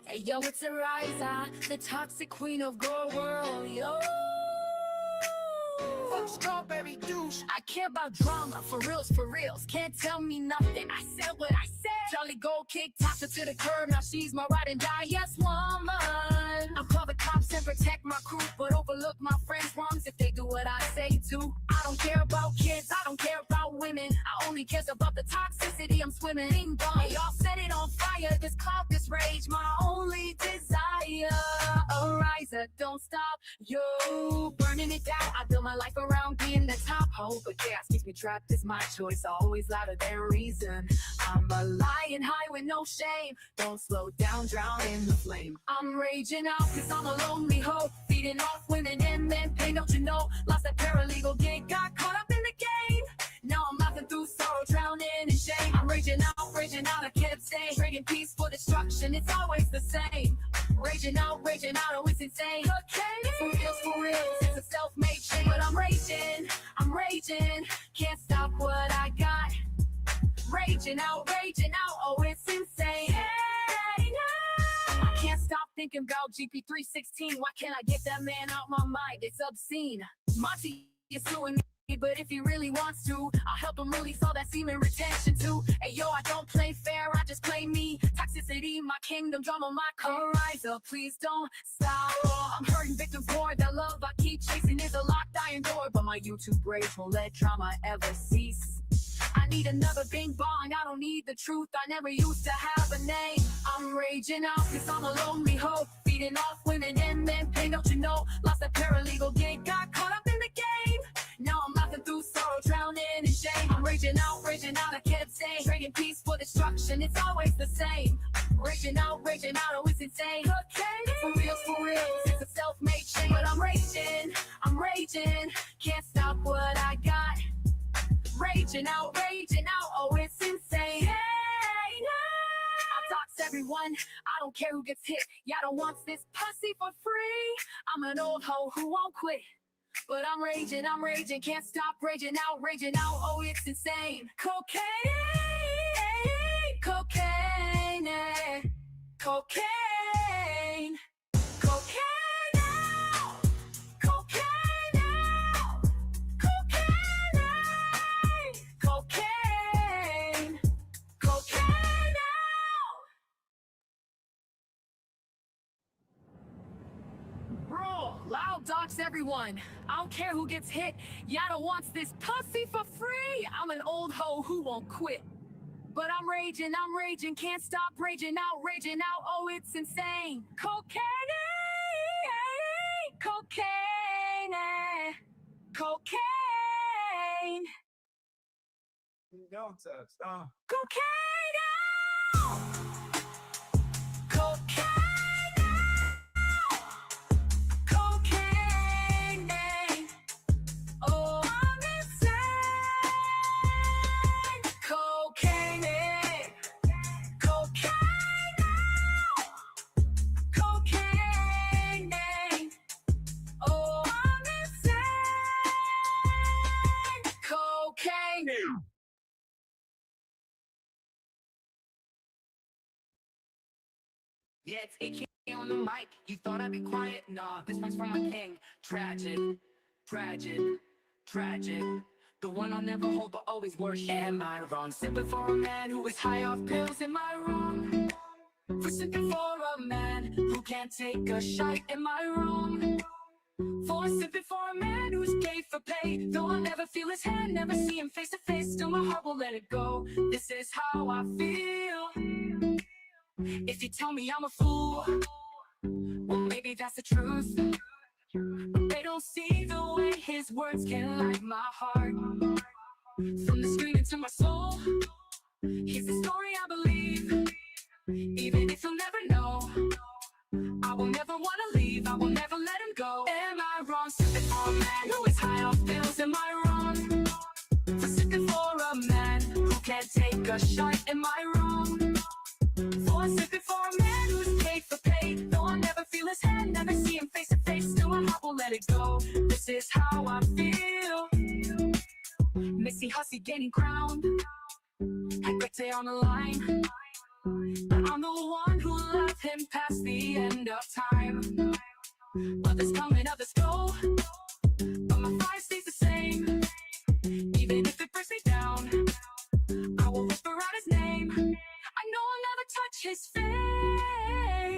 Hey yo, it's a riser, the toxic queen of girl world, yo. Fuck strawberry douche. I care about drama, for reals. Can't tell me nothing, I said what I said. Jolly Gold kick, tossed her to the curb, now she's my ride and die, yes woman. I call the cops and protect my crew, but overlook my friends' wrongs if they do what I say to. I don't care about kids, I don't care about women, I only care about the toxicity I'm swimming in. Y'all set it on fire, this cloud, this rage, my only desire. A riser, don't stop, yo, burning it down. I build my life around being the top hoe, but chaos keeps me trapped, it's my choice, always louder than reason. I'm a lion high with no shame, don't slow down, drown in the flame. I'm raging out cause I'm a lonely hoe, feeding off women and men pain, don't you know? Lost that paralegal gig, got caught up in the game. Now I'm laughing through sorrow, drowning in shame. I'm raging out, I can't stay. Trading peace for destruction, it's always the same. Raging out, oh it's insane. Okay, for reals, it's a self-made shame. But I'm raging, can't stop what I got. Raging out, oh it's insane. Hey, no. I can't stop thinking about GP316. Why can't I get that man out my mind? It's obscene. Monty is suing me, but if he really wants to, I'll help him release all that semen retention too. Hey yo, I don't play fair, I just play me. Toxicity, my kingdom, drama, my horizon. Please don't stop. I'm hurting victims more. That love I keep chasing is a locked iron door, but my YouTube rage won't let drama ever cease. I need another bing bong, I don't need the truth, I never used to have a name. I'm raging out cause I'm a lonely hoe, feeding off women and men pain, don't you know? Lost that paralegal gig, got caught up in the game. Now I'm laughing through sorrow, drowning in shame. I'm raging out, I can't stay. Trading peace for destruction, it's always the same. Raging out, oh it's insane. Okay, for reals, it's a self-made shame. But I'm raging, can't stop what I got. Raging out, oh it's insane. Hey, no. I dox everyone, I don't care who gets hit. Yato wants this pussy for free. I'm an old hoe who won't quit. But I'm raging, can't stop raging out, oh it's insane. Cocaine, cocaine, cocaine, cocaine now, cocaine now, cocaine, cocaine, cocaine now. Bro, loud docs everyone. I don't care who gets hit. Yato wants this pussy for free. I'm an old hoe who won't quit. But I'm raging, can't stop raging out, oh it's insane. Cocaine, cocaine, cocaine. Don't touch, Cocaine now! Cocaine! Yeah, it's AK on the mic. You thought I'd be quiet? Nah, this one's from my king. Tragic, tragic, tragic. The one I'll never hold but always worship. Am I wrong? Sipping for a man who is high off pills. Am I wrong? For sipping for a man who can't take a shot. Am I wrong? For sipping for a man who's paid for pay. Though I'll never feel his hand, never see him face to face, still my heart will let it go. This is how I feel. If you tell me I'm a fool, well maybe that's the truth. But they don't see the way his words can light my heart. From the screen into my soul, here's the story I believe. Even if you'll never know, I will never wanna leave, I will never let him go. Am I wrong? Sipping for a man who is high off pills. Am I wrong? For sipping for a man who can't take a shot. Am I wrong? For sipping for a man who's paid for pay. Though I'll never feel his hand, never see him face to face, still my heart will let it go. This is how I feel. Missy Hussey gaining crown, Hecate on the line. But I'm the one who left him past the end of time. Others come and others go, but my fire stays the same. Even if it breaks me down, I will whisper out his name. I know I'll never touch his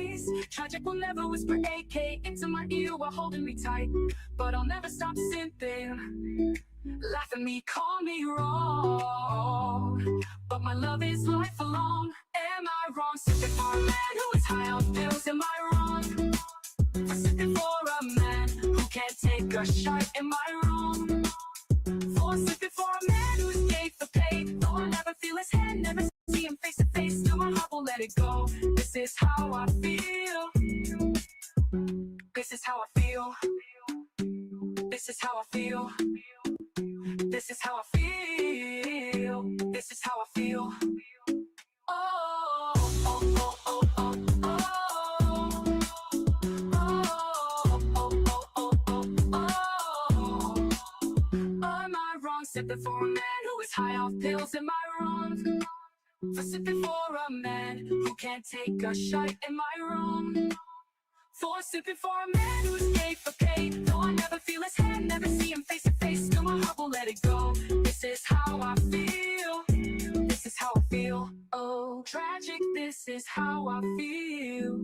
face. Tragic will never whisper AK into my ear while holding me tight. But I'll never stop simping. Laugh at me, call me wrong, but my love is lifelong. Am I wrong? Sipping for a man who is high on pills. Am I wrong? For sipping for a man who can't take a shot. Am I wrong? For sipping for a man who's gay for pay. Though I never feel his hand, never see him face to face. Still my heart won't let it go. This is how I feel. This is how I feel. This is how I feel. This is how I feel. This is how I feel. Oh, oh, oh, oh, oh, oh. Am I wrong? Sipping for a man who is high off pills. Am I wrong? For sipping for a man who can't take a shot. Am I wrong? For sipping for a man who's gay for pay. Though I never feel his hand, never see him face to face. Still my heart won't let it go. This is how I feel. This is how I feel. Oh, tragic, this is how I feel.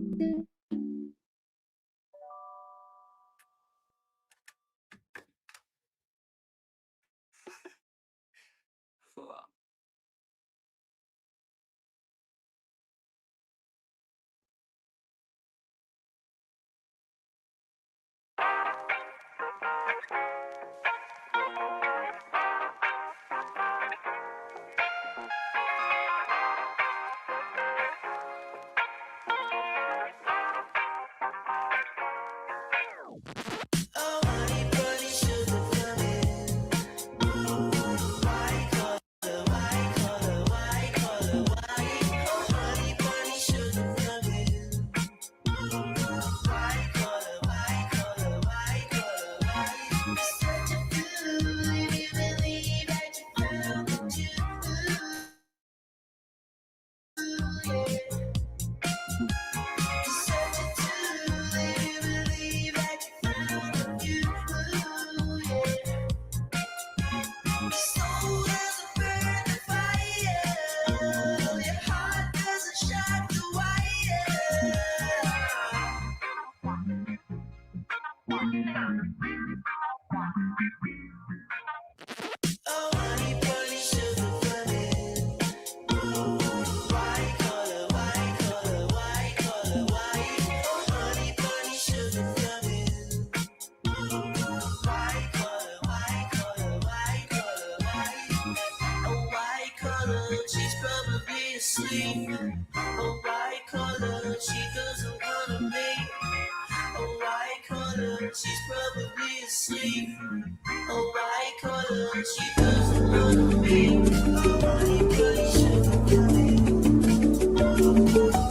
She's probably asleep. A white collar, she doesn't wanna make. A white collar, she's probably asleep. A white collar, she doesn't wanna make. Anybody should come in.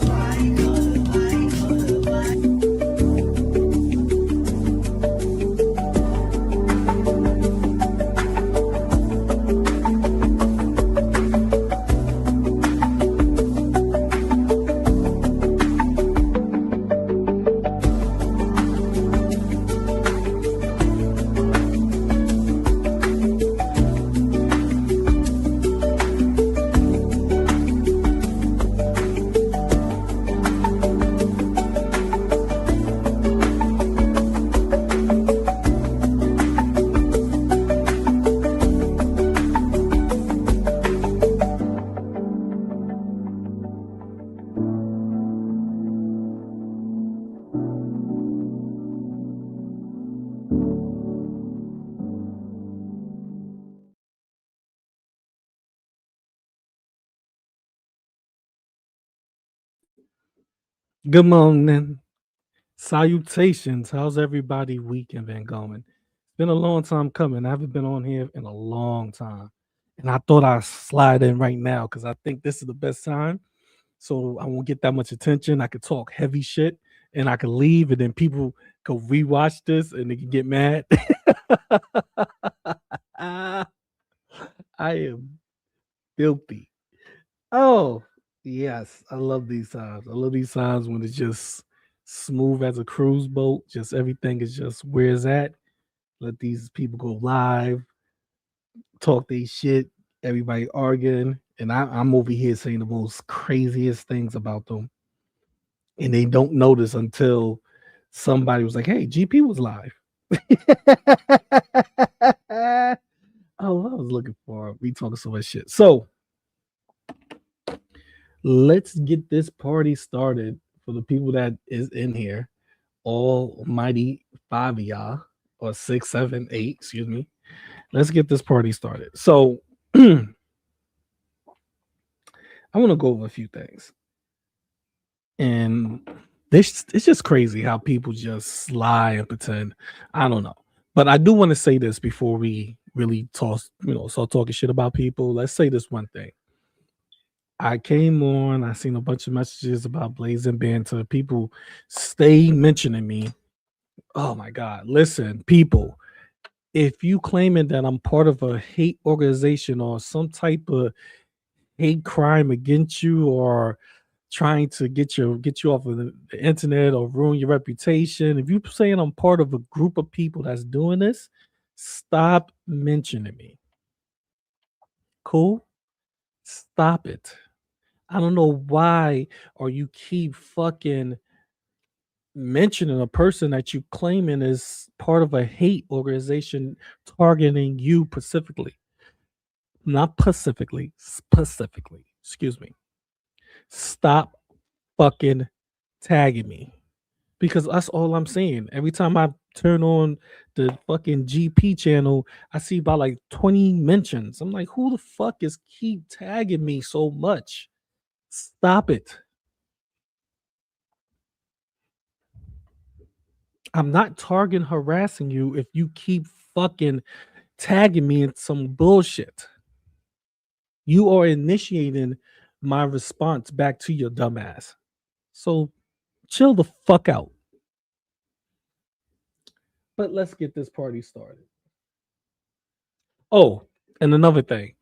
White collar, white collar, white. Good morning. Salutations. How's everybody weekend been going? It's been a long time coming. I haven't been on here in a long time. And I thought I'd slide in right now because I think this is the best time. So I won't get that much attention. I could talk heavy shit and I could leave and then people go rewatch this and they can get mad. I am filthy. Oh, Yes, I love these times. I love these times when it's just smooth as a cruise boat. Just everything is just where it's at. Let these people go live, talk their shit, everybody arguing, and I'm over here saying the most craziest things about them, and they don't notice until somebody was like, "Hey, GP was live." Oh, I was looking for. We talking so much shit. So let's get this party started for the people that is in here. Almighty five of y'all, or six, seven, eight, excuse me. Let's get this party started. So I want to go over a few things. And this it's just crazy how people just lie and pretend. I don't know. But I do want to say this before we really start talking shit about people. Let's say this one thing. I came on, I seen a bunch of messages about Blazing Banter. People stay mentioning me. Oh my God. Listen, people, if you claiming that I'm part of a hate organization or some type of hate crime against you, or trying to get you off of the internet or ruin your reputation, if you saying I'm part of a group of people that's doing this, stop mentioning me. Cool? Stop it. I don't know why, or you keep fucking mentioning a person that you claiming is part of a hate organization targeting you specifically. Not specifically, specifically. Excuse me. Stop fucking tagging me, because that's all I'm seeing. Every time I turn on the fucking GP channel, I see about like 20 mentions. I'm like, who the fuck is keep tagging me so much? Stop it. I'm not targeting harassing you if you keep fucking tagging me in some bullshit. You are initiating my response back to your dumbass. So chill the fuck out. But let's get this party started. Oh, and another thing.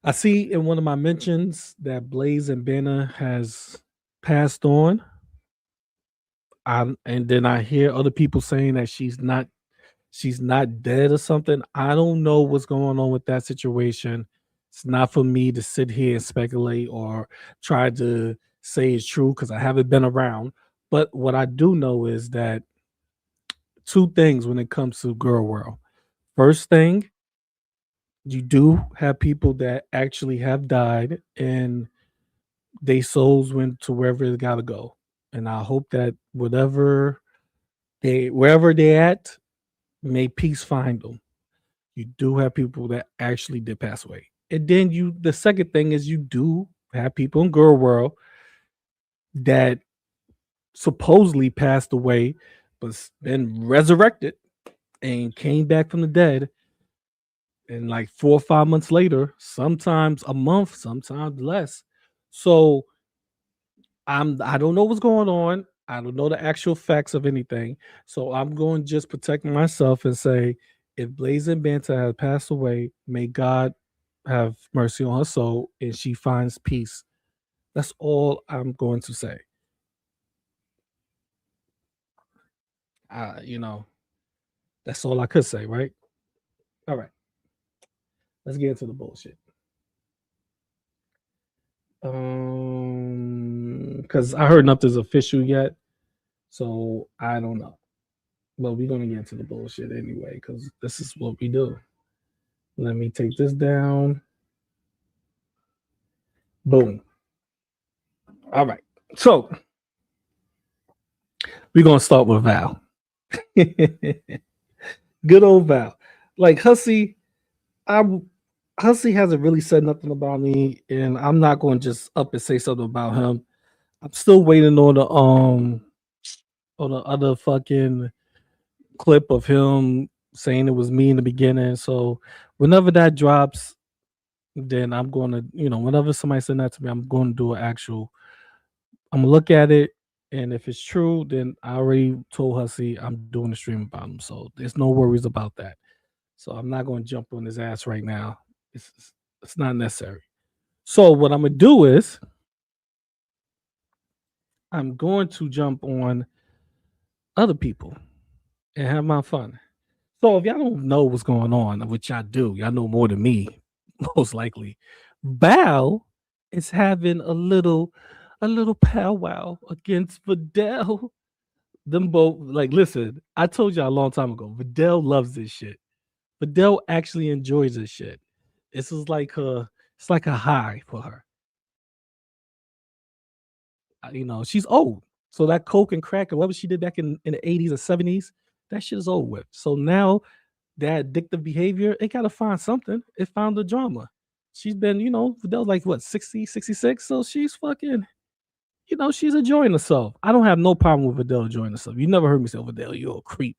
I see in one of my mentions that Blaze and Banner has passed on. And then I hear other people saying that she's not dead or something. I don't know what's going on with that situation. It's not for me to sit here and speculate or try to say it's true because I haven't been around. But what I do know is that two things when it comes to Girl World. First thing, you do have people that actually have died and they souls went to wherever they gotta go. And I hope that wherever they at, may peace find them. You do have people that actually did pass away. And then the second thing is you do have people in Girl World that supposedly passed away, but then resurrected and came back from the dead. And like 4 or 5 months later, sometimes a month, sometimes less. So I don't know what's going on. I don't know the actual facts of anything. So I'm going to just protect myself and say, if Blazing Banta has passed away, may God have mercy on her soul and she finds peace. That's all I'm going to say. You know, that's all I could say, right? All right, let's get into the bullshit. Because I heard nothing's official yet, so I don't know. But we're gonna get into the bullshit anyway, because this is what we do. Let me take this down. Boom. All right. So we're gonna start with Val. Good old Val. Like Hussy, I Hussy hasn't really said nothing about me, and I'm not going to just up and say something about him. I'm still waiting on the other fucking clip of him saying it was me in the beginning. So whenever that drops, then I'm going to, whenever somebody send that to me, I'm going to do an actual. I'm gonna look at it, and if it's true, then I already told Hussy I'm doing a stream about him. So there's no worries about that. So I'm not going to jump on his ass right now. It's not necessary. So what I'm gonna do is I'm going to jump on other people and have my fun. So if y'all don't know what's going on, which y'all do, y'all know more than me, most likely. Val is having a little powwow against Videl. Them both, like, listen, I told y'all a long time ago, Videl loves this shit. Videl actually enjoys this shit. This is like it's like a high for her. You know, she's old. So that coke and crack and whatever she did back in the 80s or 70s, that shit is old with. So now that addictive behavior, it gotta find something. It found the drama. She's been, you know, Videl's like what, 60, 66. So she's fucking, you know, she's enjoying herself. I don't have no problem with Videl enjoying herself. You never heard me say, oh, Videl, you're a creep.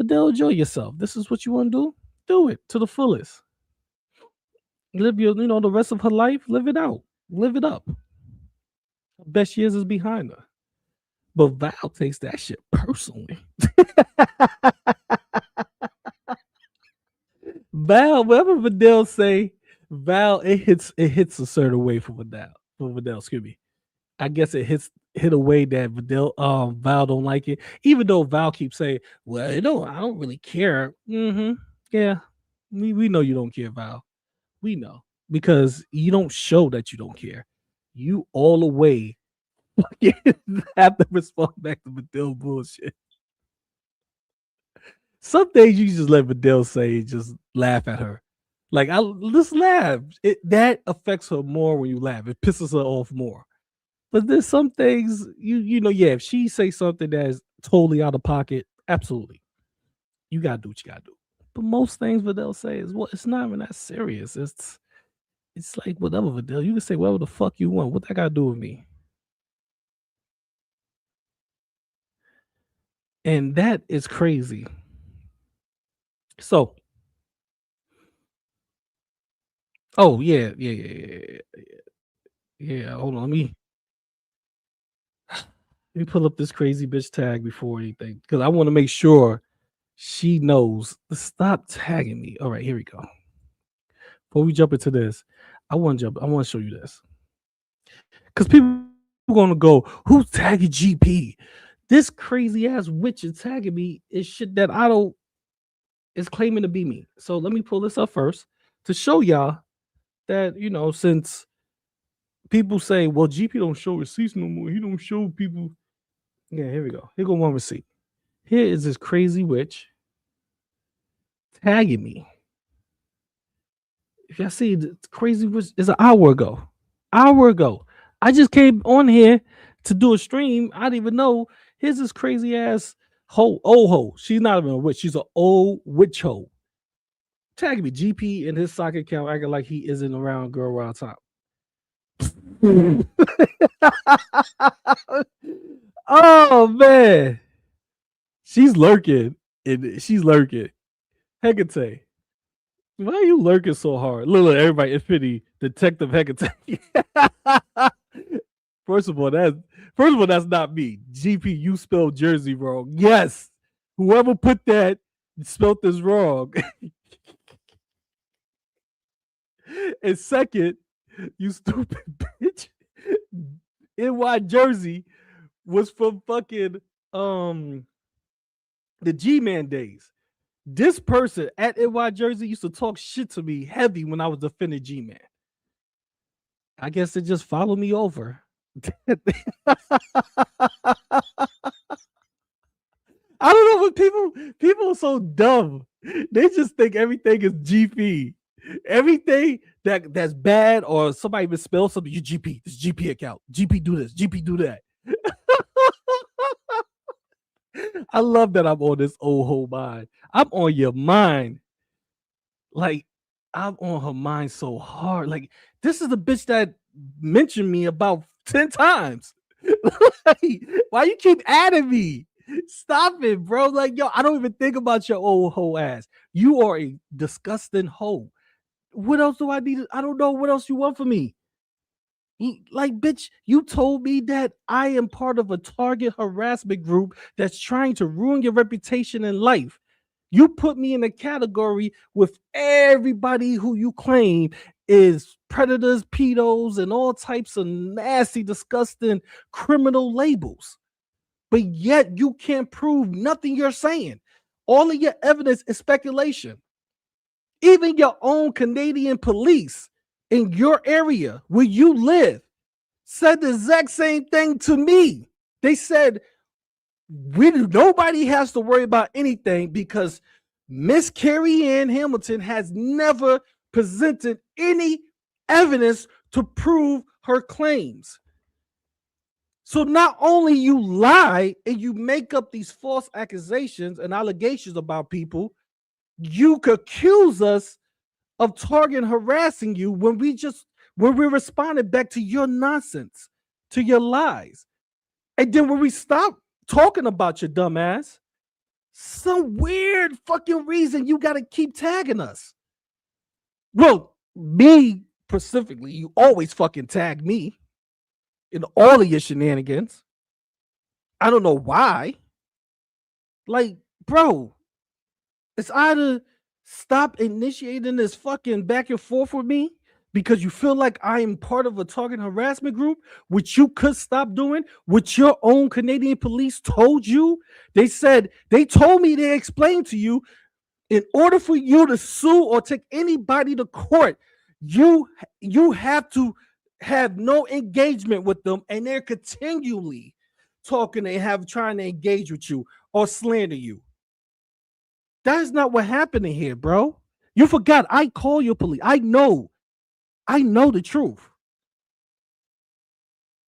Videl, enjoy yourself. This is what you want to do. Do it to the fullest. Live your, you know, the rest of her life, live it out. Live it up. Best years is behind her. But Val takes that shit personally. Val, whatever Videl say, Val, it hits a certain way for Videl, excuse me. I guess it hit a way that Val don't like it. Even though Val keeps saying, well, you know, I don't really care. Yeah. We know you don't care, Val. We know. Because you don't show that you don't care. You all the way have to respond back to Videl bullshit. Some things you just let Videl say, just laugh at her. Like, I just laugh. That affects her more when you laugh. It pisses her off more. But there's some things you know, yeah, if she say something that's totally out of pocket, absolutely. You gotta do what you gotta do. But most things Videl say is, well, it's not even that serious. It's like whatever, Videl. You can say whatever the fuck you want. What that gotta do with me? And that is crazy. So, oh yeah. Hold on, let me pull up this crazy bitch tag before anything because I want to make sure she knows to stop tagging me. All right, here we go. Before we jump into this, I want to show you this because people are gonna go, who's tagging GP? This crazy ass witch is tagging me is shit that I don't is claiming to be me. So let me pull this up first to show y'all that, you know, since people say, well, GP don't show receipts no more. He don't show people. Yeah, here we go. Here go one receipt. Here is this crazy witch tagging me. If y'all see the crazy witch is an hour ago. I just came on here to do a stream. I didn't even know. Here's this crazy ass old hoe. She's not even a witch. She's an old witch hoe. Tagging me. GP in his socket account acting like he isn't around girl around top. Oh man. She's lurking. Hecate. Why are you lurking so hard? Look, everybody, Infinity, Detective Hecate. First of all, that's not me. GP, you spelled Jersey wrong. Yes. Whoever put that spelled this wrong. And second, you stupid bitch. NY Jersey was from fucking the G-Man days. This person at NY Jersey used to talk shit to me heavy when I was defending G-Man. I guess it just followed me over. I don't know, but people are so dumb. They just think everything is GP. Everything that's bad or somebody misspelled something, you GP, this GP account. GP do this, GP do that. I love that I'm on this old whole mind. I'm on your mind. Like, I'm on her mind so hard. Like, this is the bitch that mentioned me about 10 times. Like, why you keep adding me? Stop it, bro. Like, yo, I don't even think about your old hoe ass. You are a disgusting hoe. What else do I need? I don't know what else you want from me. Like, bitch, you told me that I am part of a target harassment group that's trying to ruin your reputation in life. You put me in a category with everybody who you claim is predators, pedos, and all types of nasty, disgusting criminal labels. But yet you can't prove nothing you're saying. All of your evidence is speculation. Even your own Canadian police in your area where you live said the exact same thing to me. They said, nobody has to worry about anything because Miss Carrie Ann Hamilton has never presented any evidence to prove her claims. So not only you lie and you make up these false accusations and allegations about people, you could accuse us of targeting, harassing you when we responded back to your nonsense, to your lies. And then when we stop talking about your dumb ass, some weird fucking reason you got to keep tagging us. Well, me specifically, you always fucking tag me in all of your shenanigans. I don't know why. Like, bro, it's either stop initiating this fucking back and forth with me because you feel like I am part of a target harassment group, which you could stop doing, which your own Canadian police told you. They told me, they explained to you, in order for you to sue or take anybody to court, you have to have no engagement with them, and they're continually talking and trying to engage with you or slander you. That is not what happened here, bro. You forgot. I call your police. I know the truth.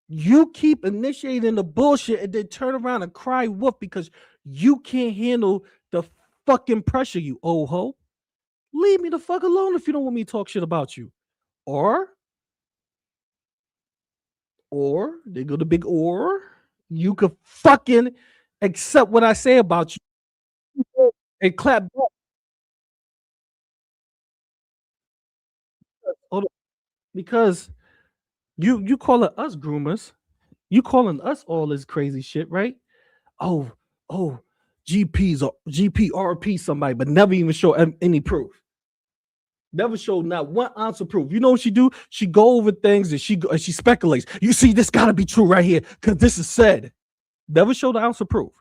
You keep initiating the bullshit and then turn around and cry wolf because you can't handle the fucking pressure, you old hoe. Leave me the fuck alone if you don't want me to talk shit about you. Or they go to big you could fucking accept what I say about you and clap back. Hold on. Because you calling us groomers, you calling us all this crazy shit, right? Oh, GPs or GPRP somebody, but never even show any proof. Never showed not 1 ounce of proof. You know what she do? She go over things and she speculates. You see, this gotta be true right here because this is said. Never showed an ounce of proof.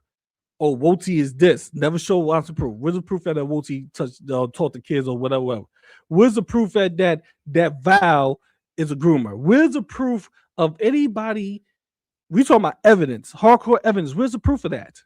Oh, Woti is this. Never showed an ounce of proof. Where's the proof that Woti taught the kids or whatever? Where's the proof that Val is a groomer? Where's the proof of anybody? We talking about evidence, hardcore evidence. Where's the proof of that?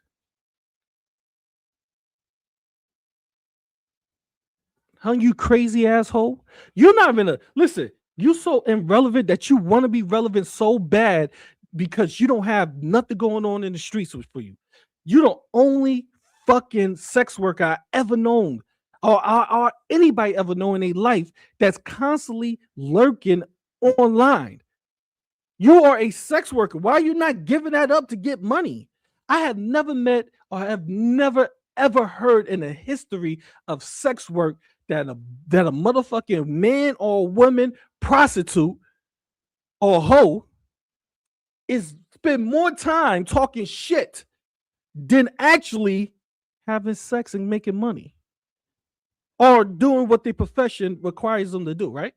Huh, you crazy asshole? You're not even listen. You so irrelevant that you want to be relevant so bad because you don't have nothing going on in the streets for you. You the only fucking sex worker I ever known or anybody ever known in their life that's constantly lurking online. You are a sex worker. Why are you not giving that up to get money? I have never met or have never ever heard in the history of sex work that a motherfucking man or woman, prostitute or hoe is spend more time talking shit than actually having sex and making money or doing what their profession requires them to do, right?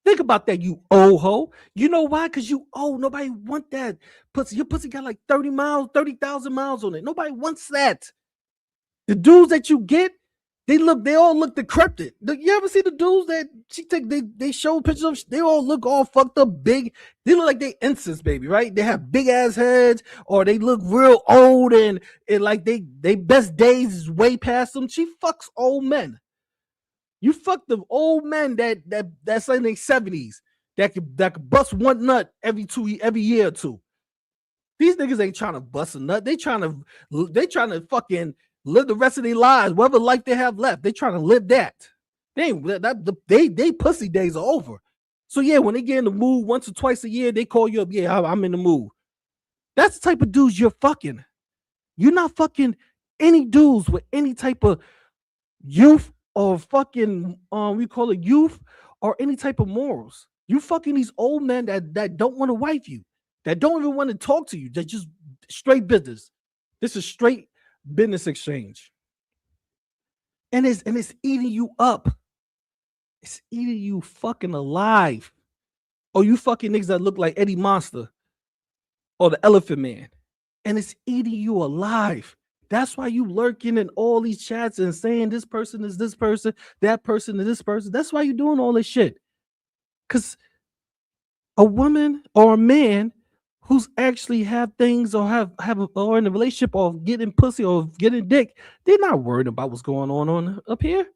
Think about that, you old hoe. You know why? Because you old. Nobody want that pussy. Your pussy got like 30,000 miles on it. Nobody wants that. The dudes that you get, they all look decrepit. You ever see the dudes that she take? They show pictures of. They all look all fucked up, big. They look like they incest baby, right? They have big ass heads, or they look real old, and like they best days is way past them. She fucks old men. You fuck the old men that's in their 70s that could bust one nut every year or two. These niggas ain't trying to bust a nut. They trying to fucking live the rest of their lives, whatever life they have left. They trying to live that. They pussy days are over. So yeah, when they get in the mood once or twice a year, they call you up. Yeah, I'm in the mood. That's the type of dudes you're fucking. You're not fucking any dudes with any type of youth or fucking we call it youth or any type of morals. You fucking these old men that don't want to wife you, that don't even want to talk to you. That just straight business. This is straight business exchange. And it's eating you up. It's either you fucking alive or you fucking niggas that look like Eddie Monster or the Elephant Man. And it's eating you alive. That's why you lurking in all these chats and saying this person is this person, that person is this person. That's why you doing all this shit. Because a woman or a man who's actually have things or or in a relationship or getting pussy or getting dick, they're not worried about what's going on up here.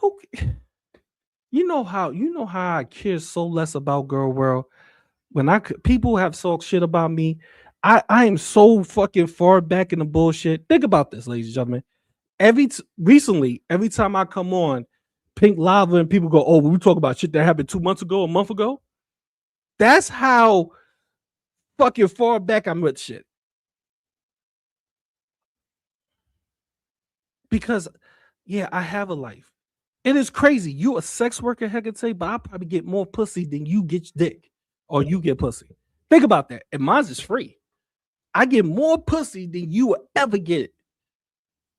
Okay. You know how I care so less about girl world. When people have talked shit about me, I am so fucking far back in the bullshit. Think about this, ladies and gentlemen. Recently, every time I come on Pink Lava and people go, "Oh, we talk about shit that happened 2 months ago, a month ago." That's how fucking far back I'm with shit. Because, yeah, I have a life. It is crazy. You a sex worker, Hecate, but I probably get more pussy than you get dick or you get pussy. Think about that. And mine's is free. I get more pussy than you will ever get.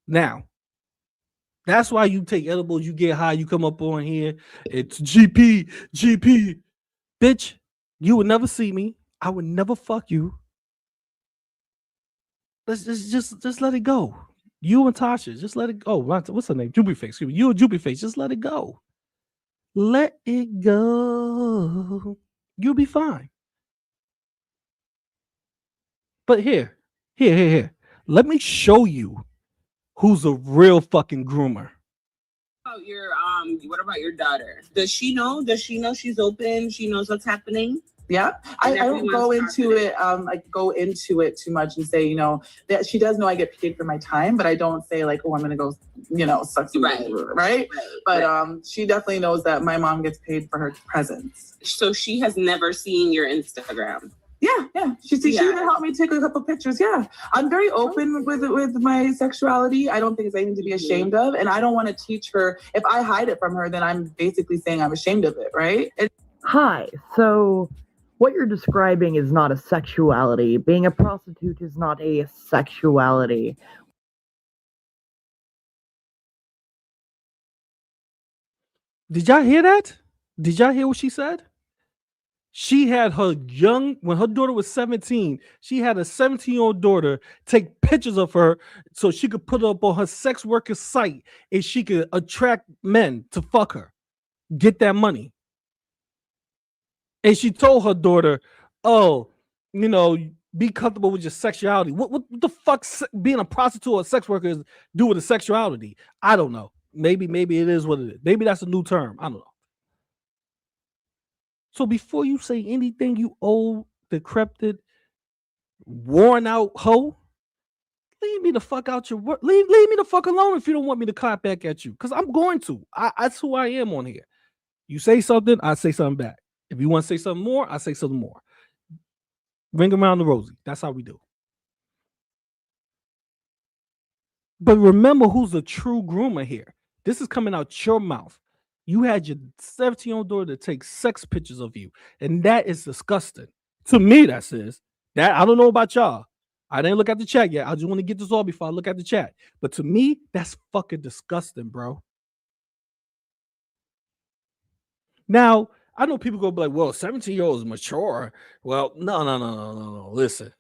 Now, that's why you take edibles, you get high, you come up on here. It's GP. Bitch, you would never see me. I would never fuck you. Let's just let it go. You and Tasha, just let it go. What's her name? Juby Face. Excuse me. You and Juby Face, just let it go. Let it go. You'll be fine. But here. Let me show you who's a real fucking groomer. What about your daughter? Does she know? She's open? She knows what's happening? Yeah, I don't go into it. I go into it too much and say, that she does know I get paid for my time, but I don't say like, oh, I'm gonna go, suck some right. But she definitely knows that my mom gets paid for her presence. So she has never seen your Instagram. Yeah. She even helped me take a couple pictures. Yeah, I'm very open with my sexuality. I don't think it's anything to be ashamed of, and I don't want to teach her. If I hide it from her, then I'm basically saying I'm ashamed of it, right? Hi. So, what you're describing is not a sexuality. Being a prostitute is not a sexuality. Did y'all hear that? Did y'all hear what she said? She had when her daughter was 17, she had a 17-year-old daughter take pictures of her so she could put it up on her sex worker site and she could attract men to fuck her, get that money. And she told her daughter, oh, be comfortable with your sexuality. What the fuck being a prostitute or a sex worker is do with a sexuality? I don't know. Maybe it is what it is. Maybe that's a new term. I don't know. So before you say anything, you old, decrepit, worn out hoe, leave me the fuck out your work. Leave me the fuck alone if you don't want me to clap back at you. Because I'm going to. That's who I am on here. You say something, I say something back. If you want to say something more, I say something more. Ring around the rosy. That's how we do. But remember who's a true groomer here. This is coming out your mouth. You had your 17-year-old daughter take sex pictures of you, and that is disgusting. To me, that says that. I don't know about y'all. I didn't look at the chat yet. I just want to get this all before I look at the chat. But to me, that's fucking disgusting, bro. Now, I know people go be like, well, 17-year-olds mature. Well, no. Listen.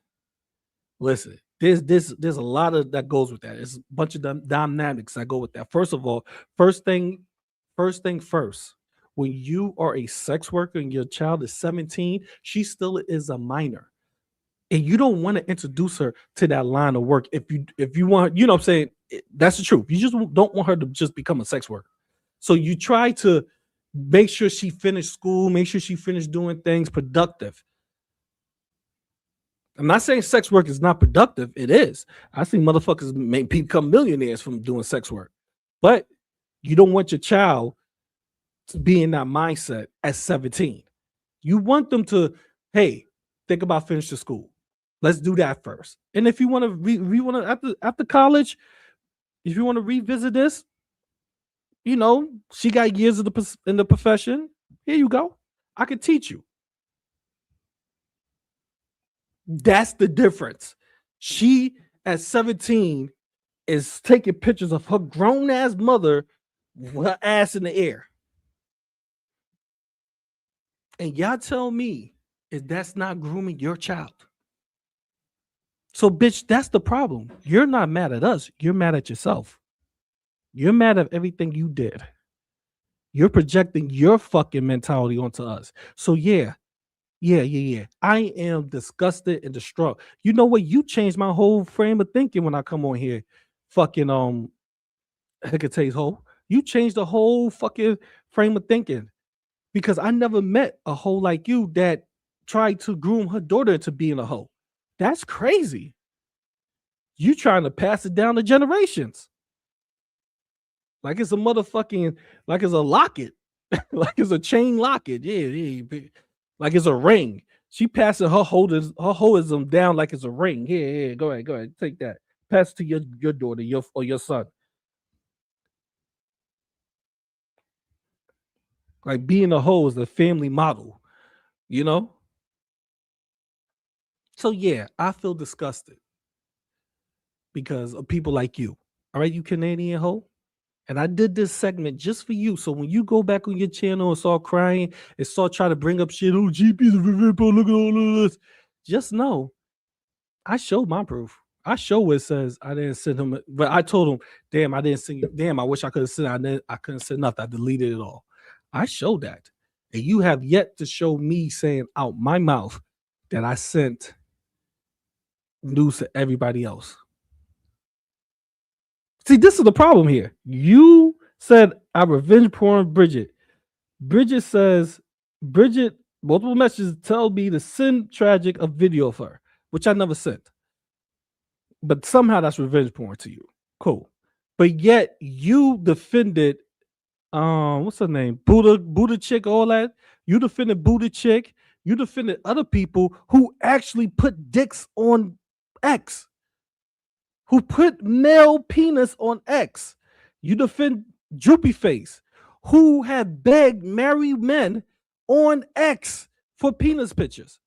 There's a lot of that goes with that. There's a bunch of dynamics that go with that. First of all, first thing first. When you are a sex worker and your child is 17, she still is a minor. And you don't want to introduce her to that line of work. If you want, what I'm saying, that's the truth. You just don't want her to just become a sex worker. So you try to make sure she finished school, make sure she finished doing things productive. I'm not saying sex work is not productive. It is. I see motherfuckers become millionaires from doing sex work. But you don't want your child to be in that mindset at 17. You want them to, hey, think about finishing school. Let's do that first. And if you want to, after college, if you want to revisit this, she got years in the profession. Here you go. I could teach you. That's the difference. She, at 17, is taking pictures of her grown-ass mother her ass in the air. And y'all tell me if that's not grooming your child. So, bitch, that's the problem. You're not mad at us. You're mad at yourself. You're mad at everything you did. You're projecting your fucking mentality onto us. So, yeah. I am disgusted and distraught. You know what? You changed my whole frame of thinking when I come on here. Fucking Hecate's hoe. You changed the whole fucking frame of thinking. Because I never met a hoe like you that tried to groom her daughter into being a hoe. That's crazy. You trying to pass it down to generations. Like it's a motherfucking, like it's a locket. Like it's a chain locket. Yeah. Like it's a ring. She passing her hoism down like it's a ring. Yeah. Go ahead. Take that. Pass it to your daughter, your son. Like being a hoe is the family model, you know? So yeah, I feel disgusted because of people like you. All right, you Canadian hoe. And I did this segment just for you. So when you go back on your channel and start crying and start trying to bring up shit, oh, GP's a ripper, look at all of this. Just know, I showed my proof. I show where it says I didn't send him, but I told him, damn, I didn't send you. Damn, I wish I could have sent. I couldn't send nothing. I deleted it all. I showed that. And you have yet to show me saying out my mouth that I sent news to everybody else. See, this is the problem here. You said I revenge porn Bridget. Bridget says, multiple messages tell me to send tragic a video of her, which I never sent. But somehow that's revenge porn to you. Cool. But yet you defended, what's her name? Buddha chick, all that. You defended Buddha chick. You defended other people who actually put dicks on X. Who put male penis on X. You defend Droopy Face, who have begged married men on X for penis pictures.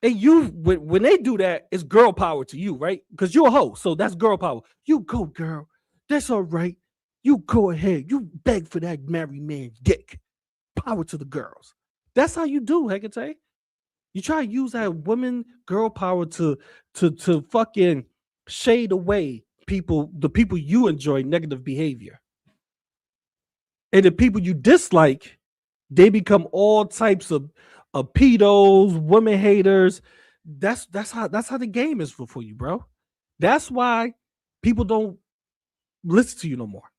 And you, when they do that, it's girl power to you, right? Because you're a hoe, so that's girl power. You go, girl. That's all right. You go ahead. You beg for that married man's dick. Power to the girls. That's how you do, Hecate. You try to use that woman girl power to fucking shade away the people you enjoy negative behavior. And the people you dislike, they become all types of pedos, women haters. That's how the game is for you, bro. That's why people don't listen to you no more.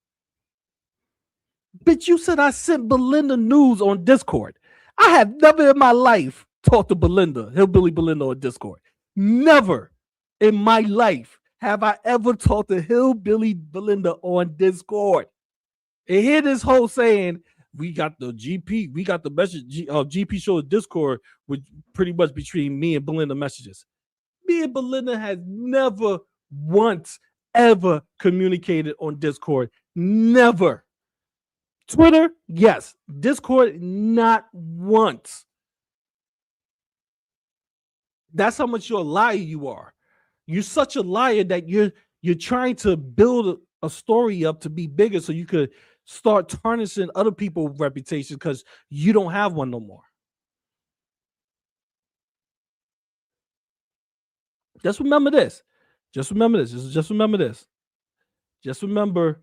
Bitch, you said I sent Belinda news on Discord. I have never in my life talked to Belinda, Hillbilly Belinda on Discord. Never in my life have I ever talked to Hillbilly Belinda on Discord. And hear this whole saying, we got the GP, we got the message, GP show Discord, which pretty much between me and Belinda messages. Me and Belinda has never once ever communicated on Discord. Never. Twitter, yes. Discord, not once. That's how much you're a liar you are. You're such a liar that you're trying to build a story up to be bigger so you could start tarnishing other people's reputation because you don't have one no more. Just remember this. Just remember this. Just remember this. Just remember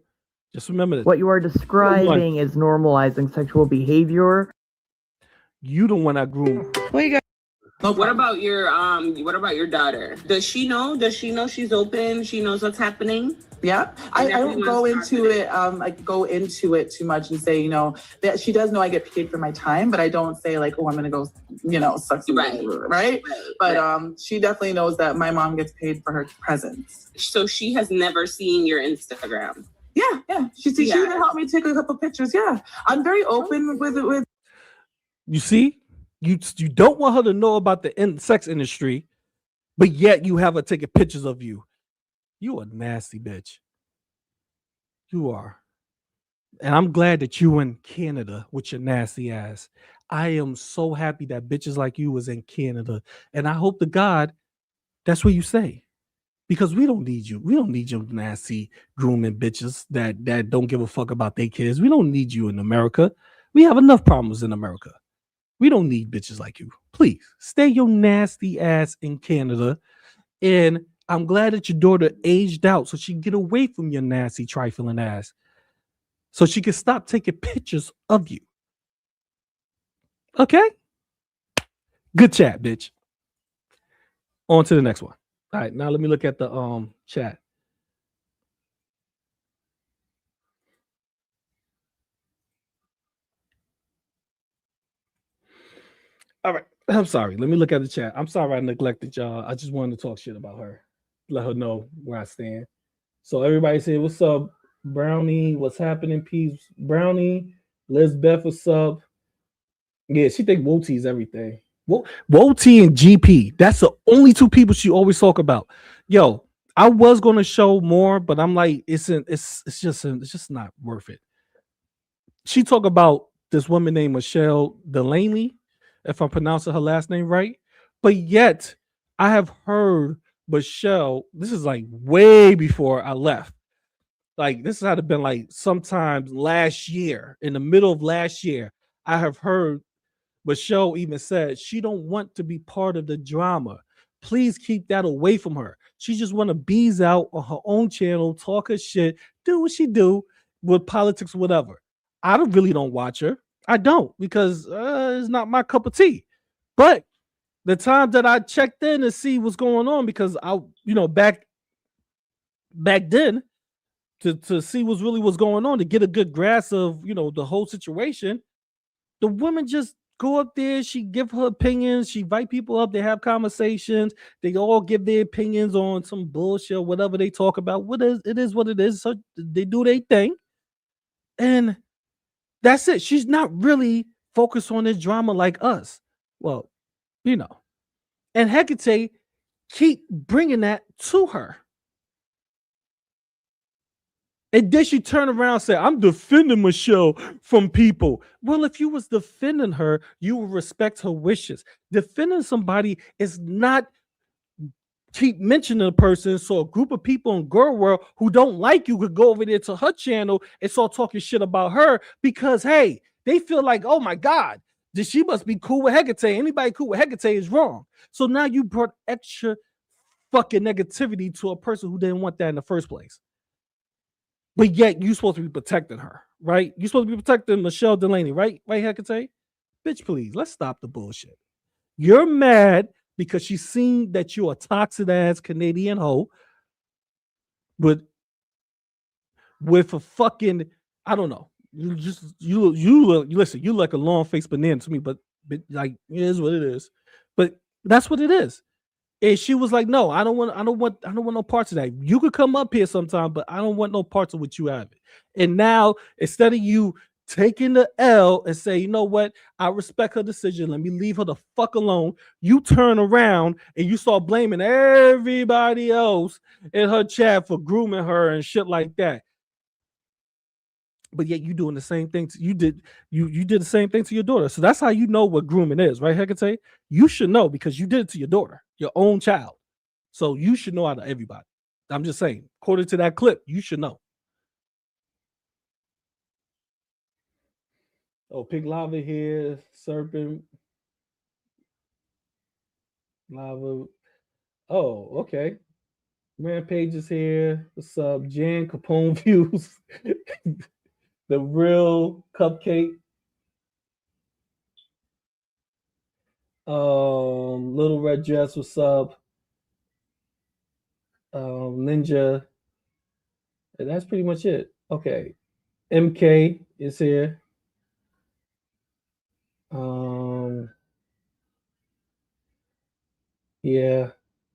this. What you are describing is normalizing sexual behavior. You the one that grew. Well, you got. What about your daughter? Does she know? Does she know she's open? She knows what's happening? Yeah, I don't go into it too much and say, that she does know I get paid for my time, but I don't say like, oh, I'm gonna go, suck some right? But she definitely knows that my mom gets paid for her presence. So she has never seen your Instagram. Yeah. She even helped me take a couple pictures. Yeah, I'm very open with it. You see, you don't want her to know about the sex industry, but yet you have her taking pictures of you. You a nasty bitch. You are. And I'm glad that you in Canada with your nasty ass. I am so happy that bitches like you was in Canada. And I hope to God that's where you stay. because we don't need you. We don't need your nasty grooming bitches that don't give a fuck about their kids. We don't need you in America. We have enough problems in America. We don't need bitches like you. Please stay your nasty ass in Canada. And I'm glad that your daughter aged out so she can get away from your nasty trifling ass. So she can stop taking pictures of you. Okay? Good chat, bitch. On to the next one. All right, now let me look at the chat. All right. I'm sorry. Let me look at the chat. I'm sorry I neglected y'all. I just wanted to talk shit about her. Let her know where I stand. So everybody say, what's up, Brownie? What's happening, Peace? Brownie, Lizbeth, what's up? Yeah, she think Woti is everything. Woti and GP. That's the only two people she always talk about. Yo, I was gonna show more, but I'm like, it's just not worth it. She talk about this woman named Michelle Delaney, if I'm pronouncing her last name right. But yet, I have heard Michelle. This is like way before I left. Like this had to been like sometime last year, in the middle of last year. I have heard Michelle even said she don't want to be part of the drama. Please keep that away from her. She just want to bees out on her own channel, talk her shit, do what she do with politics, whatever. I really don't watch her. I don't, because it's not my cup of tea. But the time that I checked in to see what's going on, because I, back then, to see what's going on, to get a good grasp of the whole situation, the woman just go up there, she give her opinions, she invite people up, they have conversations, they all give their opinions on some bullshit, whatever they talk about. It is what it is. So they do their thing, and that's it. She's not really focused on this drama like us. Well, and Hecate keep bringing that to her. And then she turned around and said, I'm defending Michelle from people. Well, if you was defending her, you would respect her wishes. Defending somebody is not keep mentioning a person so a group of people in girl world who don't like you could go over there to her channel and start talking shit about her because, hey, they feel like, oh my God, she must be cool with Hecate. Anybody cool with Hecate is wrong. So now you brought extra fucking negativity to a person who didn't want that in the first place. But yet you're supposed to be protecting her, right? You're supposed to be protecting Michelle Delaney, right? Right, Hecate? Bitch, please, let's stop the bullshit. You're mad because she's seen that you're a toxic ass Canadian hoe with a fucking, I don't know. You listen, you like a long faced banana to me, but like it is what it is. But that's what it is. And she was like, no, I don't want no parts of that. You could come up here sometime, but I don't want no parts of what you have. And now, instead of you taking the L and say, you know what, I respect her decision, let me leave her the fuck alone, you turn around and you start blaming everybody else in her chat for grooming her and shit like that. But yet you doing the same thing. You did the same thing to your daughter. So that's how you know what grooming is, right, Hecate? You should know because you did it to your daughter, your own child. So you should know out of everybody. I'm just saying, according to that clip, you should know. Oh, Pink Lava here, Serpent Lava. Oh, okay. Rampage is here. What's up? Jan Capone views. The real cupcake. Little Red Dress, what's up? Ninja. And that's pretty much it. Okay. MK is here. Yeah.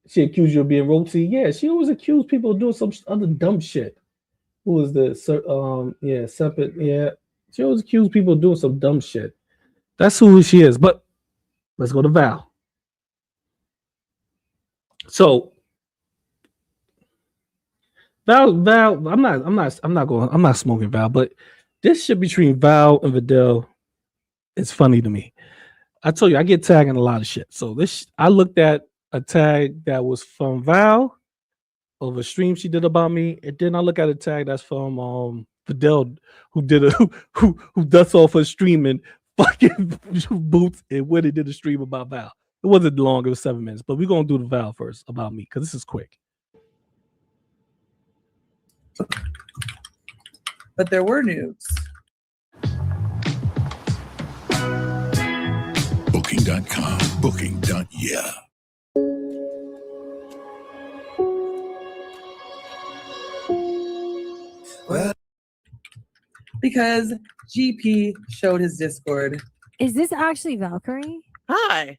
She accused you of being roti. Yeah, she always accused people of doing some other dumb shit. Who was this? Yeah, Sepet. Yeah. She always accused people of doing some dumb shit. That's who she is. But let's go to Val. So Val, I'm not smoking Val, but this shit between Val and Videl is funny to me. I told you I get tagging a lot of shit. So I looked at a tag that was from Val, of a stream she did about me, and then I look at a tag that's from Videl, who did who dusts off her streaming fucking boots and when he did a stream about Val. It wasn't long, it was 7 minutes, but we're gonna do the Val first about me because this is quick. But there were nudes. Booking.com, booking.yeah. Well, because GP showed his Discord. Is this actually Valkyrie? Hi.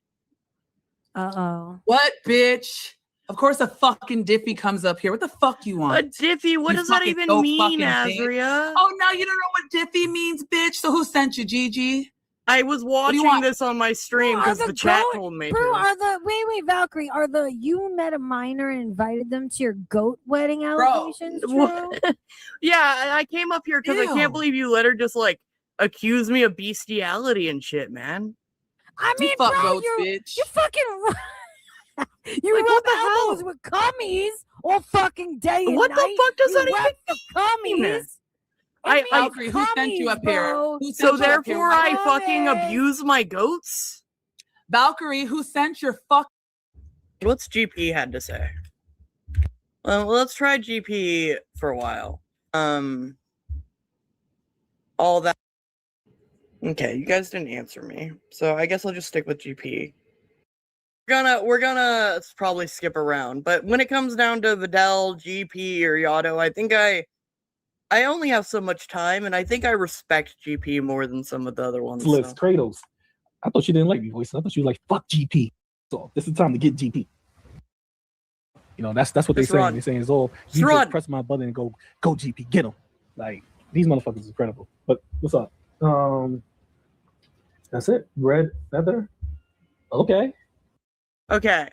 Uh-oh. What, bitch? Of course a fucking Diffie comes up here. What the fuck you want? A Diffie? What You does that fucking even dope mean, fucking bitch. Azria? Oh, now you don't know what Diffie means, bitch? So who sent you, Gigi? I was watching this on my stream because the chat told me Bro, to. wait, Valkyrie, you met a minor and invited them to your goat wedding allegations, true? Yeah, I came up here because I can't believe you let her just like accuse me of bestiality and shit, man. I mean, fuck bro, goats, bitch. you fucking you Like, rub what the hell? elbows with cummies all fucking day and What night. the fuck does You that rub even the mean? cummies? Valkyrie, who sent you up here? Who sent So you up here? therefore I fucking abuse my goats? Valkyrie, who sent your fuck? What's GP had to say? Well, let's try GP for a while. All that. Okay, you guys didn't answer me, so I guess I'll just stick with GP. We're gonna probably skip around, but when it comes down to Videl, GP, or Yato, I think I only have so much time, and I think I respect GP more than some of the other ones. Liz, Kratos. I thought you didn't like me, voice. I thought you were like, fuck GP. So this is time to get GP. You know, that's what they're saying. They're saying it's all you just press my button and go GP, get him. Like these motherfuckers is incredible. But what's up? That's it. Red feather. Okay. Okay.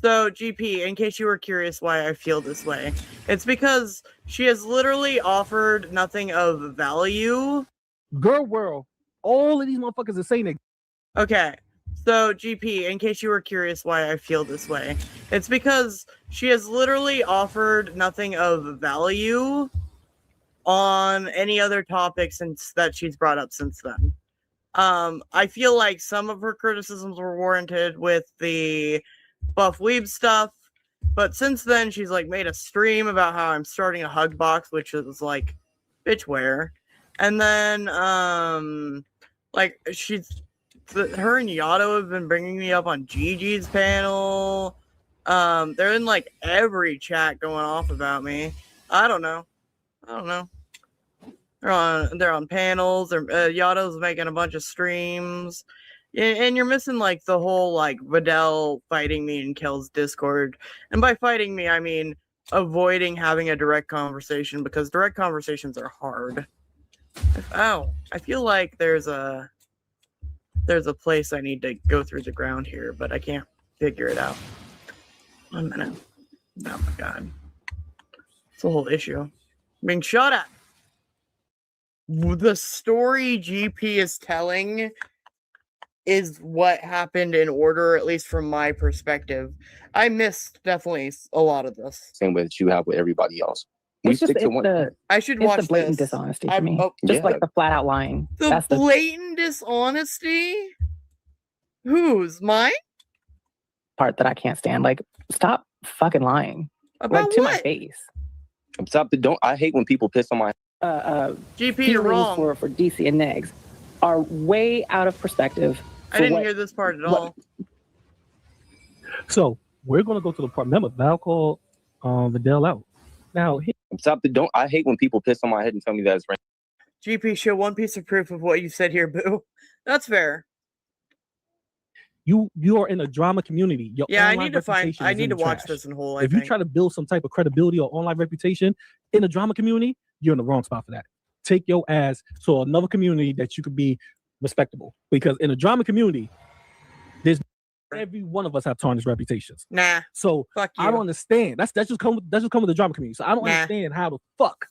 So, GP, in case you were curious why I feel this way, it's because she has literally offered nothing of value. Girl world. All of these motherfuckers are saying it. Okay. So, GP, in case you were curious why I feel this way, it's because she has literally offered nothing of value on any other topics that she's brought up since then. I feel like some of her criticisms were warranted with the Buff Weeb stuff, but since then she's like made a stream about how I'm starting a hug box, which is like, bitch, where? And then like her and Yato have been bringing me up on Gigi's panel. They're in like every chat going off about me. I don't know. They're on panels. Yato's making a bunch of streams. And you're missing like the whole like Videl fighting me in Kel's Discord. And by fighting me, I mean avoiding having a direct conversation because direct conversations are hard. I feel like there's a place I need to go through the ground here, but I can't figure it out. 1 minute. Oh my god. It's a whole issue. I'm being shot at. The story GP is telling is what happened in order, at least from my perspective. I missed definitely a lot of this. Same way that you have with everybody else. We It's just stick to one. I should it's watch the blatant this. dishonesty for me. Just yeah. like the flat out lying. The That's blatant dishonesty? Whose? Mine? part that I can't stand. Like, stop fucking lying. About like to what? my face. Stop. I hate when people piss on my. GP, you're wrong. For DC and Negs are way out of perspective. I didn't hear this part at all. So we're gonna go to the part. Remember, Val called Videl out. Now, stop. I hate when people piss on my head and tell me that it's raining. GP, show one piece of proof of what you said here, boo. That's fair. You are in a drama community. Your yeah, I online need to find. reputation I is need in to the watch trash. this in whole. If you try to build some type of credibility or online reputation in a drama community, you're in the wrong spot for that. Take your ass to another community that you could be respectable. Because in a drama community, there's every one of us have tarnished reputations. Nah. So fuck you. I don't understand. That's just come with the drama community. So I don't understand how the fuck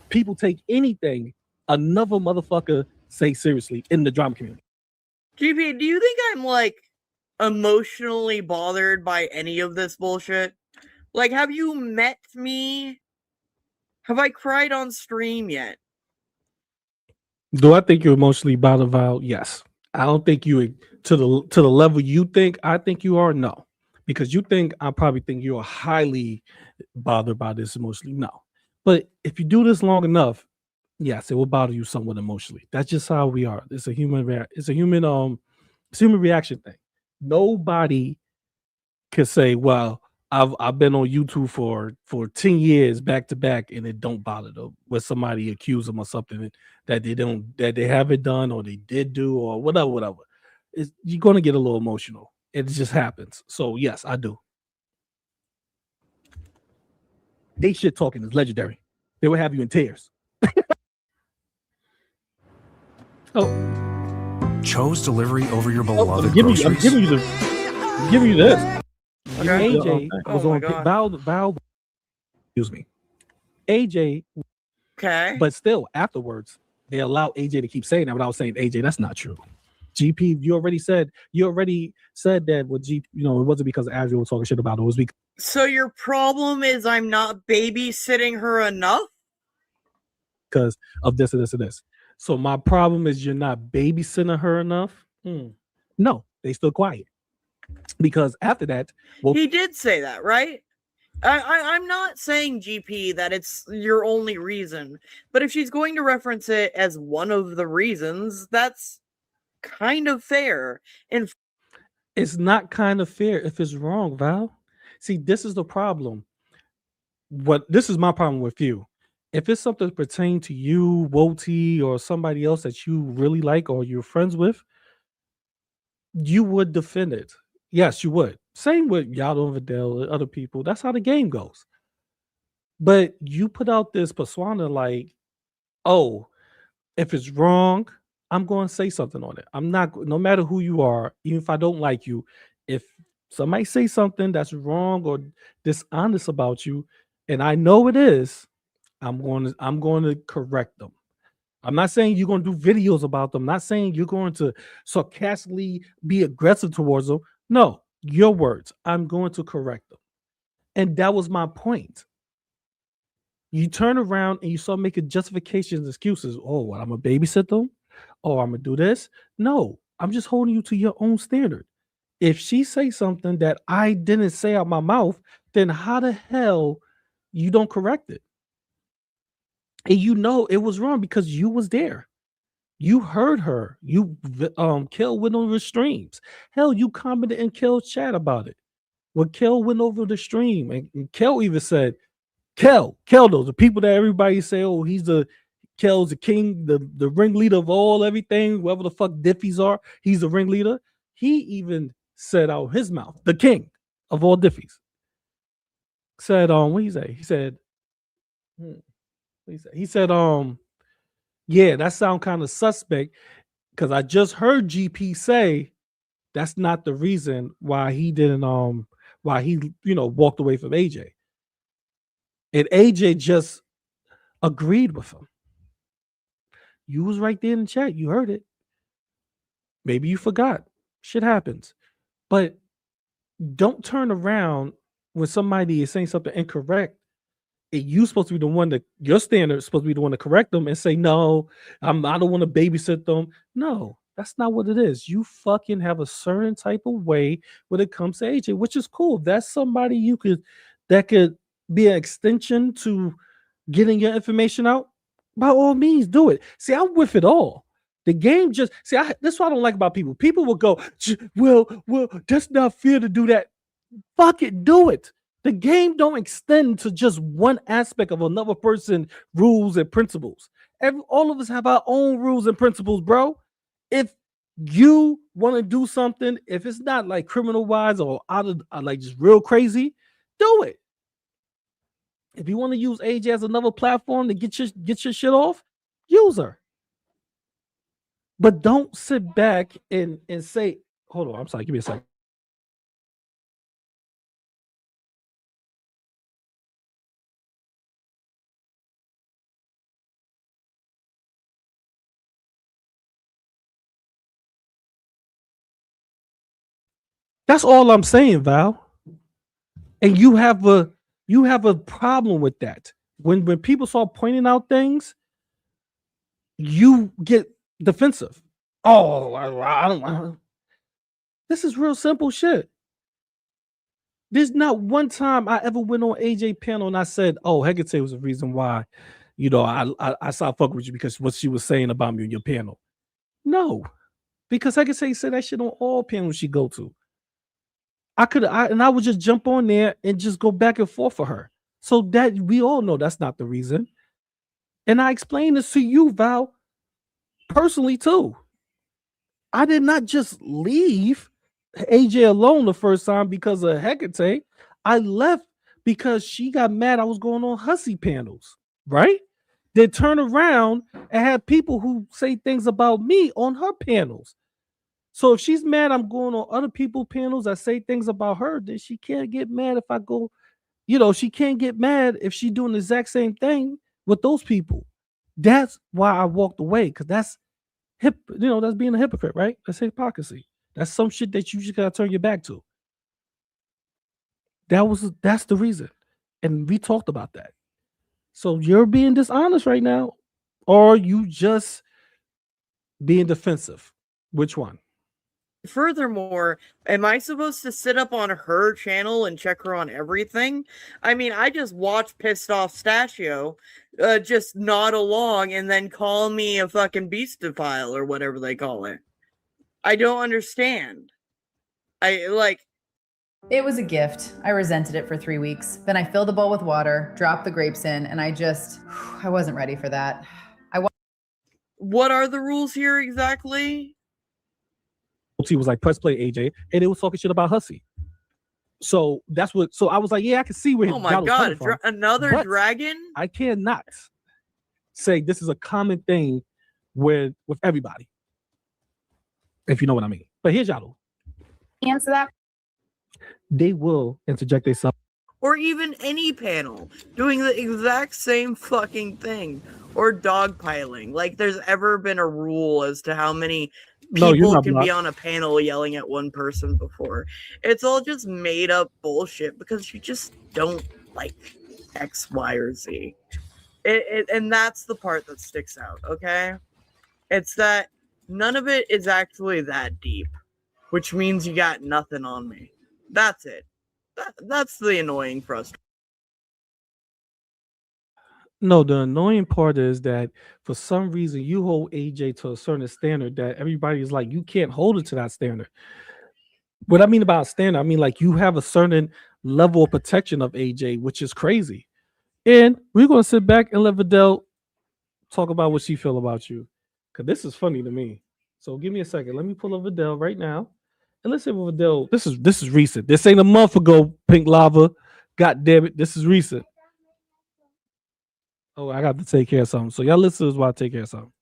people take anything another motherfucker say seriously in the drama community. GP, do you think I'm like emotionally bothered by any of this bullshit? Like, have you met me? Have I cried on stream yet? Do I think you're emotionally bothered, Val? Yes. I don't think you to the level you think I think you are. No, because you think I probably think you're highly bothered by this emotionally. No, but if you do this long enough, yes, it will bother you somewhat emotionally. That's just how we are. It's a human. It's a human reaction thing. Nobody could say, "Well, I've been on YouTube for 10 years back to back, and it don't bother them when somebody accuse them of something that they haven't done or they did do or whatever. You're gonna get a little emotional. It just happens. So yes, I do. They shit talking is legendary. They will have you in tears. Chose delivery over your beloved I'm groceries? giving you this. Okay. AJ was Oh my on God. Val. Excuse me. AJ. Okay. But still, afterwards, they allowed AJ to keep saying that without saying, AJ, that's not true. GP, you already said that with GP, it wasn't because Azure was talking shit about it. It was because So your problem is I'm not babysitting her enough? of this and this and this. So my problem is you're not babysitting her enough. No, they still quiet. Because after that, he did say that, right? I'm not saying, GP, that it's your only reason, but if she's going to reference it as one of the reasons, that's kind of fair. And it's not kind of fair if it's wrong, Val. See, this is the problem. This is my problem with you. If it's something pertaining to you, Woti, or somebody else that you really like or you're friends with, you would defend it. Yes, you would. Same with Yato and Videl and other people. That's how the game goes. But you put out this persona like, oh, if it's wrong, I'm going to say something on it. I'm not, no matter who you are, even if I don't like you, if somebody say something that's wrong or dishonest about you, and I know it is, I'm going to correct them. I'm not saying you're going to do videos about them. I'm not saying you're going to sarcastically be aggressive towards them. No, your words. I'm going to correct them. And that was my point. You turn around and you start making justifications, excuses. Oh, what, I'm going to babysit them? Oh, I'm going to do this? No, I'm just holding you to your own standard. If she say something that I didn't say out my mouth, then how the hell you don't correct it? And it was wrong because you was there. You heard her. You Kel went over the streams. Hell, you commented in Kel's chat about it. When Kel went over the stream, and Kel even said, Kel, those the people that everybody say, oh, Kel's the king, the ringleader of everything, whoever the fuck diffies are, he's the ringleader. He even said out his mouth, the king of all diffies. Said, what he say? He said, yeah, that sound kind of suspect because I just heard GP say that's not the reason why he didn't why he walked away from AJ. And AJ just agreed with him. You was right there in the chat. You heard it. Maybe you forgot. Shit happens. But don't turn around when somebody is saying something incorrect. And you supposed to be the one that your standard is supposed to be the one to correct them and say, no, I don't want to babysit them. No, that's not what it is. You fucking have a certain type of way when it comes to AJ, which is cool. That's somebody that could be an extension to getting your information out. By all means, do it. See, I'm with it all. The game just that's what I don't like about people. People will go, well, that's not fair to do that. Fuck it, do it. The game don't extend to just one aspect of another person's rules and principles. All of us have our own rules and principles, bro. If you want to do something, if it's not like criminal wise or out of like just real crazy, do it. If you want to use AJ as another platform to get your shit off, use her. But don't sit back and say, hold on, I'm sorry, give me a second. That's all I'm saying, Val. And you have a You have a problem with that. When people start pointing out things, you get defensive. Oh, I don't. This is real simple shit. There's not one time I ever went on AJ panel and I said, "Oh, Hecate was the reason why, I stopped fucking with you because what she was saying about me on your panel." No, because Hecate said that shit on all panels she go to. I would just jump on there and just go back and forth for her. So that we all know that's not the reason. And I explained this to you, Val, personally too. I did not just leave AJ alone the first time because of Hecate. I left because she got mad I was going on hussy panels, right? Then turn around and have people who say things about me on her panels. So if she's mad I'm going on other people's panels that say things about her, then she can't get mad if I go, she can't get mad if she's doing the exact same thing with those people. That's why I walked away, because that's that's being a hypocrite, right? That's hypocrisy. That's some shit that you just gotta turn your back to. That's the reason. And we talked about that. So you're being dishonest right now, or you just being defensive. Which one? Furthermore, am I supposed to sit up on her channel and check her on everything? I mean, I just watch Pissed Off Stachio just nod along and then call me a fucking beastophile or whatever they call it. I don't understand. It was a gift. I resented it for 3 weeks. Then I filled the bowl with water, dropped the grapes in, and I wasn't ready for that. What are the rules here exactly? She was like, press play, AJ, and it was talking shit about hussy. So that's what. So I was like, yeah, I can see where. Oh my god, another dragon! I cannot say this is a common thing with everybody, if you know what I mean. But here's Yato. Answer that. They will interject themselves. Or even any panel doing the exact same fucking thing, or dogpiling. Like there's ever been a rule as to how many people can be on a panel yelling at one person before. It's all just made up bullshit because you just don't like X, Y, or Z. And that's the part that sticks out, okay? It's that none of it is actually that deep, which means you got nothing on me. That's it. That's the annoying frustration. No, the annoying part is that for some reason you hold AJ to a certain standard that everybody is like, you can't hold it to that standard. What I mean about standard, I mean like you have a certain level of protection of AJ, which is crazy. And we're gonna sit back and let Videl talk about what she feel about you, because this is funny to me. So give me a second. Let me pull up Videl right now, and let's see what Videl. This is recent. This ain't a month ago. Pink Lava. God damn it, this is recent. Oh, I got to take care of something. So y'all listen to this while I take care of something.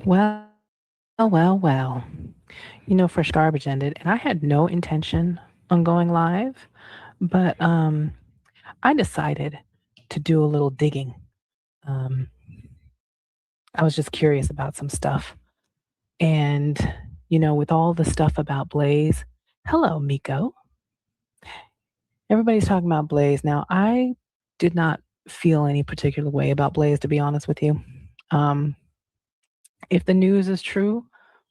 Well. Fresh Garbage ended, and I had no intention on going live, but I decided to do a little digging. I was just curious about some stuff. And, with all the stuff about Blaze, hello, Miko. Everybody's talking about Blaze. Now, I did not feel any particular way about Blaze, to be honest with you. If the news is true,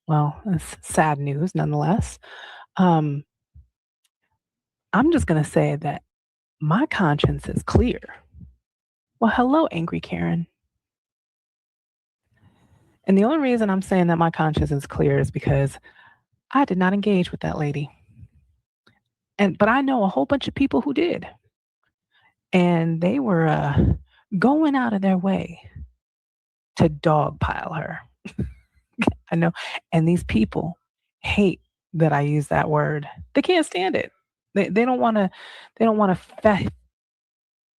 well, it's sad news nonetheless. I'm just going to say that my conscience is clear. Well, hello, Angry Karen. And the only reason I'm saying that my conscience is clear is because I did not engage with that lady. But I know a whole bunch of people who did. And they were going out of their way to dogpile her. I know. And these people hate that I use that word. They can't stand it. They don't want to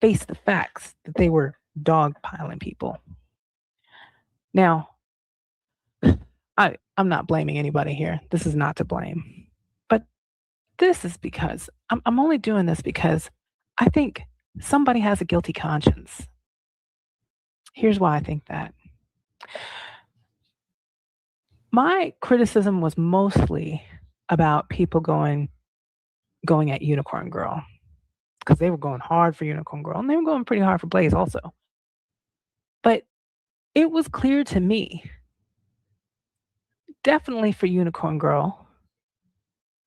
face the facts that they were dogpiling people. Now, I'm not blaming anybody here. This is not to blame. But this is because I'm only doing this because I think somebody has a guilty conscience. Here's why I think that. My criticism was mostly about people going at Unicorn Girl, because they were going hard for Unicorn Girl and they were going pretty hard for Blaze also. But it was clear to me, definitely for Unicorn Girl,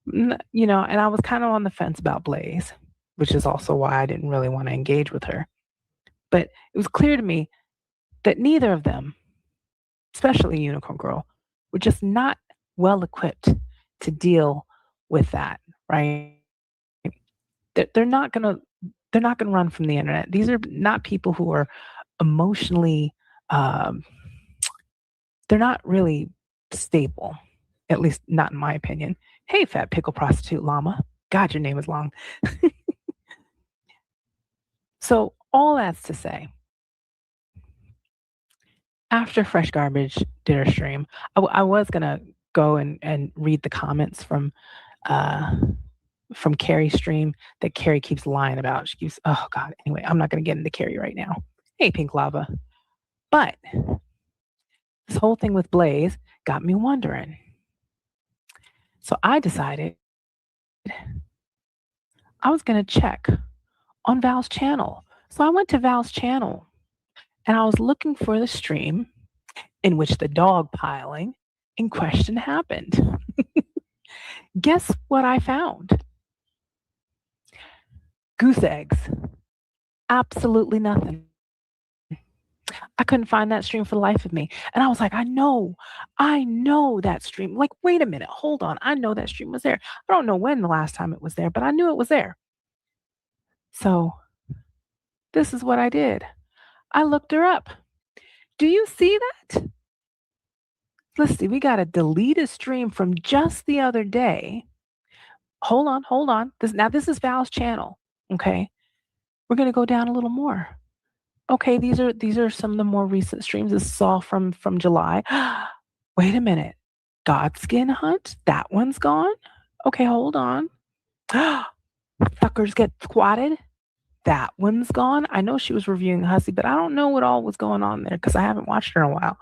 you know, and I was kind of on the fence about Blaze, which is also why I didn't really want to engage with her. But it was clear to me that neither of them, especially Unicorn Girl, were just not well equipped to deal with that, right? They're not gonna run from the internet. These are not people who are emotionally, they're not really stable, at least not in my opinion. Hey, fat pickle prostitute llama. God, your name is long. So all that's to say, after Fresh Garbage did her stream, I was gonna go and read the comments from Carrie's stream that Carrie keeps lying about. She keeps, oh God. Anyway, I'm not gonna get into Carrie right now. Hey, Pink Lava. But this whole thing with Blaze got me wondering. So I decided I was gonna check on Val's channel. So I went to Val's channel and I was looking for the stream in which the dog piling in question happened. Guess what I found? Goose eggs. Absolutely nothing. I couldn't find that stream for the life of me. And I was like, I know that stream. Like, wait a minute, hold on. I know that stream was there. I don't know when the last time it was there, but I knew it was there. So this is what I did. I looked her up. Do you see that? Let's see, we got a deleted stream from just the other day. Hold on. This is Val's channel. Okay. We're gonna go down a little more. Okay, these are some of the more recent streams. This is all from July. Wait a minute. Godskin Hunt? That one's gone? Okay, hold on. Fuckers Get Squatted? That one's gone. I know she was reviewing Hussy, but I don't know what all was going on there because I haven't watched her in a while.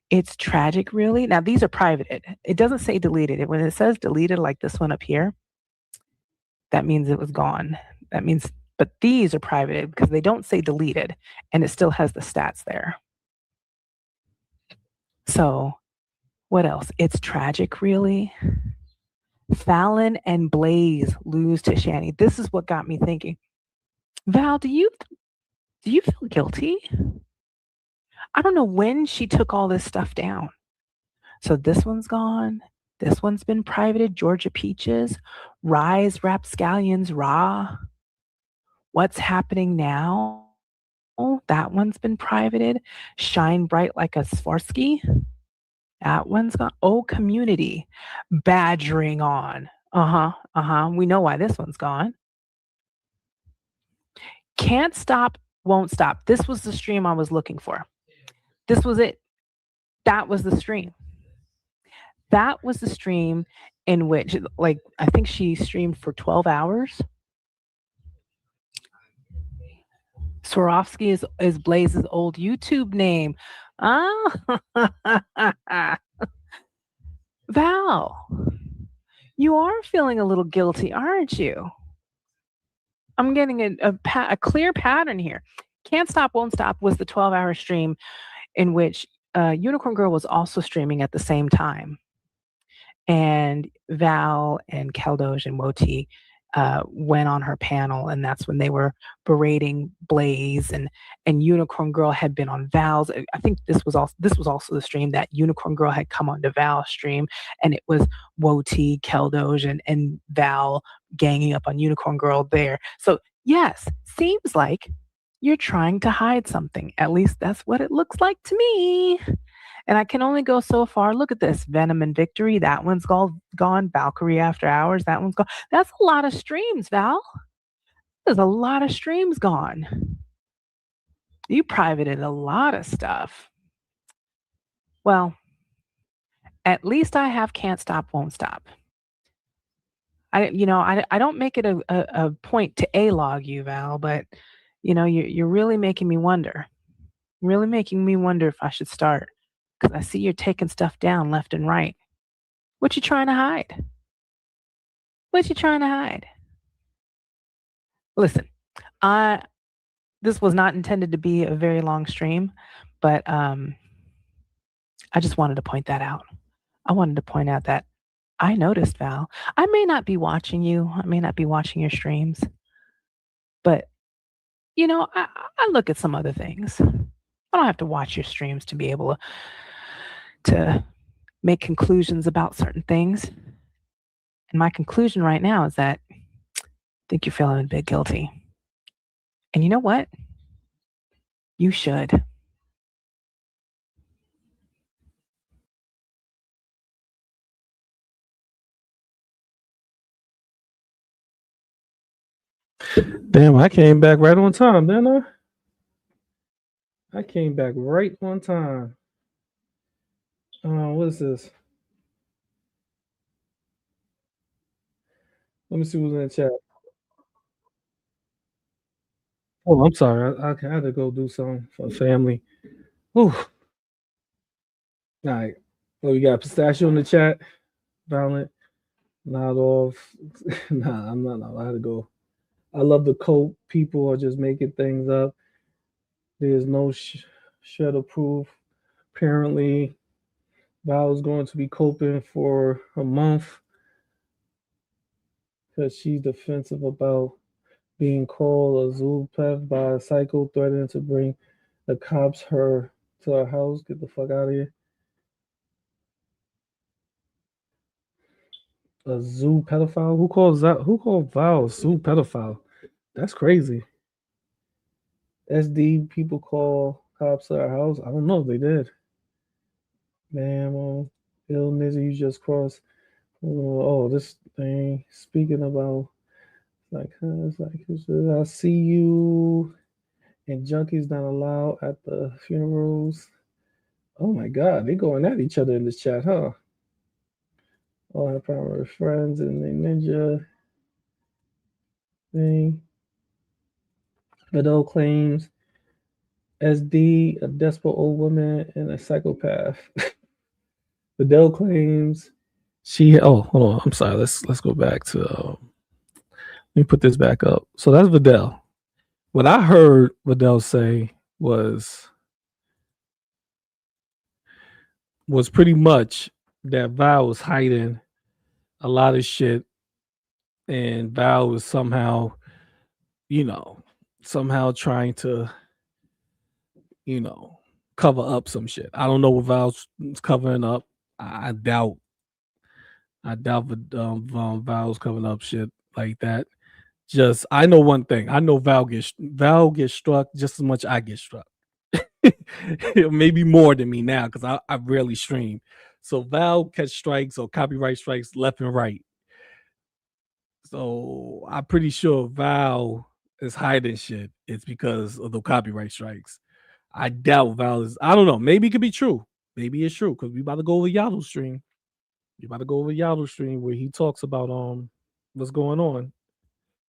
It's Tragic, really? Now, these are privated. It doesn't say deleted. When it says deleted, like this one up here, that means it was gone. That means, but these are privated because they don't say deleted, and it still has the stats there. So, what else? It's Tragic, really? Fallon and Blaze lose to Shani. This is what got me thinking. Val, do you feel guilty? I don't know when she took all this stuff down. So this one's gone. This one's been privated. Georgia Peaches, Rise Rapscallions Raw. What's Happening Now? Oh, that one's been privated. Shine Bright Like a Swarovski. That one's gone. Oh, Community. Badgering On. We know why this one's gone. Can't Stop, Won't Stop. This was the stream I was looking for. This was it. That was the stream. That was the stream in which, like, I think she streamed for 12 hours. Swarovski is Blaze's old YouTube name. Val, you are feeling a little guilty, aren't you? I'm getting a clear pattern here. Can't Stop, Won't Stop was the 12-hour stream in which Unicorn Girl was also streaming at the same time. And Val and Keldoge and Woti went on her panel, and that's when they were berating Blaze, and Unicorn Girl had been on Val's. I think this was also the stream that Unicorn Girl had come onto Val's stream, and it was Woti, Keldoge, and Val ganging up on Unicorn Girl there. So yes, seems like You're trying to hide something. At least that's what it looks like to me. And I can only go so far. Look at this. Venom and Victory. That one's gone. Valkyrie After Hours. That one's gone. That's a lot of streams, Val. There's a lot of streams gone. You privated a lot of stuff. Well, at least I have Can't Stop, Won't Stop. I don't make it a point to A-log you, Val, but you're really making me wonder. Really making me wonder if I should start. Because I see you're taking stuff down left and right. What you trying to hide? What you trying to hide? Listen, this was not intended to be a very long stream, but I just wanted to point that out. I wanted to point out that I noticed, Val. I may not be watching you. I may not be watching your streams, but I look at some other things. I don't have to watch your streams to be able to make conclusions about certain things. And my conclusion right now is that I think you're feeling a bit guilty. And you know what? You should. Damn, I came back right on time, didn't I? I came back right on time. What is this? Let me see who's in the chat. Oh, I'm sorry. I had to go do something for family. Ooh. All right. Well, we got Pistachio in the chat. Violent. Not off. Nah, I'm not. I had to go. I love the cope. People are just making things up. There's no shredder proof. Apparently, Val is going to be coping for a month because she's defensive about being called a zoopath by a psycho threatening to bring the cops to her house. Get the fuck out of here. A zoo pedophile? Who calls that? Who called Val a zoo pedophile? That's crazy. SD people call cops to our house. I don't know if they did. Man, Bill Nizzy, you just crossed. Oh, this thing. Speaking about I see you and junkies not allowed at the funerals. Oh my God, they going at each other in this chat, huh? All have primary friends and the ninja thing. Videl claims SD, a desperate old woman and a psychopath. Videl claims she. Oh, hold on. I'm sorry. Let's go back to. Let me put this back up. So that's Videl. What I heard Videl say was pretty much that Val was hiding a lot of shit, and Val was somehow trying to, cover up some shit. I don't know what Val's covering up. I doubt Val's covering up shit like that. Just I know one thing. I know Val gets struck just as much I get struck. Maybe more than me now because I rarely stream. So Val catch strikes or copyright strikes left and right. So I'm pretty sure Val is hiding shit. It's because of the copyright strikes. I doubt Val is. I don't know. Maybe it could be true. Maybe it's true because we about to go over Yato's stream. We about to go over Yato's stream where he talks about what's going on,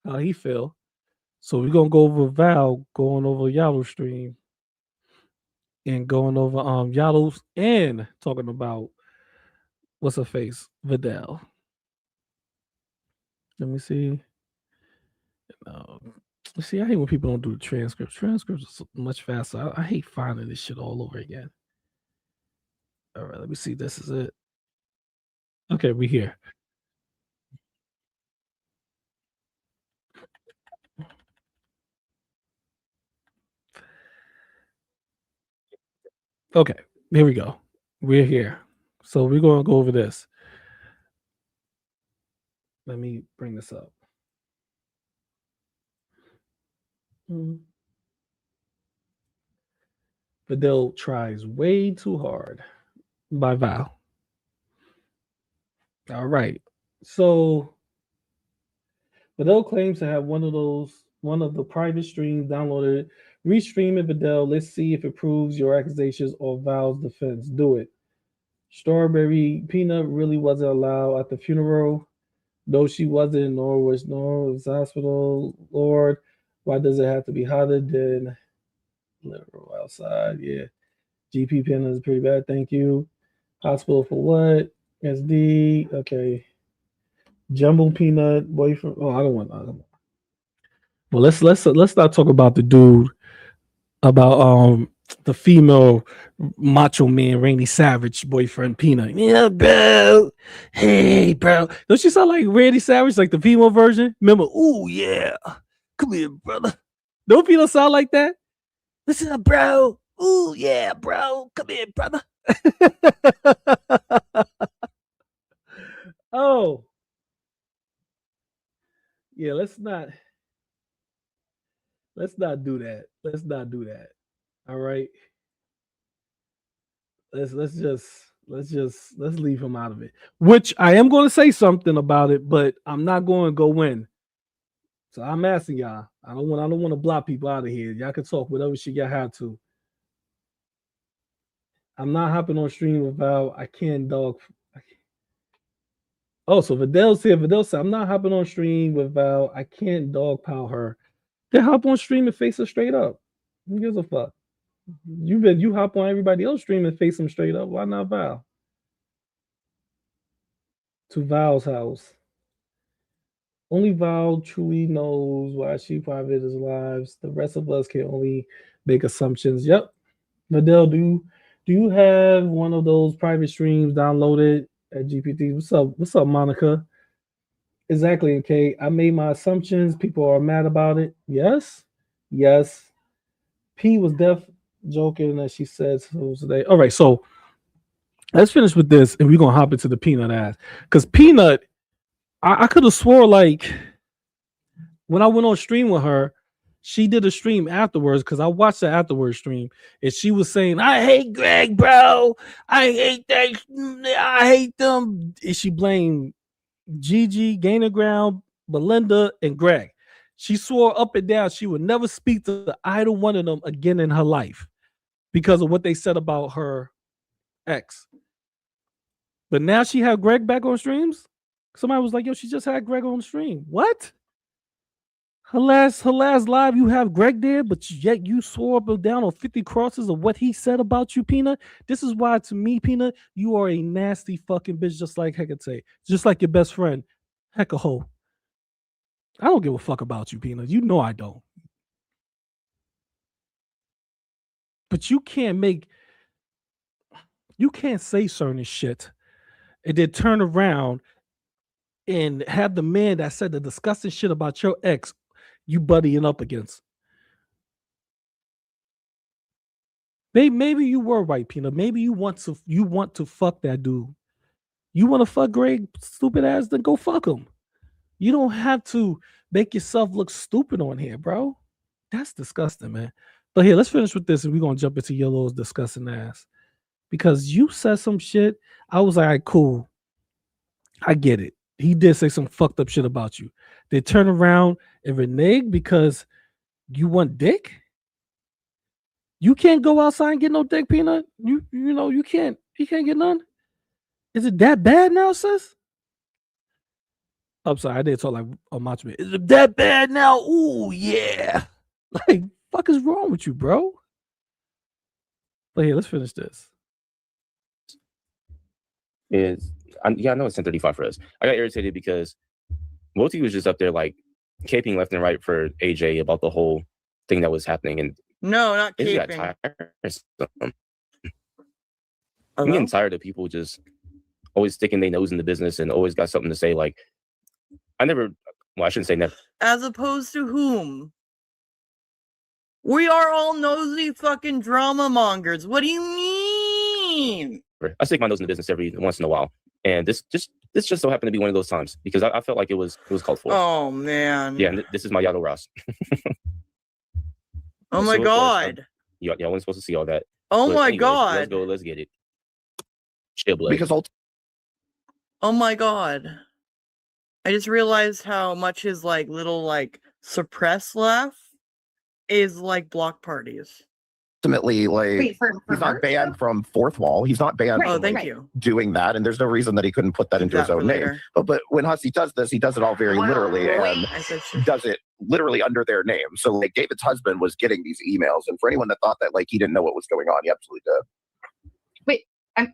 how he feel. So we're gonna go over Val going over Yato's stream and going over Yato's and talking about what's her face, Videl. Let me see. See, I hate when people don't do the transcripts. Transcripts are much faster. I hate finding this shit all over again. All right, let me see. This is it. Okay, we here. Okay, here we go. We're here. So we're going to go over this. Let me bring this up. Videl tries way too hard by Val. All right. So Videl claims to have one of the private streams downloaded. Restream it, Videl. Let's see if it proves your accusations or Val's defense. Do it. Strawberry Peanut really wasn't allowed at the funeral. No, she wasn't, nor was hospital. Lord, why does it have to be hotter than literal outside? Yeah. GP Peanut is pretty bad. Thank you. Hospital for what? SD. Okay. Jumbo Peanut boyfriend. Oh, I don't want. Well, let's not talk about the dude, about the female macho man Randy Savage boyfriend Peanut. Yeah, bro. Hey, bro. Don't you sound like Randy Savage, like the female version? Remember? Ooh, yeah. Come here, brother. Don't Peanut sound like that? Listen up, bro. Ooh, yeah, bro. Come here, brother. Oh. Yeah, let's not do that. Let's not do that. All right. Let's leave him out of it. Which I am going to say something about it, but I'm not going to go in. So I'm asking y'all. I don't want to block people out of here. Y'all can talk whatever shit y'all have to. I'm not hopping on stream with Val. I can't dog. Oh, so Videl said, I'm not hopping on stream with Val. I can't dog pile her. Then hop on stream and face her straight up. Who gives a fuck? You hop on everybody else stream and face them straight up. Why not Val? To Val's house. Only Val truly knows why she private his lives. The rest of us can only make assumptions. Yep. Videl, do you have one of those private streams downloaded at GPT? What's up, Monica? Exactly, okay. I made my assumptions. People are mad about it. Yes. P was joking as she said so today. All right, so let's finish with this and we're gonna hop into the Peanut ass. Because Peanut, I could have swore like when I went on stream with her, she did a stream afterwards because I watched the afterwards stream and she was saying, I hate Greg, bro. I hate that. I hate them. And she blamed Gigi, Gainer Ground, Belinda, and Greg. She swore up and down she would never speak to either one of them again in her life because of what they said about her ex. But now she had Greg back on streams. Somebody was like, yo, she just had Greg on stream. What? Her last live, you have Greg there, but yet you swore up and down on 50 crosses of what he said about you, Peanut. This is why, to me, Peanut, you are a nasty fucking bitch, just like Hecate. Just like your best friend, Heckaho. I don't give a fuck about you, Peanut. You know I don't. But you can't say certain shit and then turn around and have the man that said the disgusting shit about your ex you buddying up against. Maybe you were right, Peanut. Maybe you want to fuck that dude. You want to fuck Greg, stupid ass, then go fuck him. You don't have to make yourself look stupid on here, bro. That's disgusting, man. But here, let's finish with this and we're going to jump into Yellow's disgusting ass. Because you said some shit, I was like, all right, cool. I get it. He did say some fucked up shit about you. They turn around and renege because you want dick? You can't go outside and get no dick, Peanut. You know, you can't get none. Is it that bad now, sis? I'm sorry, I didn't talk like a macho man. Is it that bad now? Ooh, yeah. Like, fuck is wrong with you, bro? But here, let's finish this. I know it's 10:35 for us. I got irritated because Woti was just up there like caping left and right for AJ about the whole thing that was happening, and no, not caping. caping. I'm getting tired of people just always sticking their nose in the business and always got something to say. Like, I shouldn't say never. As opposed to whom? We are all nosy fucking drama mongers. What do you mean? I stick my nose in the business every once in a while, and this just so happened to be one of those times because I felt like it was called for. Oh man. Yeah, and this is my Yato Ross. Oh my god. Y'all weren't supposed to see all that. Oh But my anyways, god. let's go. Let's get it. Chill, blood. Because Oh my god. I just realized how much his like little like suppressed laugh is like block parties. ultimately, like, Wait, for he's her? not banned from Fourth Wall. He's not banned Right, Oh, from thank like, you. doing that, and there's no reason that he couldn't put that into his That for own name. later. But when Hussey does this, he does it all very literally, and I said shit. does it literally under their name. So like David's husband was getting these emails, and for anyone that thought that like he didn't know what was going on, he absolutely did. Wait,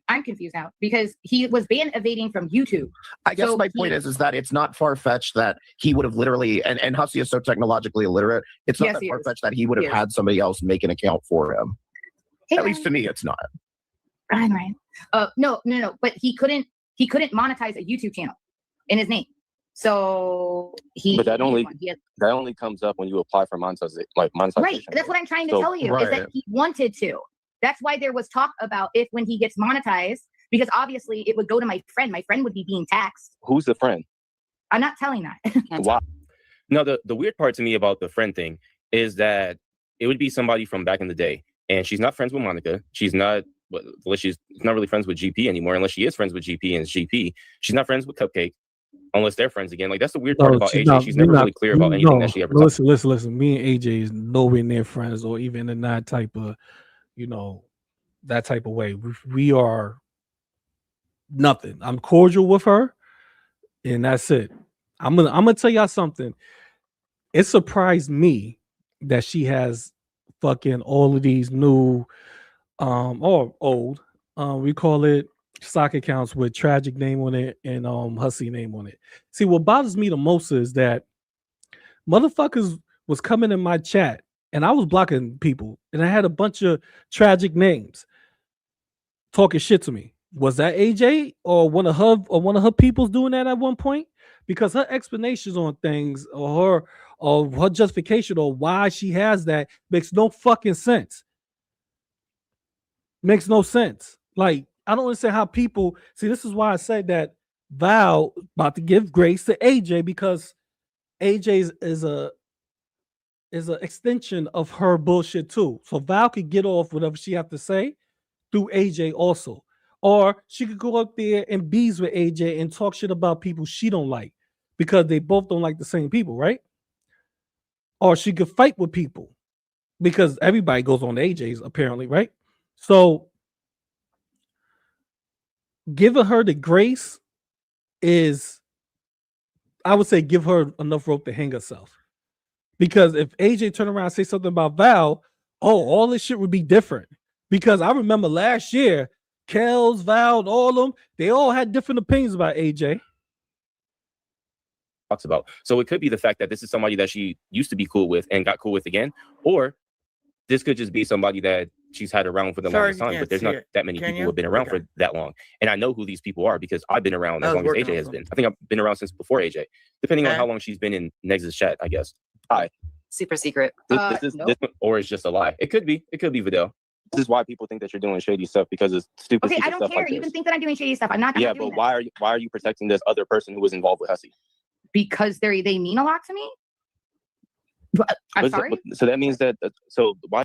I'm confused now because he was ban evading from YouTube. I guess So my point is that it's not far-fetched that he would have literally, and Hussey is so technologically illiterate, it's not Yes, that he is. far-fetched that he would He have is. had somebody else make an account for him. Hey, At least to me, it's not. Ryan. No. But he couldn't monetize a YouTube channel in his name. So But that only he has- that only comes up when you apply for monetization. right. That's what I'm trying to So- tell you is that he wanted to. That's why there was talk about if when he gets monetized, because obviously it would go to my friend. My friend would be being taxed. Who's the friend? I'm not telling that. Why? No, the weird part to me about the friend thing is that it would be somebody from back in the day, and she's not friends with Monica. She's not, well, she's not really friends with GP anymore, unless she is friends with GP and it's GP. She's not friends with Cupcake, unless they're friends again. Like that's the weird part about AJ. She's never really clear about anything that she ever. Listen. Me and AJ is nowhere near friends, or even in that type of, that type of way. We are nothing. I'm cordial with her, and that's it. I'm gonna tell y'all something. It surprised me that she has fucking all of these new or old we call it stock accounts with tragic name on it and Hussey name on it. See, what bothers me the most is that motherfuckers was coming in my chat and I was blocking people and I had a bunch of tragic names talking shit to me. Was that AJ or one of her peoples doing that at one point? Because her explanations on things or her justification or why she has that makes no fucking sense. Makes no sense. Like, I don't understand how people see. This is why I said that Val about to give grace to AJ, because AJ is an extension of her bullshit too. So Val could get off whatever she have to say through AJ also. Or she could go up there and bees with AJ and talk shit about people she don't like because they both don't like the same people, right? Or she could fight with people because everybody goes on AJ's apparently, right? So giving her the grace is, I would say, give her enough rope to hang herself. Because if AJ turn around and say something about Val, all this shit would be different. Because I remember last year, Kels, Val, all of them, they all had different opinions about AJ. Talks about. So it could be the fact that this is somebody that she used to be cool with and got cool with again, or this could just be somebody that she's had around for the longest time. But there's not that many people who have been around for that long, and I know who these people are because I've been around as long as AJ has been. I think I've been around since before AJ, depending on how long she's been in Negs' chat, I guess. Hi. Super secret. This or it's just a lie. It could be Videl. This is why people think that you're doing shady stuff, because it's stupid. Okay, I don't care. You can think that I'm doing shady stuff. I'm not. Yeah, but why are you protecting this other person who was involved with Hussey? Because they mean a lot to me. I'm sorry. So that means that. So why?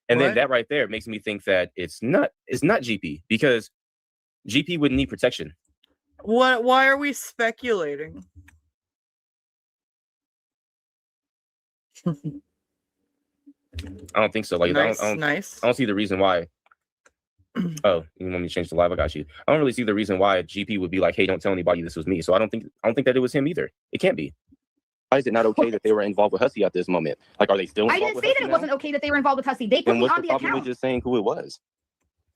And then that right there makes me think that it's not GP, because GP wouldn't need protection. What? Why are we speculating? I don't think so. Like, nice. I don't see the reason why. Oh, you want me to change the live? I got you. I don't really see the reason why GP would be like, "Hey, don't tell anybody this was me." So I don't think that it was him either. It can't be. Why is it not okay that they were involved with Hussey at this moment? Like, are they still? I didn't say that it wasn't okay that they were involved with Hussey. They put then me what's on the the problem account with just saying who it was?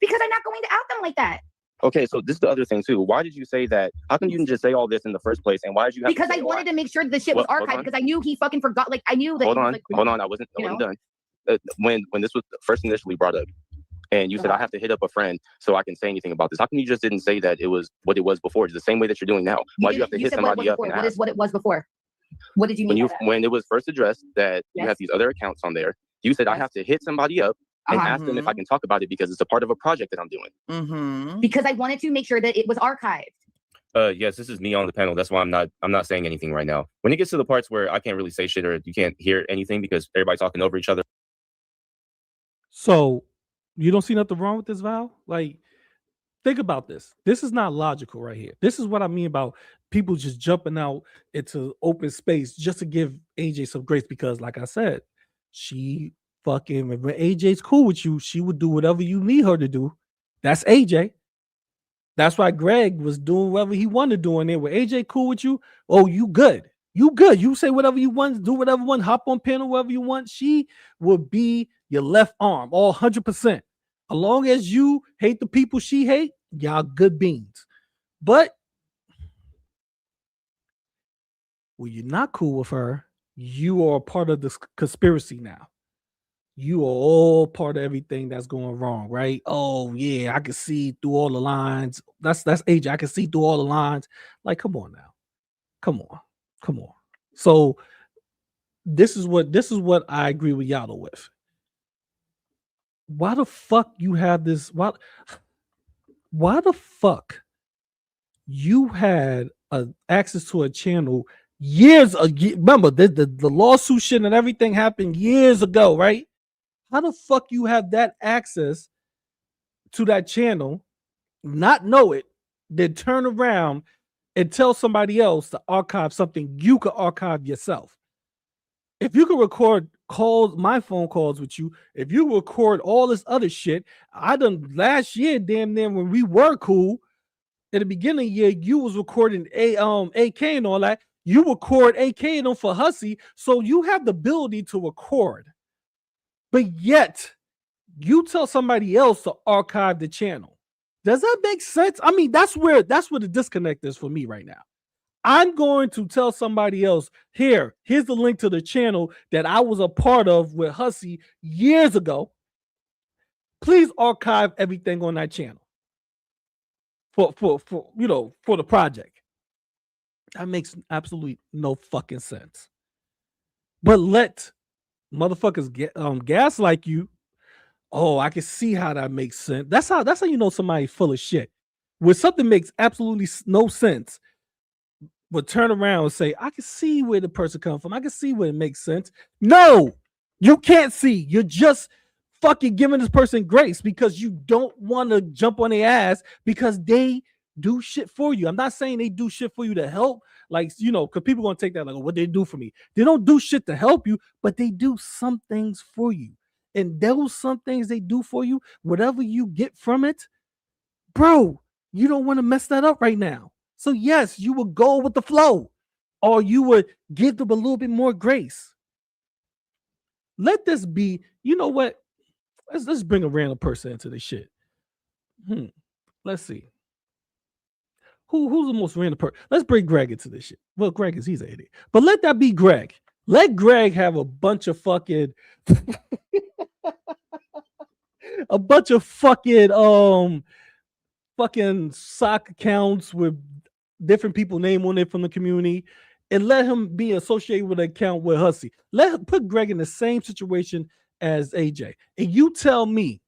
because I'm not going to out them like that. Okay, so this is the other thing too. Why did you say that? How come you didn't just say all this in the first place? And why did you have Because to say I wanted to make sure that the shit was archived because I knew he fucking forgot. Like I knew that. Hold he on, was, like, hold on. I wasn't done. When this was first initially brought up, and you said I have to hit up a friend so I can say anything about this. How come you just didn't say that it was what it was before? It's the same way that you're doing now. Why do you have to hit somebody up? What is what it was before? What did you mean? When it was first addressed that you have these other accounts on there, you said I have to hit somebody up and ask them if I can talk about it because it's a part of a project that I'm doing. Because I wanted to make sure that it was archived. Yes, this is me on the panel. That's why I'm not saying anything right now. When it gets to the parts where I can't really say shit or you can't hear anything because everybody's talking over each other. So You don't see nothing wrong with this, Val? Like, think about this. This is not logical right here. This is what I mean about people just jumping out into open space just to give AJ some grace because, like I said, she fucking, when AJ's cool with you, she would do whatever you need her to do. That's AJ. That's why Greg was doing whatever he wanted to do in there. With AJ cool with you, oh, you good. You good. You say whatever you want, do whatever you want, hop on panel, whatever you want. She will be your left arm, all 100%. As long as you hate the people she hate, y'all good beans. But when you're not cool with her, you are a part of this conspiracy now. You are all part of everything that's going wrong, right? Oh yeah, I can see through all the lines. That's AJ. I can see through all the lines. Like, come on now, come on. So this is what I agree with Yato with. Why the fuck you have this? Why the fuck you had access to a channel years ago? Remember the lawsuit shit and everything happened years ago, right? How the fuck you have that access to that channel, not know it, then turn around and tell somebody else to archive something you could archive yourself? If you could record calls, my phone calls with you, if you record all this other shit, I done last year, damn near when we were cool, at the beginning of the year, you was recording AK and all that. You record AK and them for Hussy, so you have the ability to record. But yet, you tell somebody else to archive the channel. Does that make sense? I mean, that's where the disconnect is for me right now. I'm going to tell somebody else, here's the link to the channel that I was a part of with Hussy years ago. Please archive everything on that channel for the project. That makes absolutely no fucking sense. But let motherfuckers gaslight you. Oh, I can see how that makes sense. That's how you know somebody's full of shit. When something makes absolutely no sense, but turn around and say, I can see where the person comes from. I can see where it makes sense. No, you can't see. You're just fucking giving this person grace because you don't want to jump on their ass because they do shit for you. I'm not saying they do shit for you to help. Like, because people going to take that like, what they do for me. They don't do shit to help you, but they do some things for you. And those some things they do for you, whatever you get from it, bro, you don't want to mess that up right now. So yes, you would go with the flow, or you would give them a little bit more grace. Let this be, you know what? Let's bring a random person into this shit. Let's see. Who's the most random person? Let's bring Greg into this shit. Well, he's an idiot. But let that be Greg. Let Greg have a bunch of fucking fucking sock accounts with different people name on it from the community, and let him be associated with an account with Hussy. Put Greg in the same situation as AJ. And you tell me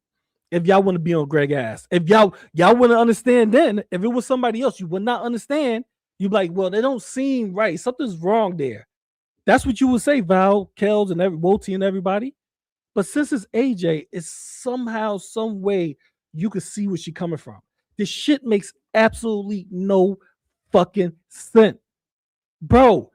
if y'all want to be on Greg's ass. If y'all want to understand, then if it was somebody else, you would not understand. You'd be like, well, they don't seem right. Something's wrong there. That's what you would say, Val, Kels, and Woti and everybody. But since it's AJ, it's somehow, some way you can see where she's coming from. This shit makes absolutely no fucking sense. Bro,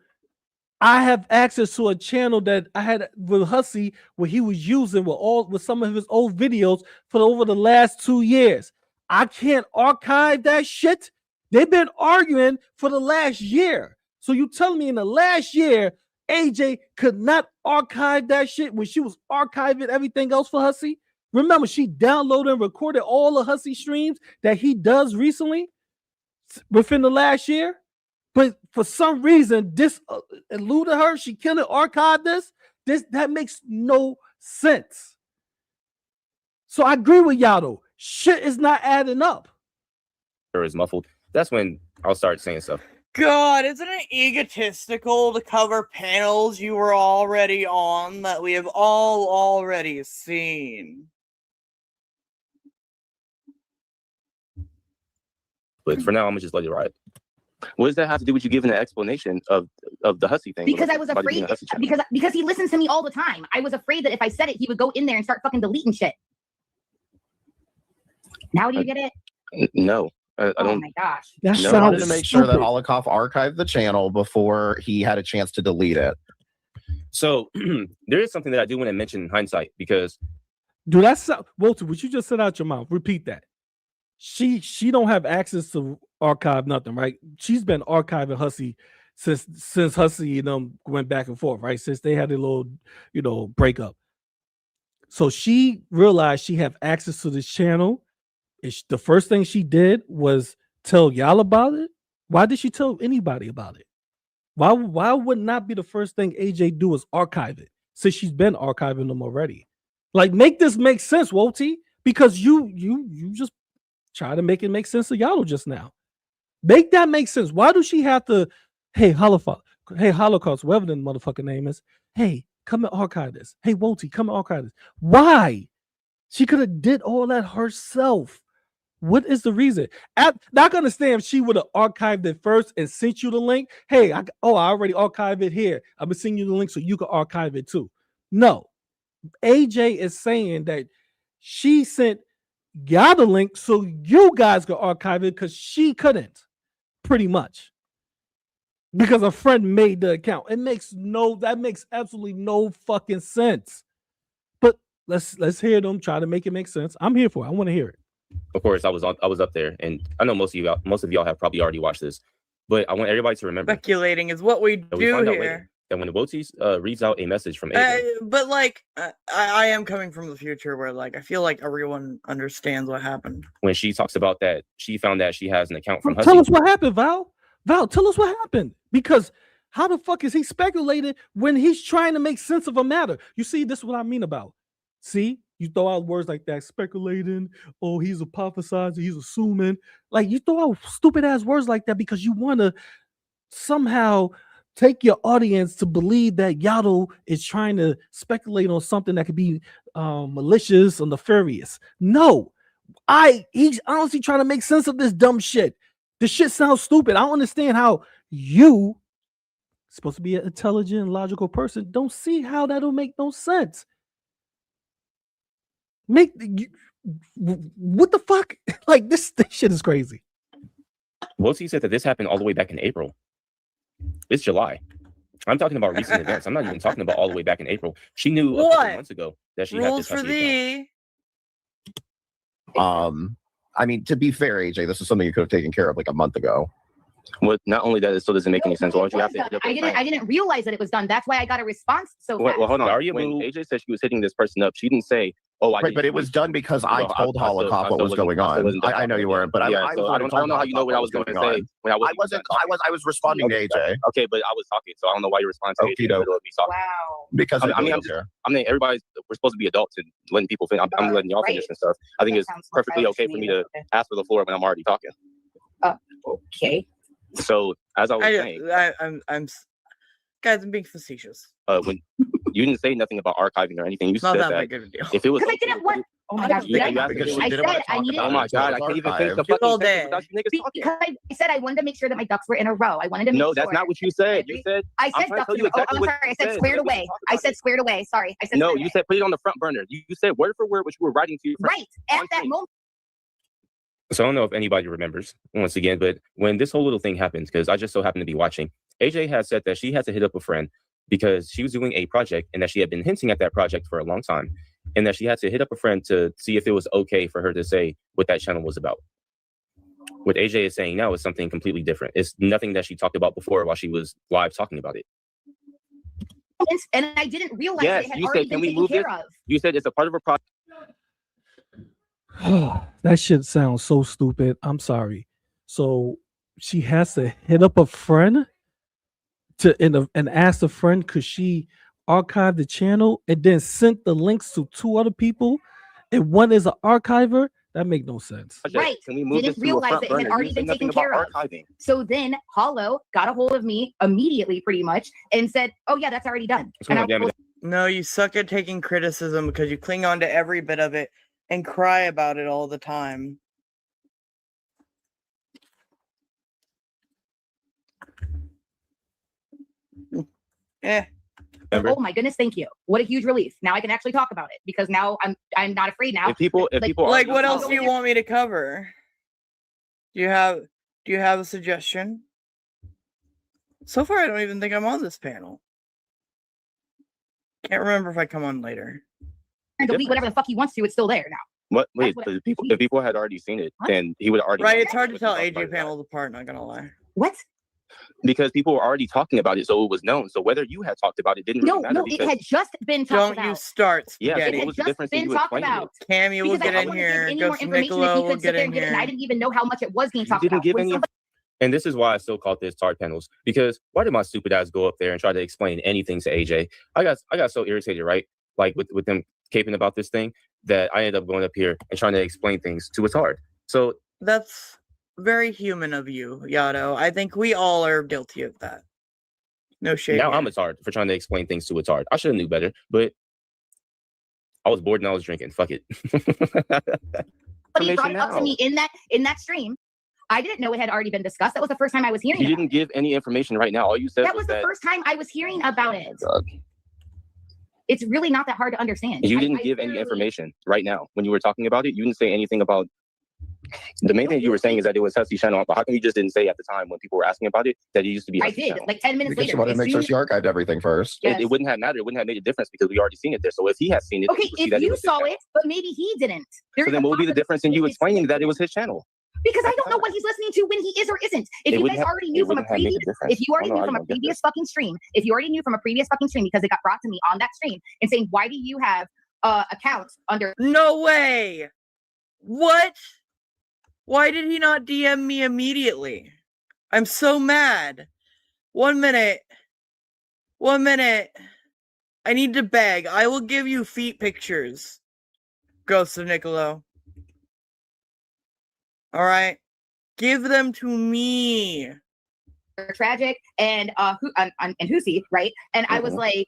I have access to a channel that I had with Hussy where he was using with some of his old videos for over the last 2 years. I can't archive that shit. They've been arguing for the last year. So you telling me in the last year, AJ could not archive that shit when she was archiving everything else for Hussy? Remember, she downloaded and recorded all the Hussy streams that he does recently within the last year. But for some reason, this eluded her. She couldn't archive this. That makes no sense. So I agree with Yato. Shit is not adding up. Or is muffled. That's when I'll start saying stuff. God, isn't it egotistical to cover panels you were already on that we have all already seen? But for now, I'm gonna just let it ride. What does that have to do with you giving an explanation of the Hussy thing? Because I was afraid, because he listens to me all the time. I was afraid that if I said it, he would go in there and start fucking deleting shit. Now do you get it? No, I Oh don't. my gosh. That No, I wanted sounds to make sure that stupid. Holocaust archived the channel before he had a chance to delete it. So there is something that I do want to mention in hindsight because Dude, that's Walter. What you just said out your mouth. Repeat that. She don't have access to archive nothing, right? She's been archiving Hussey since Hussey and them went back and forth, right? Since they had a little, breakup. So she realized she have access to this channel. The first thing she did was tell y'all about it. Why did she tell anybody about it? Why would not be the first thing AJ do is archive it since she's been archiving them already? Like, make this make sense, Wolty, because you just try to make it make sense to Yato just now. Make that make sense. Why does she have to? Hey, Holocaust, whatever the motherfucking name is. Hey, come and archive this. Hey, Wolty, come and archive this. Why? She could have did all that herself. What is the reason? Not gonna understand if she would have archived it first and sent you the link. Hey, I already archived it here. I'm gonna send you the link so you can archive it too. No, AJ is saying that she sent y'all the link so you guys could archive it because she couldn't, pretty much. Because a friend made the account. That makes absolutely no fucking sense. But let's hear them try to make it make sense. I'm here for it. I want to hear it. Of course, I was up there, and I know most of y'all have probably already watched this, but I want everybody to remember. Speculating is what we do here. That when the Woties reads out a message from AJ, but like I am coming from the future where like I feel like everyone understands what happened. When she talks about that, she found that she has an account from Tell us what happened, Val. Val, tell us what happened. Because how the fuck is he speculating when he's trying to make sense of a matter? You see, this is what I mean about. See, you throw out words like that, speculating. Oh, he's hypothesizing. He's assuming. Like, you throw out stupid ass words like that because you want to somehow take your audience to believe that Yato is trying to speculate on something that could be malicious or nefarious. No, he's honestly trying to make sense of this dumb shit. This shit sounds stupid. I don't understand how you, supposed to be an intelligent, logical person, don't see how that'll make no sense. What the fuck? Like, this shit is crazy. Wotie said that this happened all the way back in April. It's July. I'm talking about recent events. I'm not even talking about all the way back in April. She knew a couple months ago that she had this account. I mean, to be fair, AJ, this is something you could have taken care of like a month ago. Well, not only that, it still doesn't make any sense. Why would you have to? I didn't realize that it was done. That's why I got a response so fast. Well, hold on. When AJ said she was hitting this person up, she didn't say, "Oh, I." Right, but it was done because I told Holocaust what was going on. I know you weren't, but I don't know how you know what I was going to say. When I was responding to AJ. Okay, but I was talking, so I don't know why you're responding to AJ in the middle of me talking. Wow. Because I mean, everybody's we're supposed to be adults and letting people finish. I'm letting y'all finish and stuff. I think it's perfectly okay for me to ask for the floor when I'm already talking. Okay. So as I was saying, I'm guys, I'm being facetious. When you didn't say nothing about archiving or anything, you said that big of a deal. if it was, because I didn't want. Oh my gosh! I said I needed. Oh my god! I can't even finish the fucking sentence without you niggas talking. Because I said I wanted to make sure that my ducks were in a row. I wanted to. No, that's not what you said. You said. I said ducks in a row. Oh, I'm sorry. I said squared away. I said squared away. Sorry. I said. No, you said put it on the front burner. You said word for word what you were writing to your friend. Right at that moment. So I don't know if anybody remembers once again, but when this whole little thing happens, because I just so happened to be watching, AJ has said that she had to hit up a friend because she was doing a project and that she had been hinting at that project for a long time, and that she had to hit up a friend to see if it was okay for her to say what that channel was about. What AJ is saying now is something completely different. It's nothing that she talked about before while she was live talking about it. And I didn't realize it had already been taken care of. You said it's a part of a project. That shit sounds so stupid. I'm sorry. So she has to hit up a friend and ask a friend could she archive the channel and then sent the links to two other people, and one is an archiver. That make no sense. Right. Didn't realize that it had already been taken care of. So then Hollow got a hold of me immediately, pretty much, and said, "Oh yeah, that's already done." No, you suck at taking criticism because you cling on to every bit of it and cry about it all the time. Remember? Oh my goodness, thank you. What a huge relief. Now I can actually talk about it because now I'm not afraid now. If people like, what else do you want me to cover? Do you have a suggestion? So far, I don't even think I'm on this panel. Can't remember if I come on later. And delete whatever the fuck he wants to. It's still there now. What? Wait, if people had already seen it, then he would already. Right, it's hard to tell AJ panels apart. Not gonna lie. What? Because people were already talking about it, so it was known. So whether you had talked about it didn't really matter. No, it had just been talked about. Don't you start. Yeah, spaghetti. it was the difference in you explaining it. Cammy will get in here. Ghost Nicola will get in here. And I didn't even know how much it was being talked about. And this is why I still call this tard panels, because why did my stupid ass go up there and try to explain anything to AJ? I got so irritated, right? Like with them caping about this thing, that I ended up going up here and trying to explain things to a tard. So that's very human of you, Yato. I think we all are guilty of that. No shade. Now I'm a tard for trying to explain things to a tard. I should have knew better, but I was bored and I was drinking. Fuck it. But he brought it up to me in that stream. I didn't know it had already been discussed. That was the first time I was hearing. You didn't give any information right now. All you said that was the first time I was hearing about it. It's really not that hard to understand. You didn't give any information right now when you were talking about it. You didn't say anything about. The main thing you were saying is that it was Hussey's channel, but how come you just didn't say at the time when people were asking about it that it used to be? I did, channel? like 10 minutes because later. she wanted to make sure she archived everything first. Yes. It wouldn't have mattered. It wouldn't have made a difference because we already seen it there. So if he had seen it, okay, if you saw it, but maybe he didn't. So then what would be the difference in you explaining that it was his channel? Because I don't know what he's listening to when he is or isn't. If you guys already knew from a previous, fucking stream, because it got brought to me on that stream and saying, why do you have accounts under? No way. What? Why did he not DM me immediately? I'm so mad. 1 minute. 1 minute. I need to beg. I will give you feet pictures. Ghost of Niccolo. All right. Give them to me. Tragic and Hussey, right? And I was like,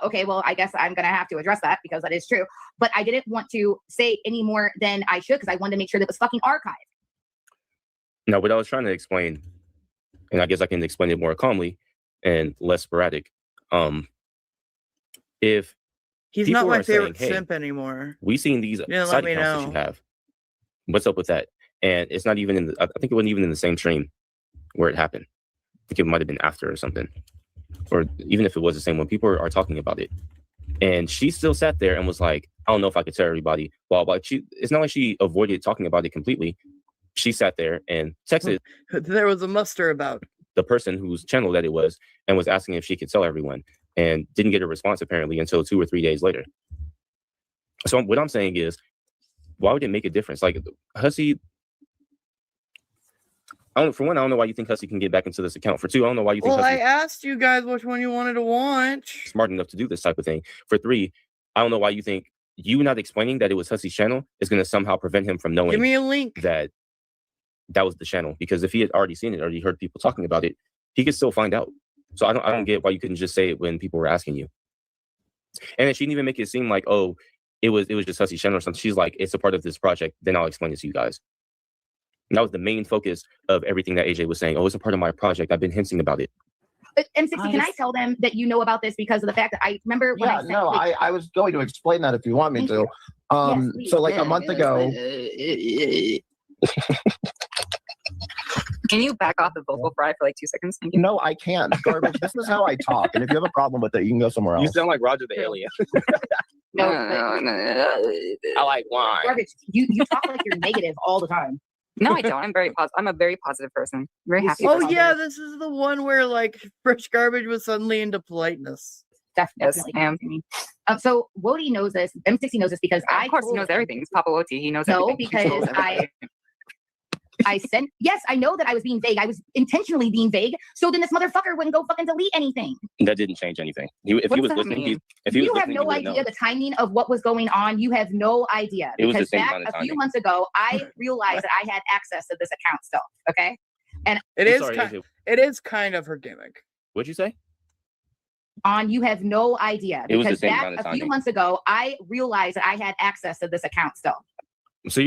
okay, well, I guess I'm gonna have to address that because that is true. But I didn't want to say any more than I should because I wanted to make sure that it was fucking archived. No, what I was trying to explain, and I guess I can explain it more calmly and less sporadic. If he's not my favorite simp anymore, we've seen these side accounts that you have. What's up with that? And it's not even in the. I think it wasn't even in the same stream where it happened. I think it might have been after or something, or even if it was the same one. People are talking about it, and she still sat there and was like, "I don't know if I could tell everybody." Well, but it's not like she avoided talking about it completely. She sat there and texted. There was a muster about the person whose channel that it was, and was asking if she could tell everyone, and didn't get a response apparently until 2 or 3 days later. So what I'm saying is, why would it make a difference? Like Hussey. For one, I don't know why you think Hussey can get back into this account. For two, I don't know why you think. Well, I asked you guys which one you wanted to watch. Smart enough to do this type of thing. For three, I don't know why you think you not explaining that it was Hussey's channel is going to somehow prevent him from knowing. Give me a link. That was the channel, because if he had already seen it, already heard people talking about it, he could still find out. So I don't get why you couldn't just say it when people were asking you. And then she didn't even make it seem like, oh, it was just Hussey's channel or something. She's like, it's a part of this project. Then I'll explain it to you guys. And that was the main focus of everything that AJ was saying. Oh, it's a part of my project. I've been hinting about it. M60, can I tell them that you know about this because of the fact that I remember when I was going to explain that if you want me to. Yes, so like a month ago. Can you back off the vocal fry for like 2 seconds? Thank you. No, I can't. Garbage. This is how I talk. And if you have a problem with it, you can go somewhere else. You sound like Roger the Alien. No. I like wine. Garbage. You talk like you're negative all the time. No, I don't. I'm very positive. I'm a very positive person. Very happy. Oh yeah, this is the one where like Fresh Garbage was suddenly into politeness. Definitely. Yes, I am. So Wody knows this. M60 knows this because of course he knows everything. It's Papa Woti. He knows everything. Because I sent. Yes, I know that I was being vague. I was intentionally being vague. So then this motherfucker wouldn't go fucking delete anything. That didn't change anything. If he was listening, you have no idea the timing of what was going on. You have no idea. It was the same back amount of a few timing. months ago, I realized that I had access to this account still. Okay, and it is kind of her gimmick. What'd you say? You have no idea, It was the because same back amount of a few timing. months ago, I realized that I had access to this account still. So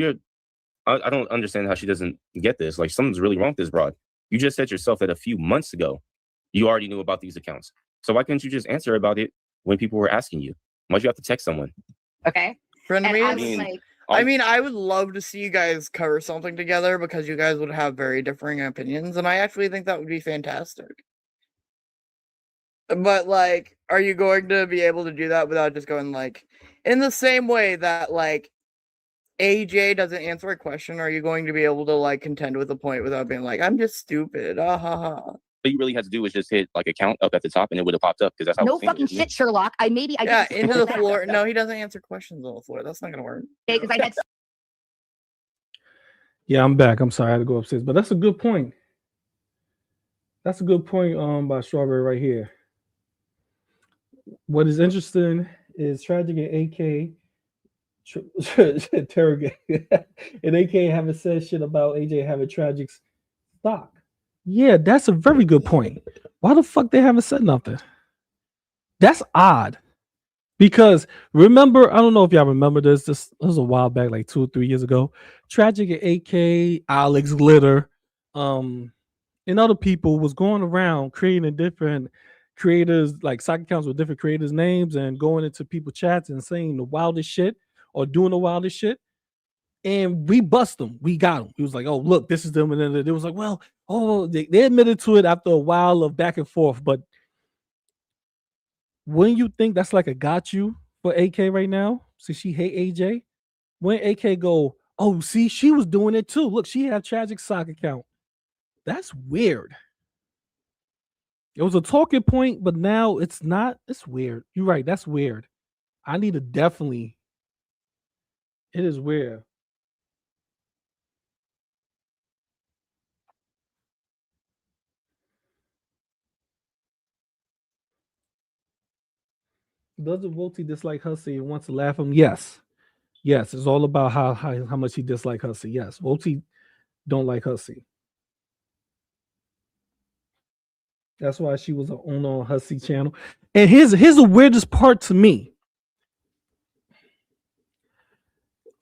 I don't understand how she doesn't get this. Like, something's really wrong with this broad. You just said yourself that a few months ago, you already knew about these accounts. So why couldn't you just answer about it when people were asking you? Why'd you have to text someone? Okay. Friend And me. I was like, I mean, I would love to see you guys cover something together because you guys would have very differing opinions, and I actually think that would be fantastic. But like, are you going to be able to do that without just going like, in the same way that like AJ doesn't answer a question, are you going to be able to like contend with a point without being like, I'm just stupid? Ah ha ha. What you really had to do was just hit like a count up at the top and it would have popped up because that's how no it's seen, fucking isn't shit, it? Sherlock. I Yeah, into the floor. No, he doesn't answer questions on the floor. That's not gonna work. because I had Yeah, I'm back. I'm sorry, I had to go upstairs, but that's a good point. That's a good point by Strawberry right here. What is interesting is Tragic and AK interrogate and AK haven't said shit about AJ having Tragic's stock. Yeah, that's a very good point. Why the fuck they haven't said nothing? That's odd. Because remember, I don't know if y'all remember this. This was a while back, like 2 or 3 years ago. Tragic and AK, Alex Glitter, and other people was going around creating different creators, like soccer accounts with different creators' names, and going into people's chats and saying the wildest shit or doing the wildest shit. And we bust them. We got them. He was like, "Oh, look, this is them." And then it was like, "Well, oh, they admitted to it after a while of back and forth." But when you think that's like a got you for AK right now, since she hate AJ, when AK go, "Oh, see, she was doing it too. Look, she had Tragic sock account." That's weird. It was a talking point, but now it's not. It's weird. You're right. That's weird. I need to definitely. It is weird. Doesn't Wolty dislike Hussey and wants to laugh him? Yes. Yes. It's all about how much he dislike Hussey. Yes. Wolty don't like Hussey. That's why she was on Hussey channel. And here's the weirdest part to me.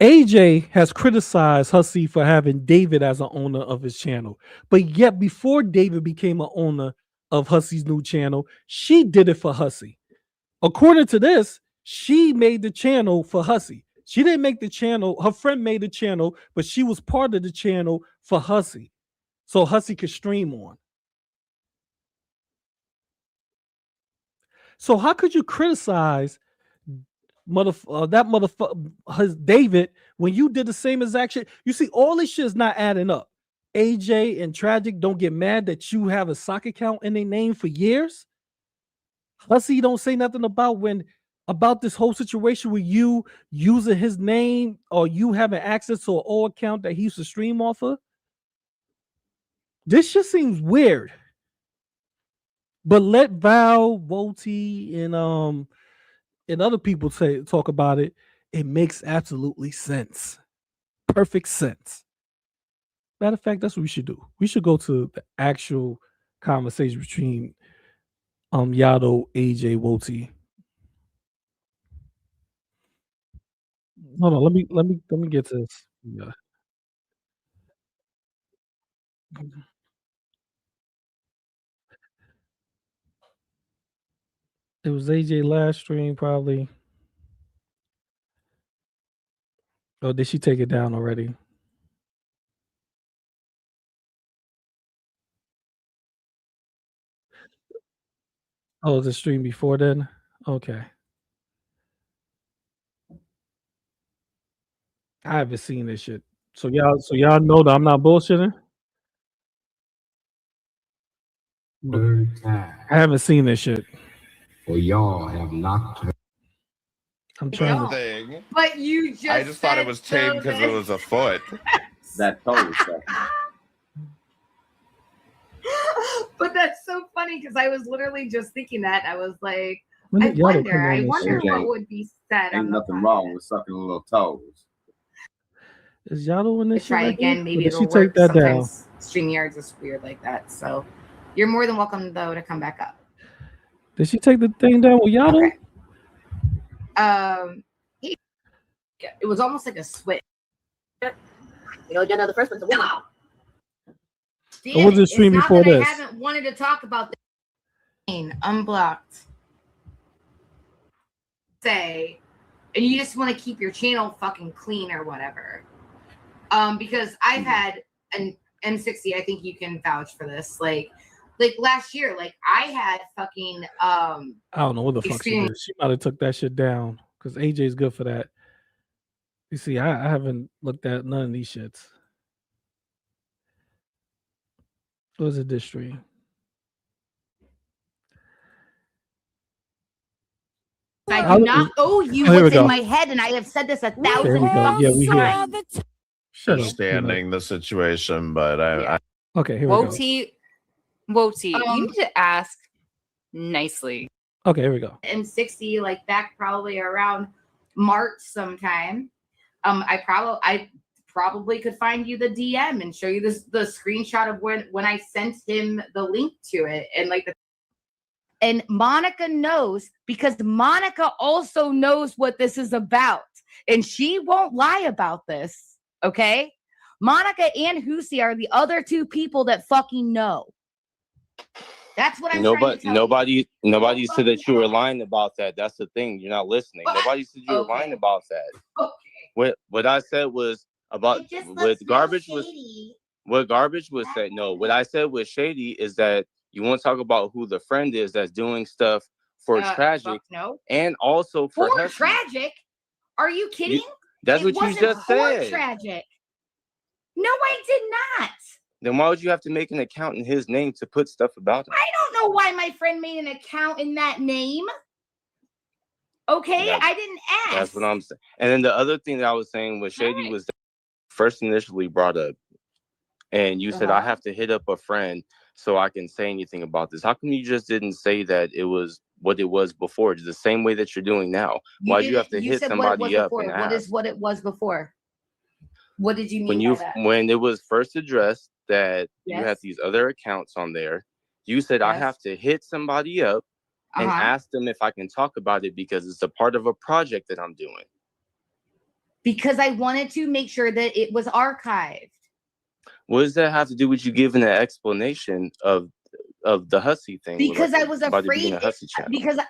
AJ has criticized Hussey for having David as an owner of his channel. But yet before David became an owner of Hussey's new channel, she did it for Hussey. According to this, she made the channel for Hussey. She didn't make the channel. Her friend made the channel, but she was part of the channel for Hussey. So Hussey could stream on. So how could you criticize that motherfucker David when you did the same exact shit? You see, all this shit is not adding up. AJ and Tragic don't get mad that you have a sock account in their name for years. Hussey don't say nothing about this whole situation with you using his name or you having access to an old account that he used to stream off of. This just seems weird. But let Val, Wolty, and other people talk about it. It makes absolutely sense. Perfect sense. Matter of fact, that's what we should do. We should go to the actual conversation between Yato, AJ, Wolty. Hold on, let me get to this. Yeah. It was AJ last stream, probably. Oh, did she take it down already? Oh, the stream before then? Okay. I haven't seen this shit. So y'all know that I'm not bullshitting? I haven't seen this shit. Well, y'all have knocked her. I'm trying to Thing. But you just I just thought it was tame because it was a foot. That total stuff. But that's so funny because I was literally just thinking that. I was like, When I did Yato come wonder on this shit? what would be said. Ain't nothing wrong with sucking little toes. Is Yato in this shit? Try right again. now? Maybe Or did it'll she take work. that down? Sometimes StreamYard's just weird like that. So you're more than welcome though to come back up. Did she take the thing down with Yato? Okay. It was almost like a switch. You know, the first one's a wow. Or was it stream it's before not that this? I haven't wanted to talk about the unblocked. say, and you just want to keep your channel fucking clean or whatever. Because I've had an M60, I think you can vouch for this. Like last year, like I had fucking I don't know what the fuck she did. She might have took that shit down because AJ's good for that. You see, I haven't looked at none of these shits. What is it, this stream? I do not owe you what's in my head, and I have said this 1,000 times. Yeah, we hear. Shut up. Understanding the situation, but I Okay, here we go. Woti, you need to ask nicely. Okay, here we go. M60, like back probably around March sometime. I probably could find you the DM and show you the screenshot of when I sent him the link to it, and like and Monica knows because Monica also knows what this is about, and she won't lie about this. Okay, Monica and Husi are the other two people that fucking know. That's what I'm trying to tell nobody said that you were lying about that. That's the thing. You're not listening. Nobody said you were lying about that. Okay. What I said was about what garbage was. What garbage was said. No, what I said was shady is that you want to talk about who the friend is that's doing stuff for Tragic, no, and also for Tragic. Are you kidding? That's what you just said. Tragic. No, I did not. Then why would you have to make an account in his name to put stuff about him? I don't know why my friend made an account in that name. Okay, I didn't ask. That's what I'm saying. And then the other thing that I was saying was shady was that first initially brought up, and you said I have to hit up a friend so I can say anything about this. How come you just didn't say that it was what it was before? It's the same way that you're doing now. Why do you have to hit somebody up and ask? What is what it was before? What did you mean by that? When it was first addressed that you had these other accounts on there, you said I have to hit somebody up and ask them if I can talk about it because it's a part of a project that I'm doing. Because I wanted to make sure that it was archived. What does that have to do with you giving an explanation of the Hussy thing? Because I was afraid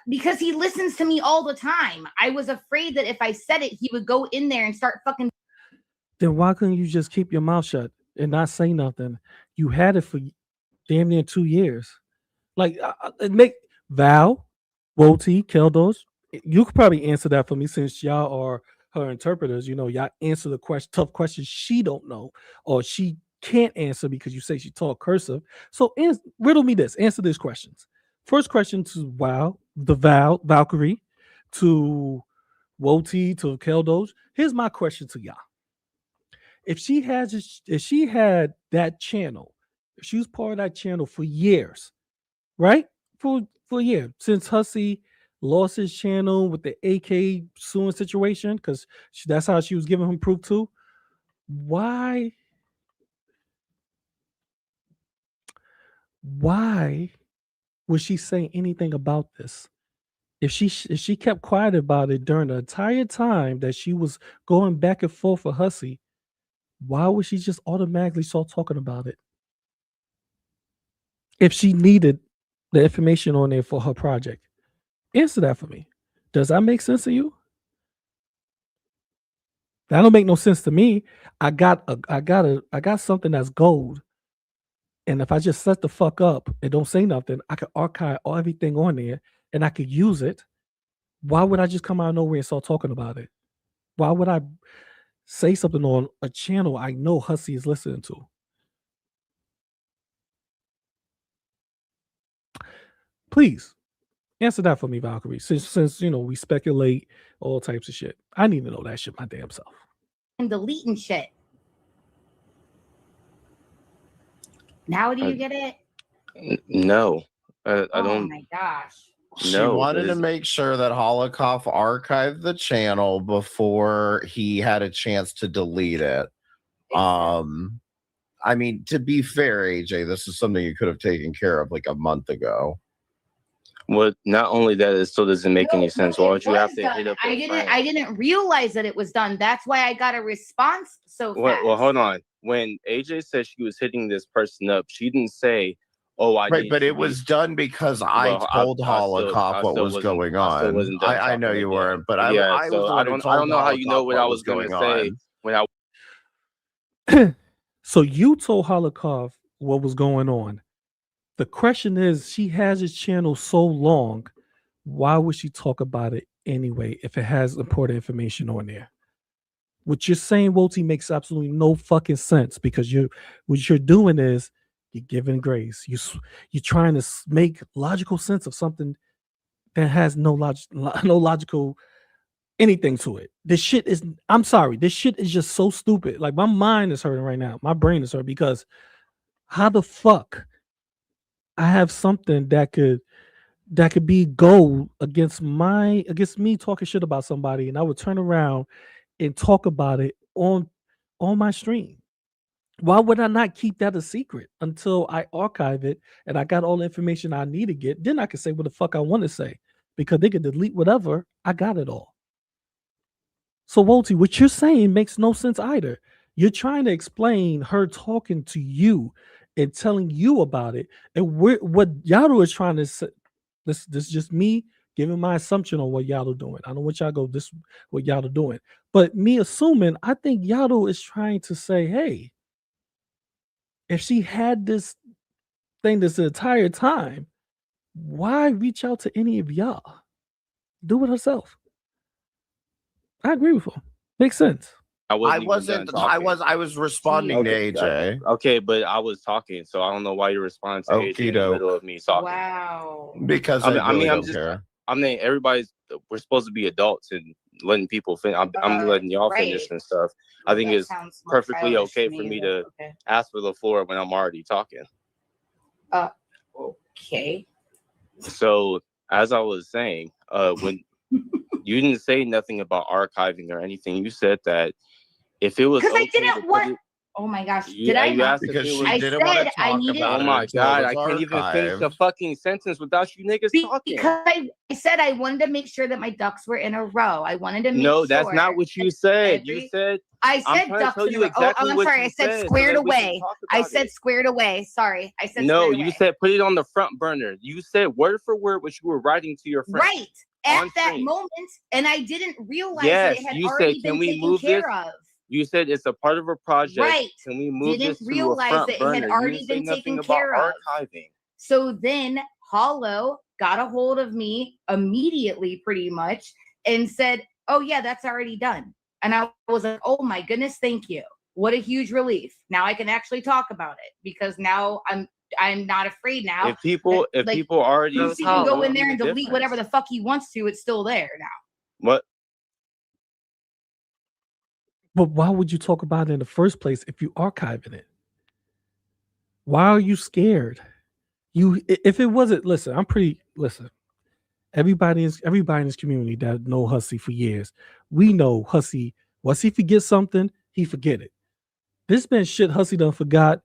because he listens to me all the time. I was afraid that if I said it, he would go in there and start fucking. Then why couldn't you just keep your mouth shut and not say nothing? You had it for damn near 2 years. Like, make Val, Woti, Keldos, you could probably answer that for me since y'all are her interpreters. You know, y'all answer the tough questions she don't know or she can't answer because you say she taught cursive. So riddle me this. Answer these questions. First question to Valkyrie, to Woti, to Keldos. Here's my question to y'all. If she had that channel, if she was part of that channel for years, right? For a year, since Hussy lost his channel with the AK suing situation, because that's how she was giving him proof too. Why was she saying anything about this? If she kept quiet about it during the entire time that she was going back and forth for Hussy, why would she just automatically start talking about it? If she needed the information on there for her project, answer that for me. Does that make sense to you? That don't make no sense to me. I got something that's gold, and if I just set the fuck up and don't say nothing, I could archive everything on there and I could use it. Why would I just come out of nowhere and start talking about it? Why would I say something on a channel I know Hussy is listening to? Please answer that for me, Valkyrie. Since you know we speculate all types of shit, I need to know that shit my damn self. And deleting shit. Now do you get it? No, I don't. Oh my gosh. She wanted to make sure that Holocaust archived the channel before he had a chance to delete it. I mean, to be fair, AJ, this is something you could have taken care of like a month ago. Well, not only that, it still doesn't make any sense. Why would you have to hit up? I didn't realize that it was done. That's why I got a response so fast. Well, hold on. When AJ said she was hitting this person up, she didn't say, oh, I Right, need but to it be- was done because I Well, told I still- Holocaust I what still was wasn't- going I still on. wasn't done I know talking you again. weren't, but Yeah, I was so the I one who don't told know how you know Holocaust what I was going gonna say on. when I So you told Holocaust what was going on. The question is, she has his channel so long, why would she talk about it anyway if it has important information on there? What you're saying, Wolty, makes absolutely no fucking sense because what you're doing is you're giving grace. You're trying to make logical sense of something that has no logical anything to it. This shit is, I'm sorry, this shit is just so stupid. Like my mind is hurting right now. My brain is hurting because how the fuck I have something that could be gold against me talking shit about somebody, and I would turn around and talk about it on my stream. Why would I not keep that a secret until I archive it and I got all the information I need to get? Then I can say what the fuck I want to say because they could delete whatever. I got it all. So, Wolty, what you're saying makes no sense either. You're trying to explain her talking to you and telling you about it. And what Yato is trying to say, this is just me giving my assumption on what Yato doing. I don't want y'all to go, this what Yato doing. But me assuming, I think Yato is trying to say, hey, if she had this thing this entire time, why reach out to any of y'all? Do it herself. I agree with him. Makes sense. I was responding to AJ. Okay, but I was talking, so I don't know why you're responding to AJ in the middle of me talking. Wow. Because I really don't care. I mean, we're supposed to be adults and letting people finish. I'm letting y'all finish and stuff. I think it's perfectly okay for me to ask for the floor when I'm already talking. Okay. So as I was saying, when you didn't say nothing about archiving or anything, you said that if it was Because okay I didn't want. Oh my gosh! Did I? You asked because if it she was, didn't want to talk I needed. about oh it my until god! it I was can't even finish a archived. fucking sentence without you niggas talking. Because I said I wanted to make sure that my ducks were in a row. I wanted to make No, sure. that's not what you said. You said I said I'm trying ducks to tell in a you row. exactly I'm what sorry. you I said said, squared so that we can away. talk I about said it. squared away. Sorry. I said no. squared You away. said put it on the front burner. You said word for word what you were writing to your friend. Right at that stream. moment, and I didn't realize Yes, that it had you already said, can been we taken move care this? of. You said it's a part of a project. Right. Can we move Didn't this to a realize front that it burner? had You already didn't say been taken nothing care about of. archiving. So then Hollow got a hold of me immediately, pretty much, and said, "Oh yeah, that's already done." And I was like, "Oh my goodness, thank you! What a huge relief! Now I can actually talk about it because now I'm not afraid now." If people already Lucy can go in there and delete whatever the fuck he wants to. It's still there now. What? But why would you talk about it in the first place if you archiving it? Why are you scared? If it wasn't, listen, everybody in this community that know Hussy for years, we know Hussy, once he forgets something, he forget it. This been shit Hussy done forgot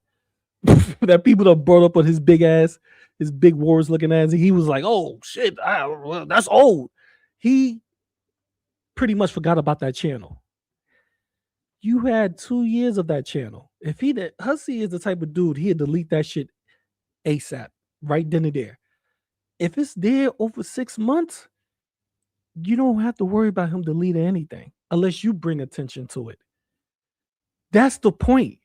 that people done brought up on his big ass, his big wars looking ass. He was like, oh shit, that's old. He pretty much forgot about that channel. You had 2 years of that channel. If he did, Hussy is the type of dude, he'd delete that shit ASAP, right then and there. If it's there over 6 months, you don't have to worry about him deleting anything unless you bring attention to it. That's the point.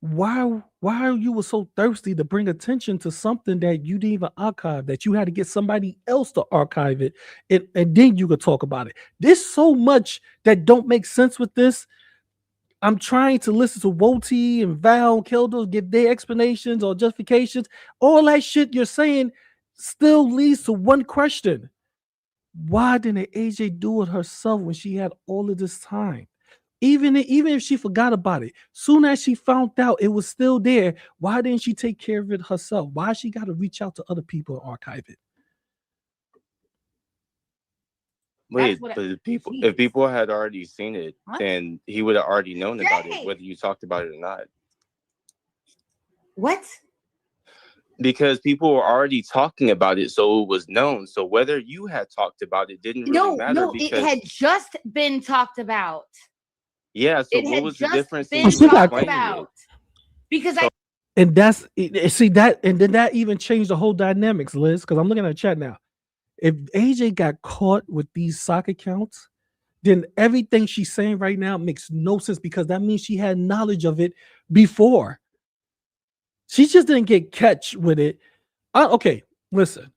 Why are you so thirsty to bring attention to something that you didn't even archive, that you had to get somebody else to archive it, and then you could talk about it? There's so much that don't make sense with this. I'm trying to listen to Woti and Val Kildo give their explanations or justifications. All that shit you're saying still leads to one question. Why didn't AJ do it herself when she had all of this time? Even if she forgot about it, soon as she found out it was still there, why didn't she take care of it herself? Why she got to reach out to other people and archive it? Wait, but if people had already seen it, then he would have already known about it, whether you talked about it or not. What? Because people were already talking about it, so it was known. So whether you had talked about it didn't really matter. No, it had just been talked about. Yeah, so It what had was the just difference been in you talked explaining about. it? Because So And that's see that, and then that even changed the whole dynamics, Liz, because I'm looking at the chat now. If AJ got caught with these sock accounts, then everything she's saying right now makes no sense because that means she had knowledge of it before. She just didn't get catch with it. Okay, listen.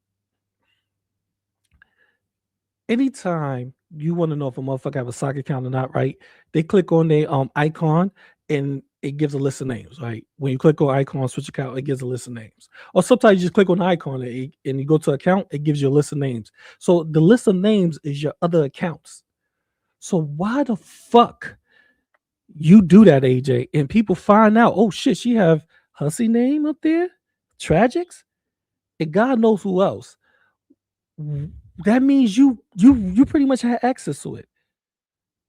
Anytime you want to know if a motherfucker have a sock account or not, right? They click on their icon and it gives a list of names, right? When you click on icon, switch account, it gives a list of names. Or sometimes you just click on the icon and you go to account, it gives you a list of names. So the list of names is your other accounts. So why the fuck you do that, AJ? And people find out, oh shit, she have Hussy name up there, Tragics, and God knows who else. That means you pretty much had access to it.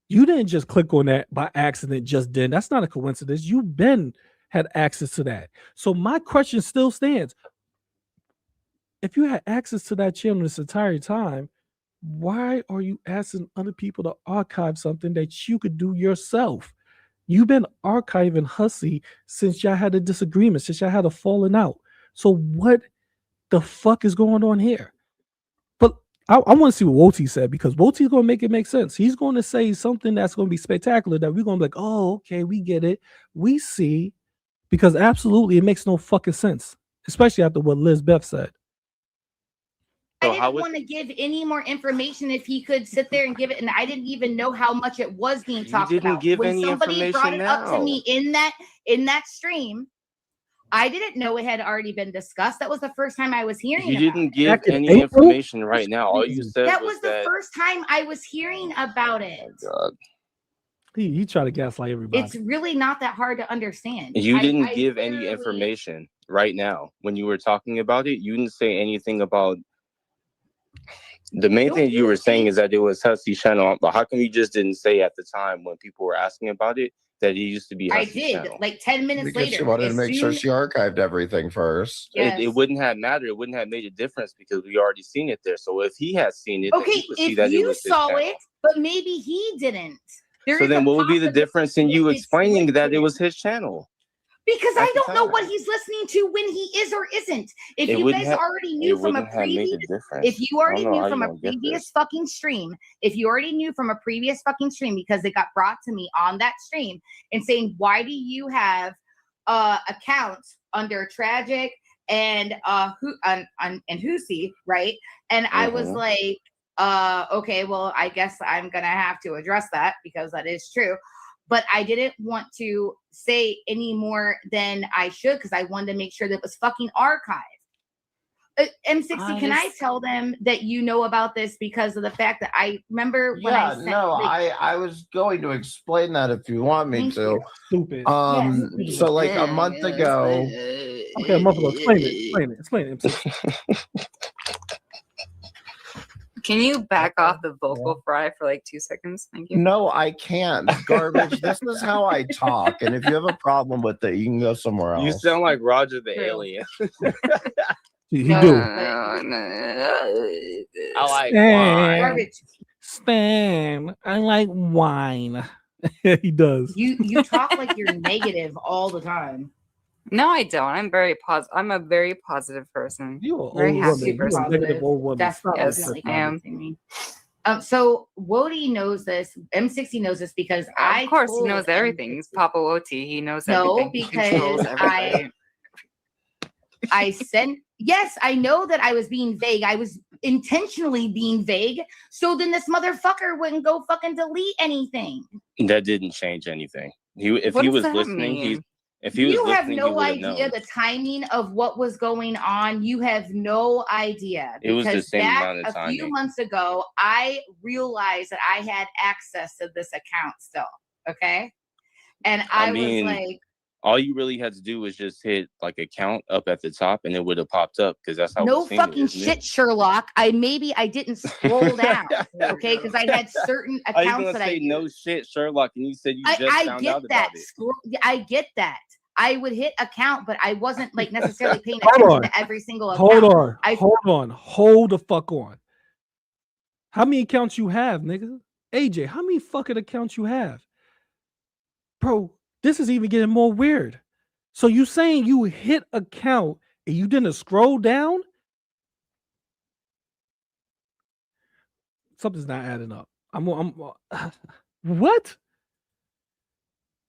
You didn't just click on that by accident just then. That's not a coincidence. You've been had access to that. So my question still stands. If you had access to that channel this entire time, why are you asking other people to archive something that you could do yourself? You've been archiving Hussy since y'all had a disagreement, since y'all had a falling out. So what the fuck is going on here? But I want to see what Woti said, because Woti's going to make it make sense. He's going to say something that's going to be spectacular that we're going to be like, oh, okay, we get it. We see, because absolutely it makes no fucking sense, especially after what Liz Beth said. I didn't want to give any more information if he could sit there and give it, and I didn't even know how much it was being talked about. When somebody brought it up to me in that stream, I didn't know it had already been discussed. That was the first time I was hearing You about didn't it. give any information right now. All you said That was the first time I was hearing about it. God. He tried to gaslight everybody. It's really not that hard to understand. You didn't give any information right now. When you were talking about it, you didn't say anything about. The main thing you were saying is that it was Hussy's channel, but how come you just didn't say at the time when people were asking about it that it used to be Hussy's channel? Like 10 minutes because later. She wanted to make sure she archived everything first. Yes. It wouldn't have mattered. It wouldn't have made a difference because we already seen it there. So if he has seen it, Okay, then he would see if that it you was his saw channel. it, but maybe he didn't. So then what would be the difference in you explaining that it was his channel? Because I don't know what he's listening to when he is or isn't. If you guys already knew from a previous, if you already knew from a previous fucking stream, if you already knew from a previous fucking stream, because it got brought to me on that stream and saying, why do you have accounts under Tragic and Husi, right? And I was like, okay, well, I guess I'm gonna have to address that because that is true. But I didn't want to say any more than I should because I wanted to make sure that it was fucking archived. M60, can I tell them that you know about this because of the fact that I remember when I sent I was going to explain that if you want me to. Stupid. So like a month ago. Okay, a month ago. Explain it. Can you back off the vocal fry for like 2 seconds? Thank you. No, I can't. Garbage. This is how I talk. And if you have a problem with it, you can go somewhere else. You sound like Roger the Alien. He do. I like wine. Stan, I like wine. He does. You talk like you're negative all the time. No, I don't. I'm very positive. I'm a very positive person. You are very happy woman. person. Negative old woman. That's definitely so Woti knows this. M60 knows this because of course he knows everything. He's Papa Woti. He knows everything. No, because I sent. Yes, I know that I was being vague. I was intentionally being vague. So then this motherfucker wouldn't go fucking delete anything. That didn't change anything. If he was listening, you have no idea the timing of what was going on. You have no idea. It was the same amount of timing. A few months ago, I realized that I had access to this account still. Okay. And I was like, all you really had to do was just hit like account up at the top and it would have popped up because that's how no fucking shit, Sherlock. I didn't scroll down, okay? Because I had certain accounts that I used. No shit, Sherlock, and you said you just found out about it. I get that. I would hit account, but I wasn't like necessarily paying attention to every single account. Hold the fuck on. How many accounts you have, nigga? AJ, how many fucking accounts you have? Bro, this is even getting more weird. So you saying you hit a count and you didn't scroll down? Something's not adding up. I'm what?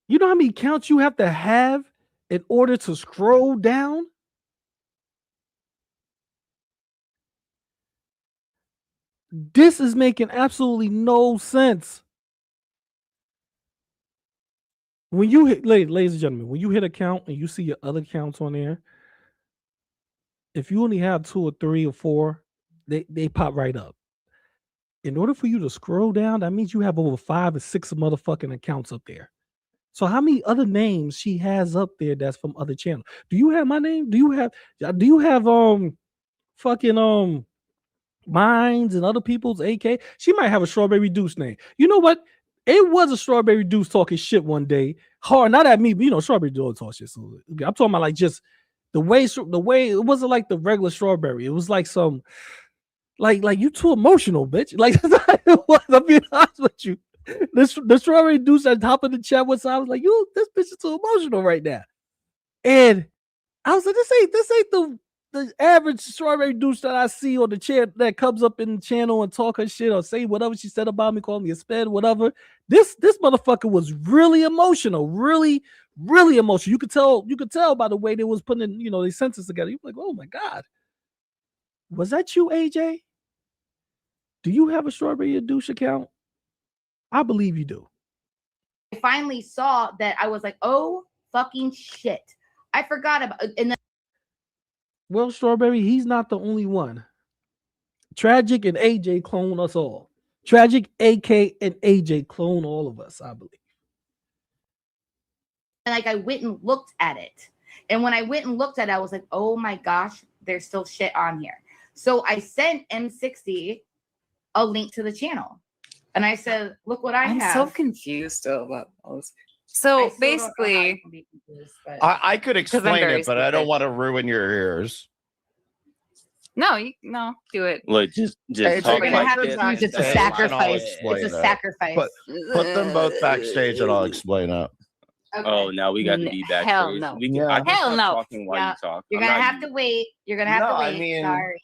You know how many counts you have to have in order to scroll down? This is making absolutely no sense. When you hit, ladies and gentlemen, when you hit a count and you see your other counts on there, if you only have 2 or 3 or 4, they pop right up. In order for you to scroll down, that means you have over 5 or 6 motherfucking accounts up there. So how many other names she has up there that's from other channels? Do you have my name? Do you have fucking Minds and other people's AK? She might have a Strawberry Deuce name. You know what? It was a Strawberry Deuce talking shit one day. Hard, not at me, but Strawberry Deuce talk shit. So I'm talking about like just the way it wasn't like the regular Strawberry. It was like some like you too emotional, bitch. Like it was, I'll be honest with you. The Strawberry Deuce at the top of the chat was I was like, this bitch is too emotional right now. And I was like, this ain't the average Strawberry Deuce that I see on the chat that comes up in the channel and talk her shit or say whatever she said about me, call me a sped, whatever. This motherfucker was really emotional, really, really emotional. You could tell by the way they was putting their sentences together. You're like, oh my God. Was that you, AJ? Do you have a Strawberry Deuce account? I believe you do. I finally saw that. I was like, oh fucking shit. I forgot about and then well, Strawberry, he's not the only one. Tragic and AJ clone us all. Tragic, AK, and AJ clone all of us, I believe. And like I went and looked at it. And when I went and looked at it, I was like, oh my gosh, there's still shit on here. So I sent M60 a link to the channel. And I said, look what I'm so confused still about those. So basically, I could explain it, but I don't want to ruin your ears. No, do it. Look, just talk like this. It's a sacrifice. It's a sacrifice. Put them both backstage, and I'll explain it. Okay. Oh, now we got to be backstage. Hell no. Hell no. Talking while you talk. You're gonna have to wait. You're gonna have to wait. Sorry.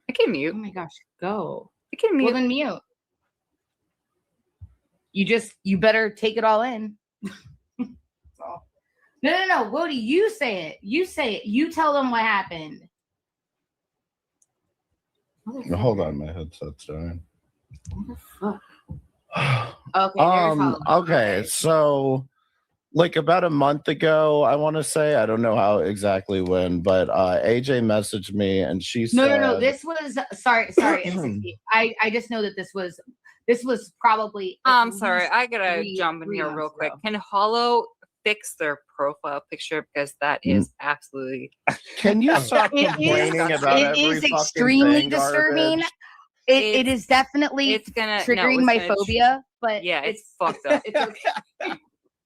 I can mute. Oh my gosh, go. I can mute. Well, then mute. You better take it all in. No. Woody, you say it. You say it. You tell them what happened. Hold on, my headset's dying. Okay. So like about a month ago, I want to say, I don't know how exactly when, but AJ messaged me and she said No. This was sorry, M60. I just know that this was probably I'm sorry, I gotta jump in here real quick. Can Hollow fix their profile picture because that is absolutely Can you stop complaining about every it is extremely thing, disturbing. It is definitely triggering my phobia, but yeah, it's fucked up. It's okay.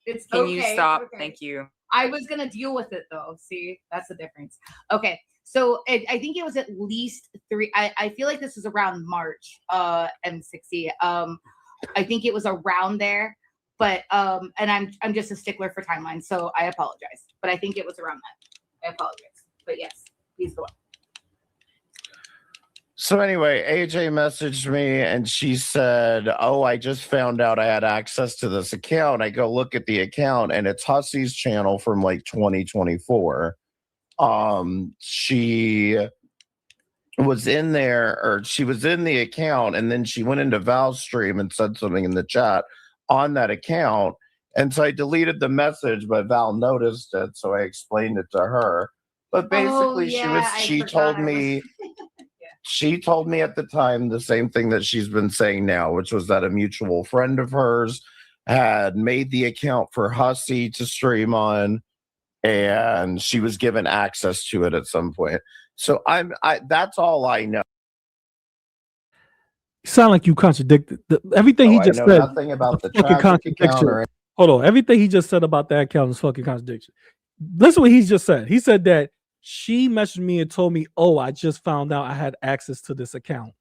It's Can okay. you stop? Okay. Thank you. I was gonna deal with it though. See, that's the difference. Okay, so I think it was at least 3. I feel like this was around March. M60. I think it was around there, but and I'm just a stickler for timeline, so I apologize. But I think it was around that. I apologize. But yes, please go on. So anyway, AJ messaged me and she said, oh, I just found out I had access to this account. I go look at the account and it's Hussey's channel from like 2024. She was in there, or she was in the account, and then she went into Val's stream and said something in the chat on that account. And so I deleted the message, but Val noticed it, so I explained it to her. But basically, she told me she told me at the time the same thing that she's been saying now, which was that a mutual friend of hers had made the account for Hussey to stream on, and she was given access to it at some point. So that's all I know. You sound like you contradicted everything he just said. Nothing about the traffic account or Hold on, everything he just said about that account is fucking contradiction. Listen what he just said. He said that she messaged me and told me, oh, I just found out I had access to this account.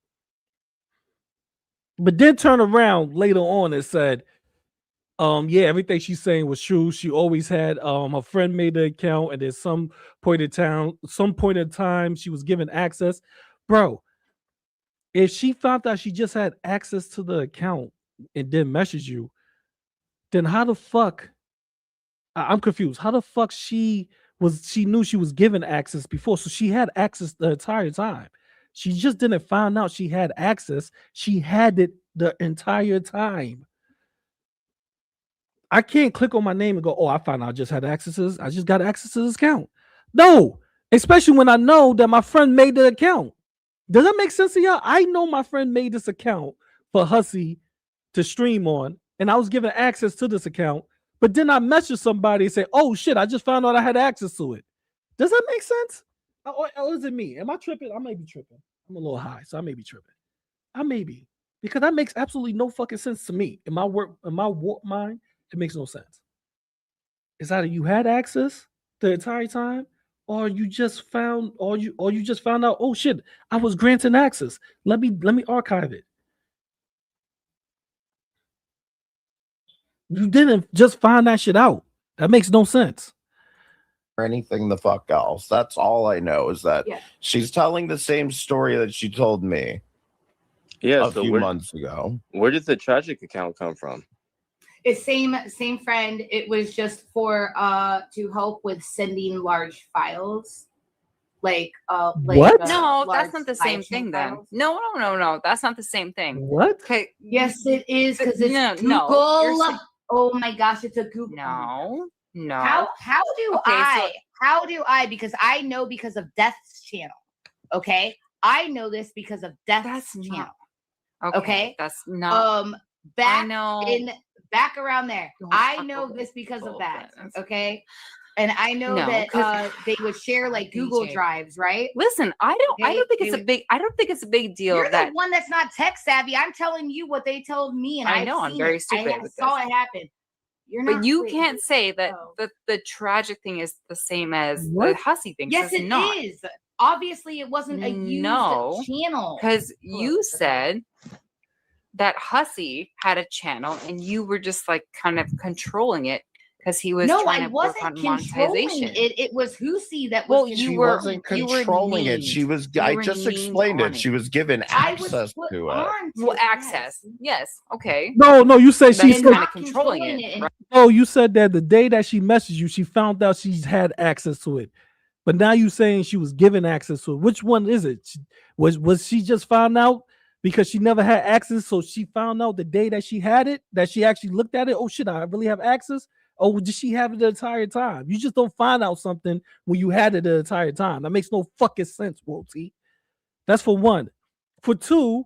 But then turned around later on and said, Yeah, everything she's saying was true. She always had a friend made the account, and at some point in time, she was given access. Bro, if she found out she just had access to the account and didn't message you, then how the fuck? I'm confused. How the fuck she knew she was given access before? So she had access the entire time. She just didn't find out she had access. She had it the entire time. I can't click on my name and go, oh, I found out I just had access to this. I just got access to this account. No, especially when I know that my friend made the account. Does that make sense to y'all? I know my friend made this account for Hussy to stream on, and I was given access to this account, but then I message somebody and say, oh shit, I just found out I had access to it. Does that make sense? Or is it me? Am I tripping? I may be tripping. I'm a little high, so I may be tripping. I may be. Because that makes absolutely no fucking sense to me. In my warped mind, it makes no sense. It's either you had access the entire time, or you just found, or you just found out, oh shit, I was granted access. Let me archive it. You didn't just find that shit out. That makes no sense. Or anything the fuck else. That's all I know is that she's telling the same story that she told me a few months ago. Where did the tragic account come from? It's same friend. It was just for to help with sending large files. Like what? No, that's not the same thing then. No. That's not the same thing. What? Okay. Yes, it is because it's Google. Oh my gosh, it's a Google. No. How do I? Because I know because of Death's channel. Okay, I know this because of Death's channel. Okay, that's not. Back around there. I know this because of that. Okay. And I know that they would share like Google Drives, right? Listen, I don't think it's a big deal. You're the one that's not tech savvy. I'm telling you what they told me, and I know I'm very stupid. I saw it happen. You're not. But you can't say that the tragic thing is the same as the Hussy thing. Yes, it is. Obviously, it wasn't a used channel. Because you said that Hussy had a channel, and you were just like kind of controlling it. Because he was trying to work on monetization. It was Hussy that was. She wasn't controlling it. She was. I just explained it. She was given access to it. Well, access. Yes. Okay. No. You said she's kind of controlling it. Right? No, you said that the day that she messaged you, she found out she's had access to it. But now you saying she was given access to it. Which one is it? Was she just found out because she never had access? So she found out the day that she had it, that she actually looked at it. Oh shit, I really have access. Oh, did she have it the entire time? You just don't find out something when you had it the entire time. That makes no fucking sense, Wolty. That's for one. For two,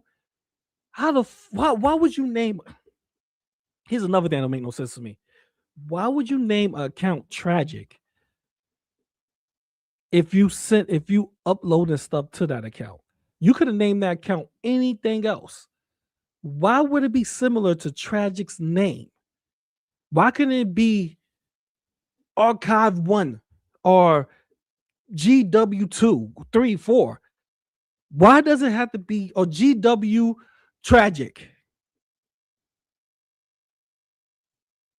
why would you name? Here's another thing that don't make no sense to me. Why would you name an account tragic if you uploaded stuff to that account? You could have named that account anything else. Why would it be similar to Tragic's name? Why couldn't it be Archive 1 or GW2, 3, 4? Why does it have to be or GW Tragic?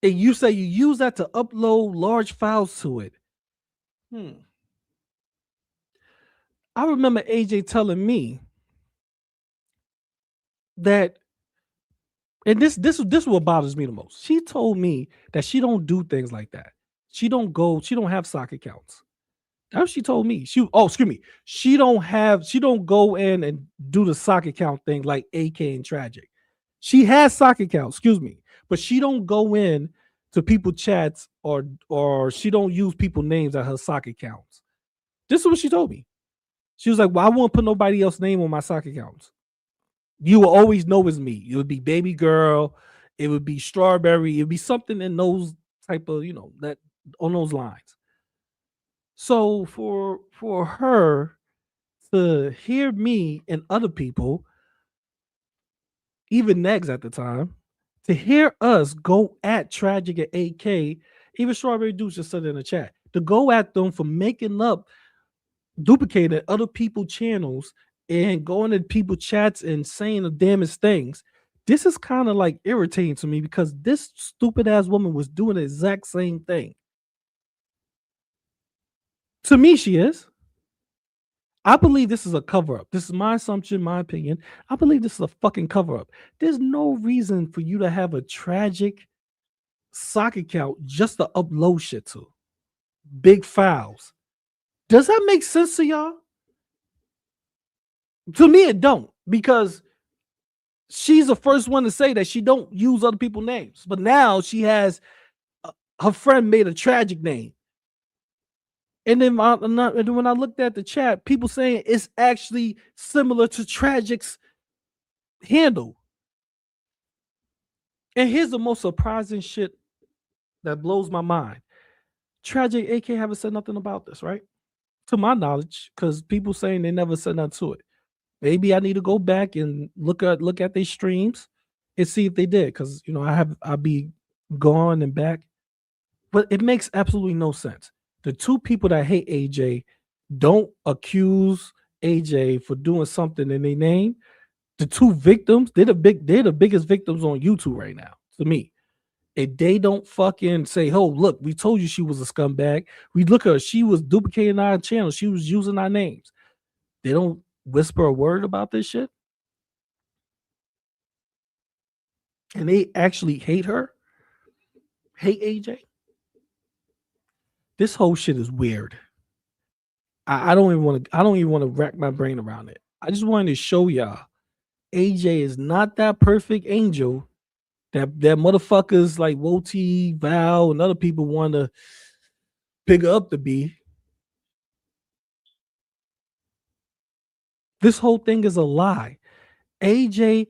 And you say you use that to upload large files to it. I remember AJ telling me that. And this is what bothers me the most. She told me that she don't do things like that. She don't have sock accounts. That's what she told me. She don't go in and do the sock account thing like AK and Tragic. She has sock accounts, but she don't go in to people chats or she don't use people names at her sock accounts. This is what she told me. She was like, well, I won't put nobody else's name on my sock accounts. You will always know it's me. It would be Baby Girl. It would be Strawberry. It would be something in those type of, that on those lines. So for her to hear me and other people, even Negs at the time, to hear us go at Tragic and AK, even Strawberry Deuce just said in the chat, to go at them for making up, duplicating other people's channels and going to people chats and saying the damnest things, This is kind of like irritating to me because this stupid ass woman was doing the exact same thing. To me, she is. I believe this is a cover up. This is my assumption, my opinion. I believe this is a fucking cover up. There's no reason for you to have a tragic sock account just to upload shit to. Big files. Does that make sense to y'all? To me, it don't, because she's the first one to say that she don't use other people's names. But now she has her friend made a tragic name. And then when I looked at the chat, people saying it's actually similar to Tragic's handle. And here's the most surprising shit that blows my mind. Tragic AK haven't said nothing about this, right? To my knowledge, because people saying they never said nothing to it. Maybe I need to go back and look at their streams and see if they did, because I'll be gone and back. But it makes absolutely no sense. The two people that hate AJ don't accuse AJ for doing something in their name. The two victims, they're the biggest victims on YouTube right now, to me. And they don't fucking say, oh, look, we told you she was a scumbag. We look at her, she was duplicating our channel. She was using our names. They don't whisper a word about this shit. And they actually hate her. Hate AJ. This whole shit is weird. I don't even want to rack my brain around it. I just wanted to show y'all AJ is not that perfect angel that motherfuckers like Woti, Val, and other people want to pick her up to be. This whole thing is a lie. AJ,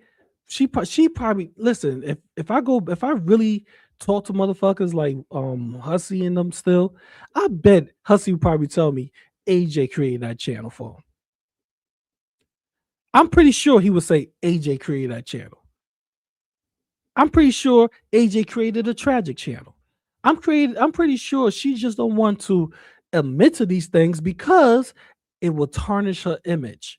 she probably listen. If I really talk to motherfuckers like Hussey and them still, I bet Hussey would probably tell me AJ created that channel for him. I'm pretty sure he would say AJ created that channel. I'm pretty sure AJ created a tragic channel. I'm pretty sure she just don't want to admit to these things because it will tarnish her image.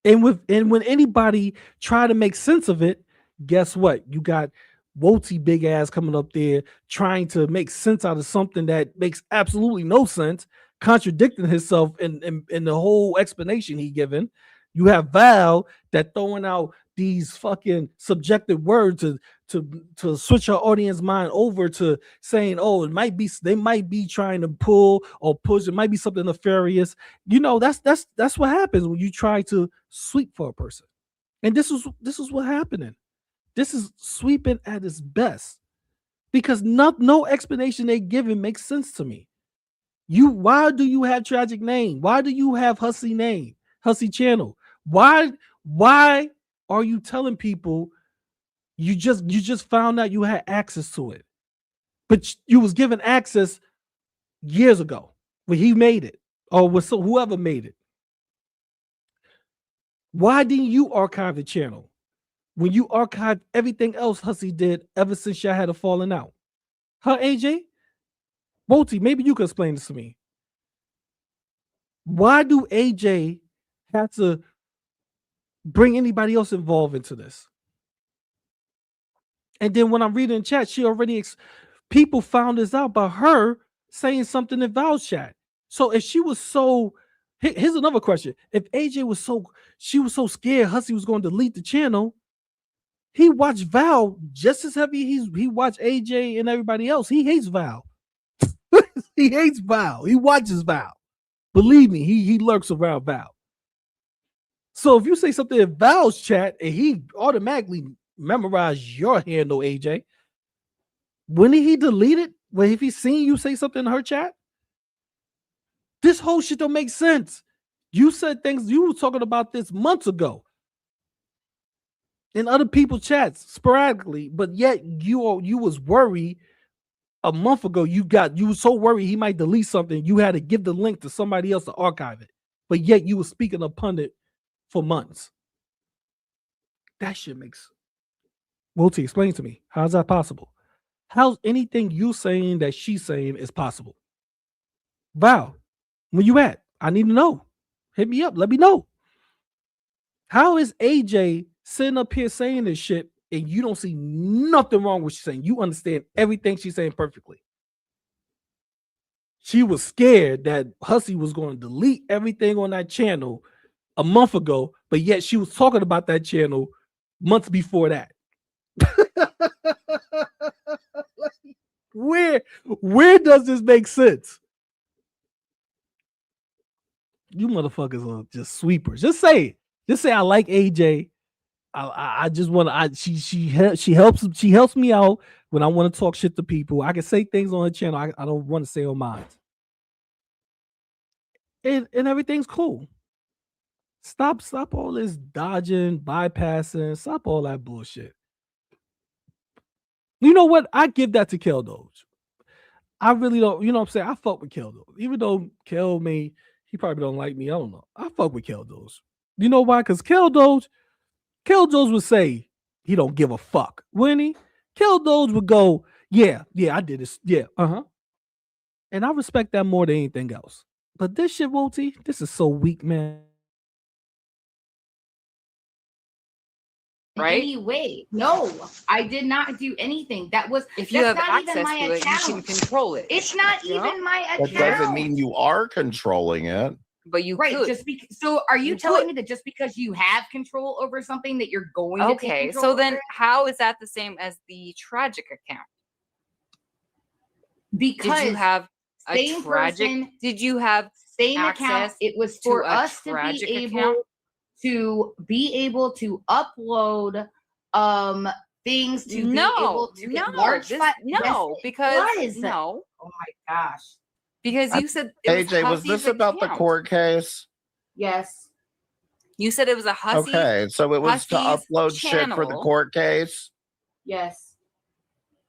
And when anybody try to make sense of it, guess what? You got Woti big ass coming up there trying to make sense out of something that makes absolutely no sense, contradicting himself in the whole explanation he given. You have Val that throwing out these fucking subjective words to switch her audience mind over to saying, oh, they might be trying to pull or push. It might be something nefarious. That's what happens when you try to sweep for a person. And this is what's happening. This is sweeping at its best, because no explanation they given makes sense to me. Why do you have tragic name? Why do you have Hussey name? Hussey channel? Why are you telling people you just found out you had access to it, but you was given access years ago when he made it, or was whoever made it? Why didn't you archive the channel when you archived everything else Hussey did ever since y'all had a falling out? Huh, AJ? Woti, maybe you could explain this to me. Why do AJ have to bring anybody else involved into this? And then when I'm reading in chat, she already people found this out by her saying something in Val's chat. So if she was so, here's another question: if AJ was so scared Hussey was going to delete the channel, he watched Val just as heavy. He watched AJ and everybody else. He hates Val. He hates Val. He watches Val. Believe me, he lurks around Val. So if you say something in Val's chat and he automatically memorize your handle, AJ, wouldn't he delete it? Well, if he seen you say something in her chat? This whole shit don't make sense. You said things, you were talking about this months ago in other people's chats sporadically, but yet you was worried a month ago. You were so worried he might delete something, you had to give the link to somebody else to archive it, but yet you were speaking upon it for months. That shit makes Woti, explain to me. How's that possible? How's anything you saying that she's saying is possible? Val, where you at? I need to know. Hit me up. Let me know. How is AJ sitting up here saying this shit and you don't see nothing wrong with what she's saying? You understand everything she's saying perfectly. She was scared that Hussey was going to delete everything on that channel a month ago, but yet she was talking about that channel months before that. Where does this make sense? You motherfuckers are just sweepers. Just say it. Just say I like AJ. I just want to. She helps me out when I want to talk shit to people. I can say things on her channel I don't want to say on mine. And everything's cool. Stop all this dodging, bypassing. Stop all that bullshit. You know what? I give that to Kel Doge. I really don't. You know what I'm saying? I fuck with Kel Doge. Even though Kel he probably don't like me. I don't know. I fuck with Kel Doge. You know why? Because Kel Doge would say he don't give a fuck. Wouldn't he? Kel Doge would go, yeah, I did this. Yeah, And I respect that more than anything else. But this shit, Woti, this is so weak, man. Right? Anyway, no, I did not do anything. That was if you have not access even my to it, account. you can control it. It's not even my account. That doesn't mean you are controlling it. But you right, could. just because. So, are you telling me that just because you have control over something that you're going to take control so then over? how is that the same as the tragic account? Because did you have a same tragic? person, did you have same access account? It was for to us a to tragic be account? be able to upload things to be able to get large because what is that? no. Oh my gosh. Because you said it AJ, was this about the court case? Yes. You said it was a Hussey. Okay, so it was to Hussey's upload shit for the channel. court case. Yes.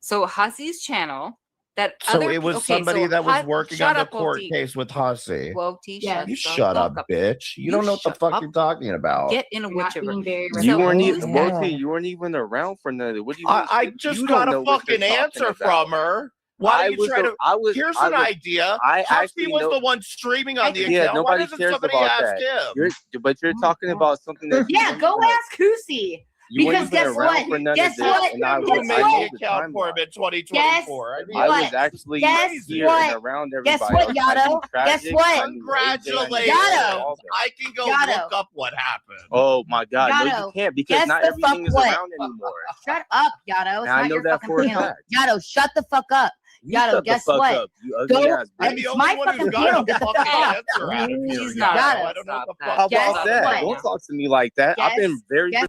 So Hussey's channel that So other it was okay, somebody so that was Hus- working shut on the up, court Woti. case with Hussey. Woti, Yes. You the shut fuck up, bitch. You don't know what the fuck you're talking about. Get in a whichever. You weren't even Woti, you weren't even around for none of it. What do you mean? I just You got don't a know what you're fucking talking answer about. from her. Why don't you try to? Here's an idea. I Hussey actually was know- the one streaming on the Yeah, account. Why nobody doesn't cares somebody about ask that. him? But you're talking about something that Yeah, go ask Hussey. You weren't Because even guess around what? for none Guess of this, what? and I Guess was Who made what? the account for him in 2024? I was actually Guess here what? and around Guess everybody. what, else. I Yato? knew Guess Tragic, what? I knew AJ, I knew Congratulations. all that. I can go Yato. look up what happened. Oh my God! No, Yato, you can't because guess not the everything fuck is what? around anymore. Shut up, Yato. It's And I not know your that fucking for a panel. fact. Yato, shut the fuck up. You Yato, shut the guess fuck what? up, you ugly Go. ass I'm bitch. the It's my only one fucking who's got panel. a Get the fucking fuck out. answer out of here. He's Yato. not. I don't know what the fuck. How Guess about that? what? Don't talk to me like that. I've been Guess- very. guess-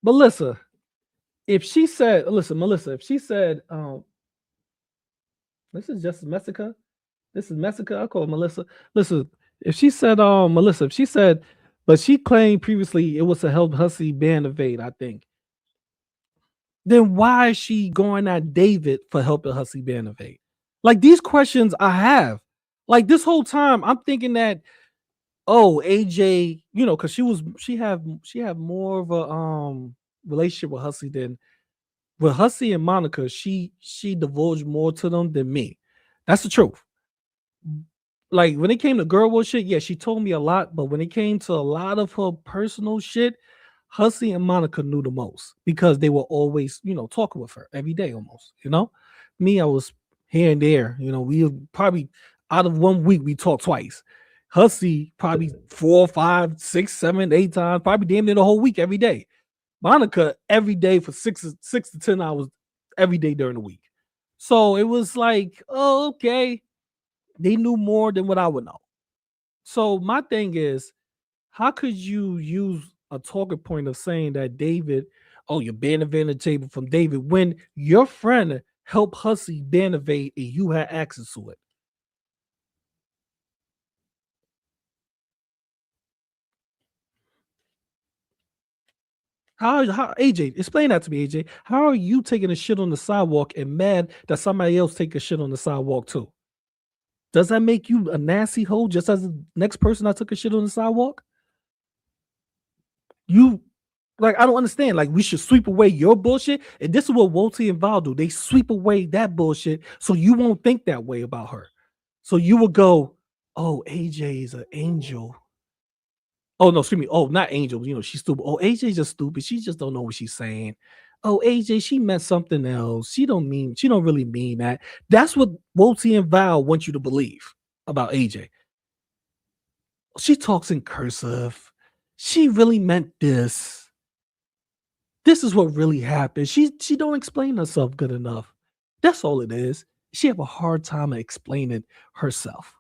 Melissa, if she said, listen, Melissa, if she said, this is just Messica. This is Messica. I call her Melissa. Listen, if she said, Melissa, if she said, but she claimed previously it was to help Hussey ban evade, I think. Then why is she going at David for helping Hussey ban evade? Like these questions I have. Like this whole time, I'm thinking that, oh, AJ, you know, because she have more of a relationship with Hussey than with Hussey and Monica. She divulged more to them than me. That's the truth. Like when it came to girl war shit, yeah, she told me a lot, but when it came to a lot of her personal shit, Hussey and Monica knew the most because they were always, you know, talking with her every day almost, you know. Me, I was here and there, you know, we probably out of 1 week we talked twice. Hussey probably 4, 5, 6, 7, 8 times, probably damn near the whole week every day. Monica every day for 6 to 10 hours every day during the week. So it was like, oh, okay. They knew more than what I would know. So my thing is, how could you use a talking point of saying that David, oh, you're banning the table from David when your friend helped Hussey ban evade and you had access to it? How AJ, explain that to me, AJ. How are you taking a shit on the sidewalk and mad that somebody else take a shit on the sidewalk too? Does that make you a nasty hoe just as the next person that took a shit on the sidewalk? You, like, I don't understand. Like, we should sweep away your bullshit. And this is what Woti and Val do. They sweep away that bullshit so you won't think that way about her. So you will go, oh, AJ is an angel. Oh no, excuse me. Oh, not Angel. You know, she's stupid. Oh, AJ just stupid. She just don't know what she's saying. Oh, AJ, she meant something else. She don't really mean that. That's what Woti and Val want you to believe about AJ. She talks in cursive. She really meant this. This is what really happened. She don't explain herself good enough. That's all it is. She have a hard time explaining herself,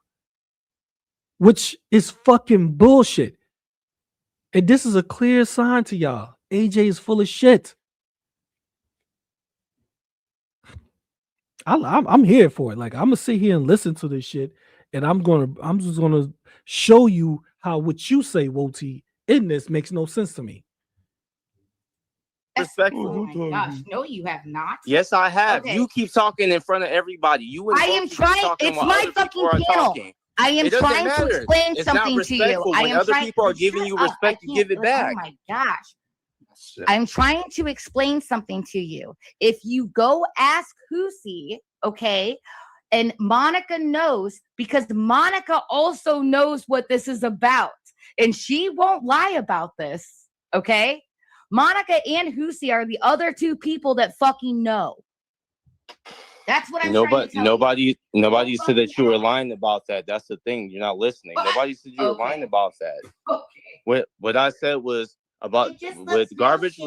which is fucking bullshit. And this is a clear sign to y'all. AJ is full of shit. I'm here for it. Like, I'm gonna sit here and listen to this shit, and I'm just gonna show you how what you say, Woti, in this makes no sense to me. Respectful. Oh my gosh, no, you have not. Yes, I have. Okay. You keep talking in front of everybody. You and I am trying. It's my fucking panel. I am trying to explain something to you. I am other trying. people are giving you respect, you give it back. Oh my gosh. I'm trying to explain something to you. If you go ask Husi, okay, and Monica knows, because Monica also knows what this is about, and she won't lie about this, okay? Monica and Husi are the other two people that fucking know. That's what I'm trying to tell Nobody said that you were lying about that. That's the thing. You're not listening. Nobody said you were lying about that. Okay. What I said was about what garbage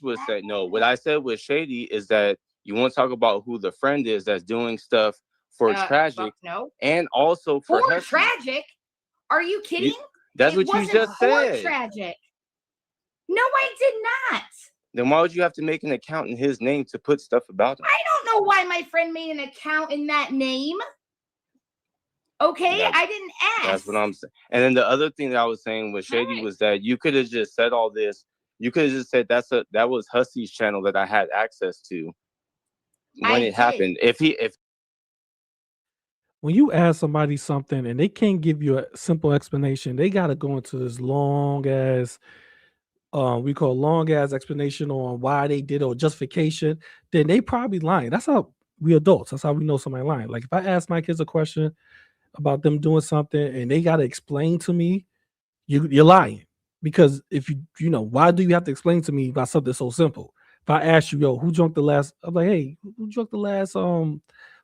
was said. No, what I said was shady is that you want to talk about who the friend is that's doing stuff for Tragic, no, and also for Tragic. Are you kidding? That's what you just said. Tragic. No, I did not. Then why would you have to make an account in his name to put stuff about him? I don't know why my friend made an account in that name. Okay, I didn't ask. That's what I'm saying. And then the other thing that I was saying with shady was that you could have just said all this. You could have just said that was Hussey's channel that I had access to when it happened. If when you ask somebody something and they can't give you a simple explanation, they got to go into this long ass, we call long ass explanation on why they did or justification. Then they probably lying. That's how we adults. That's how we know somebody lying. Like if I ask my kids a question about them doing something and they got to explain to me, you're lying. Because if you know, why do you have to explain to me about something so simple? If I ask you, yo, who drunk the last? I'm like, hey, who drunk the last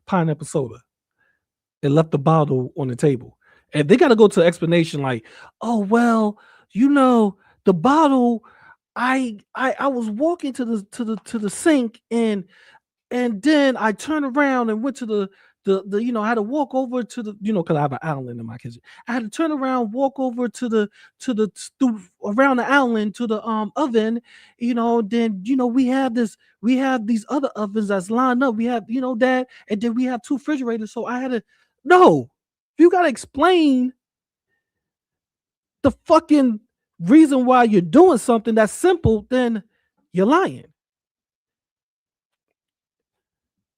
pineapple soda and left the bottle on the table? And they got to go to explanation like, oh well, you know, the bottle. I was walking to the sink and then I turned around and went to the you know, I had to walk over to the, you know, because I have an island in my kitchen. I had to turn around, walk over to around the island to the oven, you know. Then, you know, we have these other ovens that's lined up. We have, you know, that, and then we have 2 refrigerators. So I had to, no, you gotta explain the fucking reason why you're doing something that's simple, then you're lying.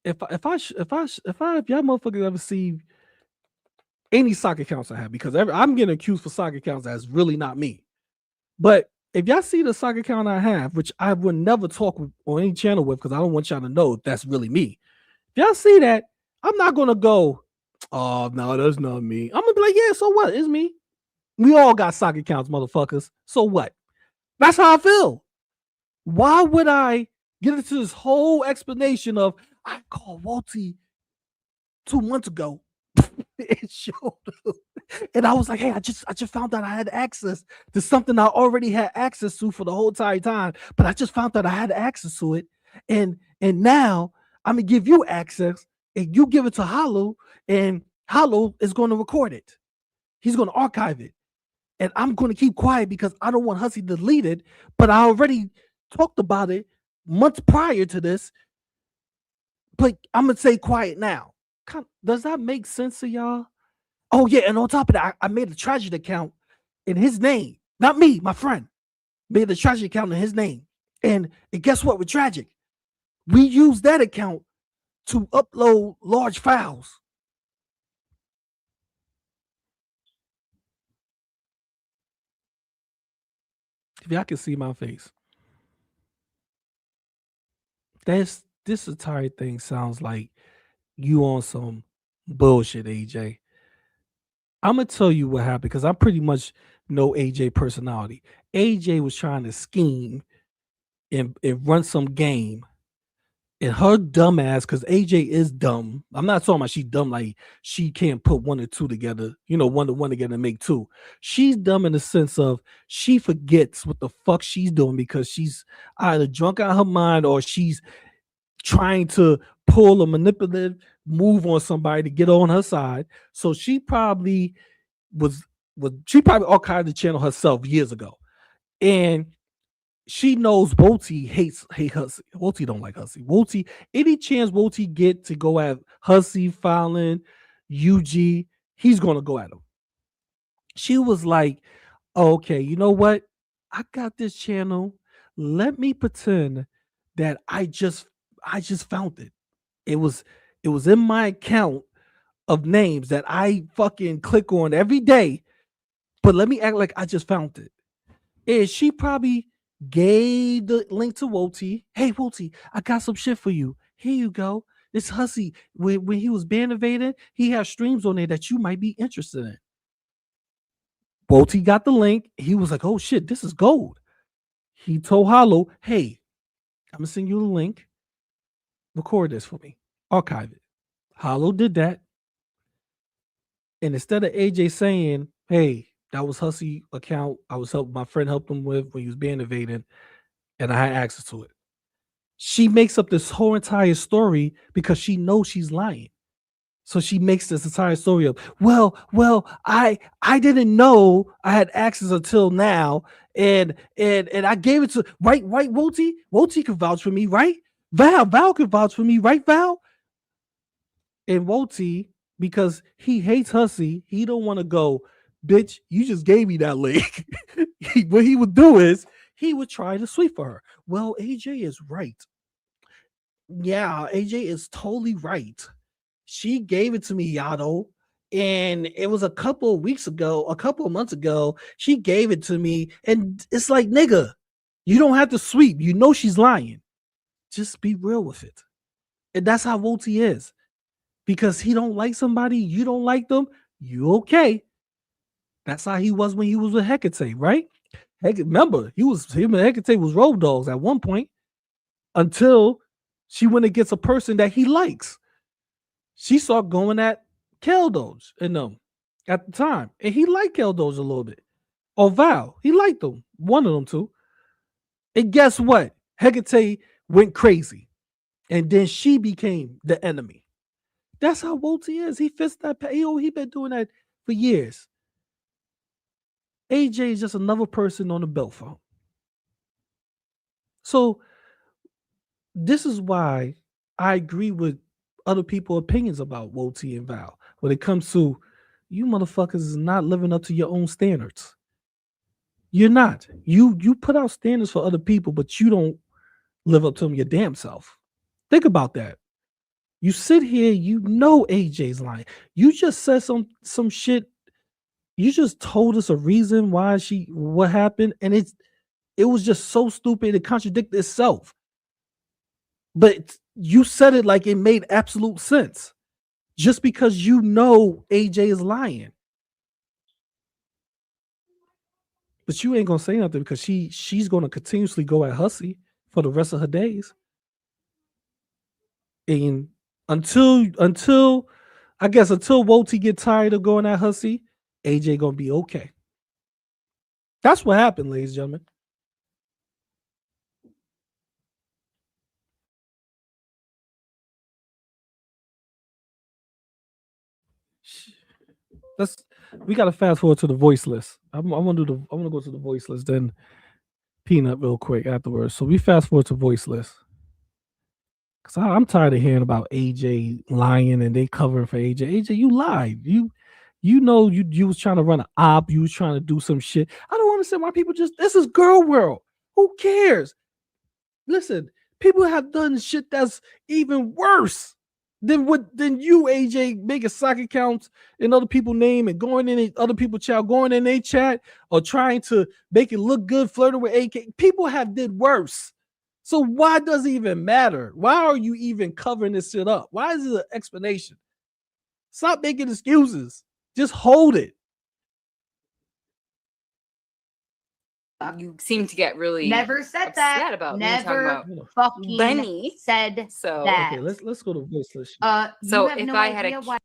If y'all motherfuckers ever see any soccer accounts I have, because I'm getting accused for soccer accounts that's really not me. But if y'all see the soccer account I have, which I would never talk on any channel with, because I don't want y'all to know that's really me. If y'all see that, I'm not gonna go, oh no, that's not me. I'm gonna be like, yeah, so what? It's me. We all got soccer accounts, motherfuckers. So what? That's how I feel. Why would I get into this whole explanation of I called Woti 2 months ago and showed up, and I was like, hey, I just found out I had access to something I already had access to for the whole entire time, but I just found out I had access to it, and now I'm gonna give you access, and you give it to Hollow, and Hollow is going to record it. He's going to archive it, and I'm going to keep quiet because I don't want Hussey deleted, but I already talked about it months prior to this. But I'm gonna stay quiet now. Does that make sense to y'all? Oh yeah, and on top of that, I made a Tragic account in his name. Not me, my friend. Made a Tragic account in his name. And guess what with Tragic? We use that account to upload large files. If y'all can see my face. This entire thing sounds like you on some bullshit, AJ. I'm gonna tell you what happened because I pretty much no AJ personality. AJ was trying to scheme and run some game. And her dumb ass, because AJ is dumb. I'm not talking about she's dumb like she can't put one or two together, one to one together and make two. She's dumb in the sense of she forgets what the fuck she's doing because she's either drunk out of her mind or she's trying to pull a manipulative move on somebody to get on her side. So she probably archived the channel herself years ago. And she knows Woti hate Hussey. Woti don't like Hussey. Woti, any chance Woti get to go at Hussey, Fallon, UG, he's gonna go at him. She was like, okay, you know what? I got this channel. Let me pretend that I just found it. It was in my account of names that I fucking click on every day. But let me act like I just found it. And she probably gave the link to Woti. Hey, Woti, I got some shit for you. Here you go. It's Hussey. When he was band invading, he has streams on there that you might be interested in. Woti got the link. He was like, oh shit, this is gold. He told Hollow, hey, I'm gonna send you the link. Record this for me. Archive it. Hollow did that. And instead of AJ saying, hey, that was Hussey account my friend helped him with when he was band invading, and I had access to it. She makes up this whole entire story because she knows she's lying. So she makes this entire story up. Well, I didn't know I had access until now, and I gave it to right, Woti. Woti can vouch for me, right? Val can vouch for me, right, Val? And Woti, because he hates Hussey, he don't want to go, bitch, you just gave me that link. What he would do is he would try to sweep for her. Well, AJ is right. Yeah, AJ is totally right. She gave it to me, Yato. And it was a couple of months ago, she gave it to me. And it's like, nigga, you don't have to sweep. You know she's lying. Just be real with it. And that's how Woti is. Because he don't like somebody, you don't like them, you okay. That's how he was when he was with Hecate, right? Remember, him and Hecate was road dogs at one point until she went against a person that he likes. She started going at Keldos and them at the time. And he liked Keldos a little bit. Or Val, he liked them. One of them too. And guess what? Hecate went crazy. And then she became the enemy. That's how Woti is. He fits that. He been doing that for years. AJ is just another person on the belt phone. So this is why I agree with other people's opinions about Woti and Val. When it comes to you motherfuckers is not living up to your own standards. You're not. You put out standards for other people, but you don't live up to them your damn self. Think about that. You sit here, you know AJ's lying. You just said some shit. You just told us a reason why what happened, and it was just so stupid it contradicted itself. But you said it like it made absolute sense. Just because you know AJ is lying. But you ain't gonna say nothing because she's gonna continuously go at Hussey for the rest of her days. And until Woti get tired of going at Hussey, AJ gonna be okay. That's what happened, ladies and gentlemen. We gotta fast forward to the Voiceless. I'm gonna go to the Voiceless, then Peanut real quick afterwards. So we fast forward to Voiceless. Cause I'm tired of hearing about AJ lying and they covering for AJ. AJ, you lied. You know you was trying to run an op, you was trying to do some shit. I don't understand why people this is girl world. Who cares? Listen, people have done shit that's even worse than you, AJ, making sock accounts in other people's name and going in other people's chat, going in their chat or trying to make it look good, flirting with AK. People have did worse. So why does it even matter? Why are you even covering this shit up? Why is it an explanation? Stop making excuses. Just hold it. you seem to get really never said upset that. about Never me talking about fucking Lenny. said So that. Okay, let's go to voiceless. So you have if no I had idea a why.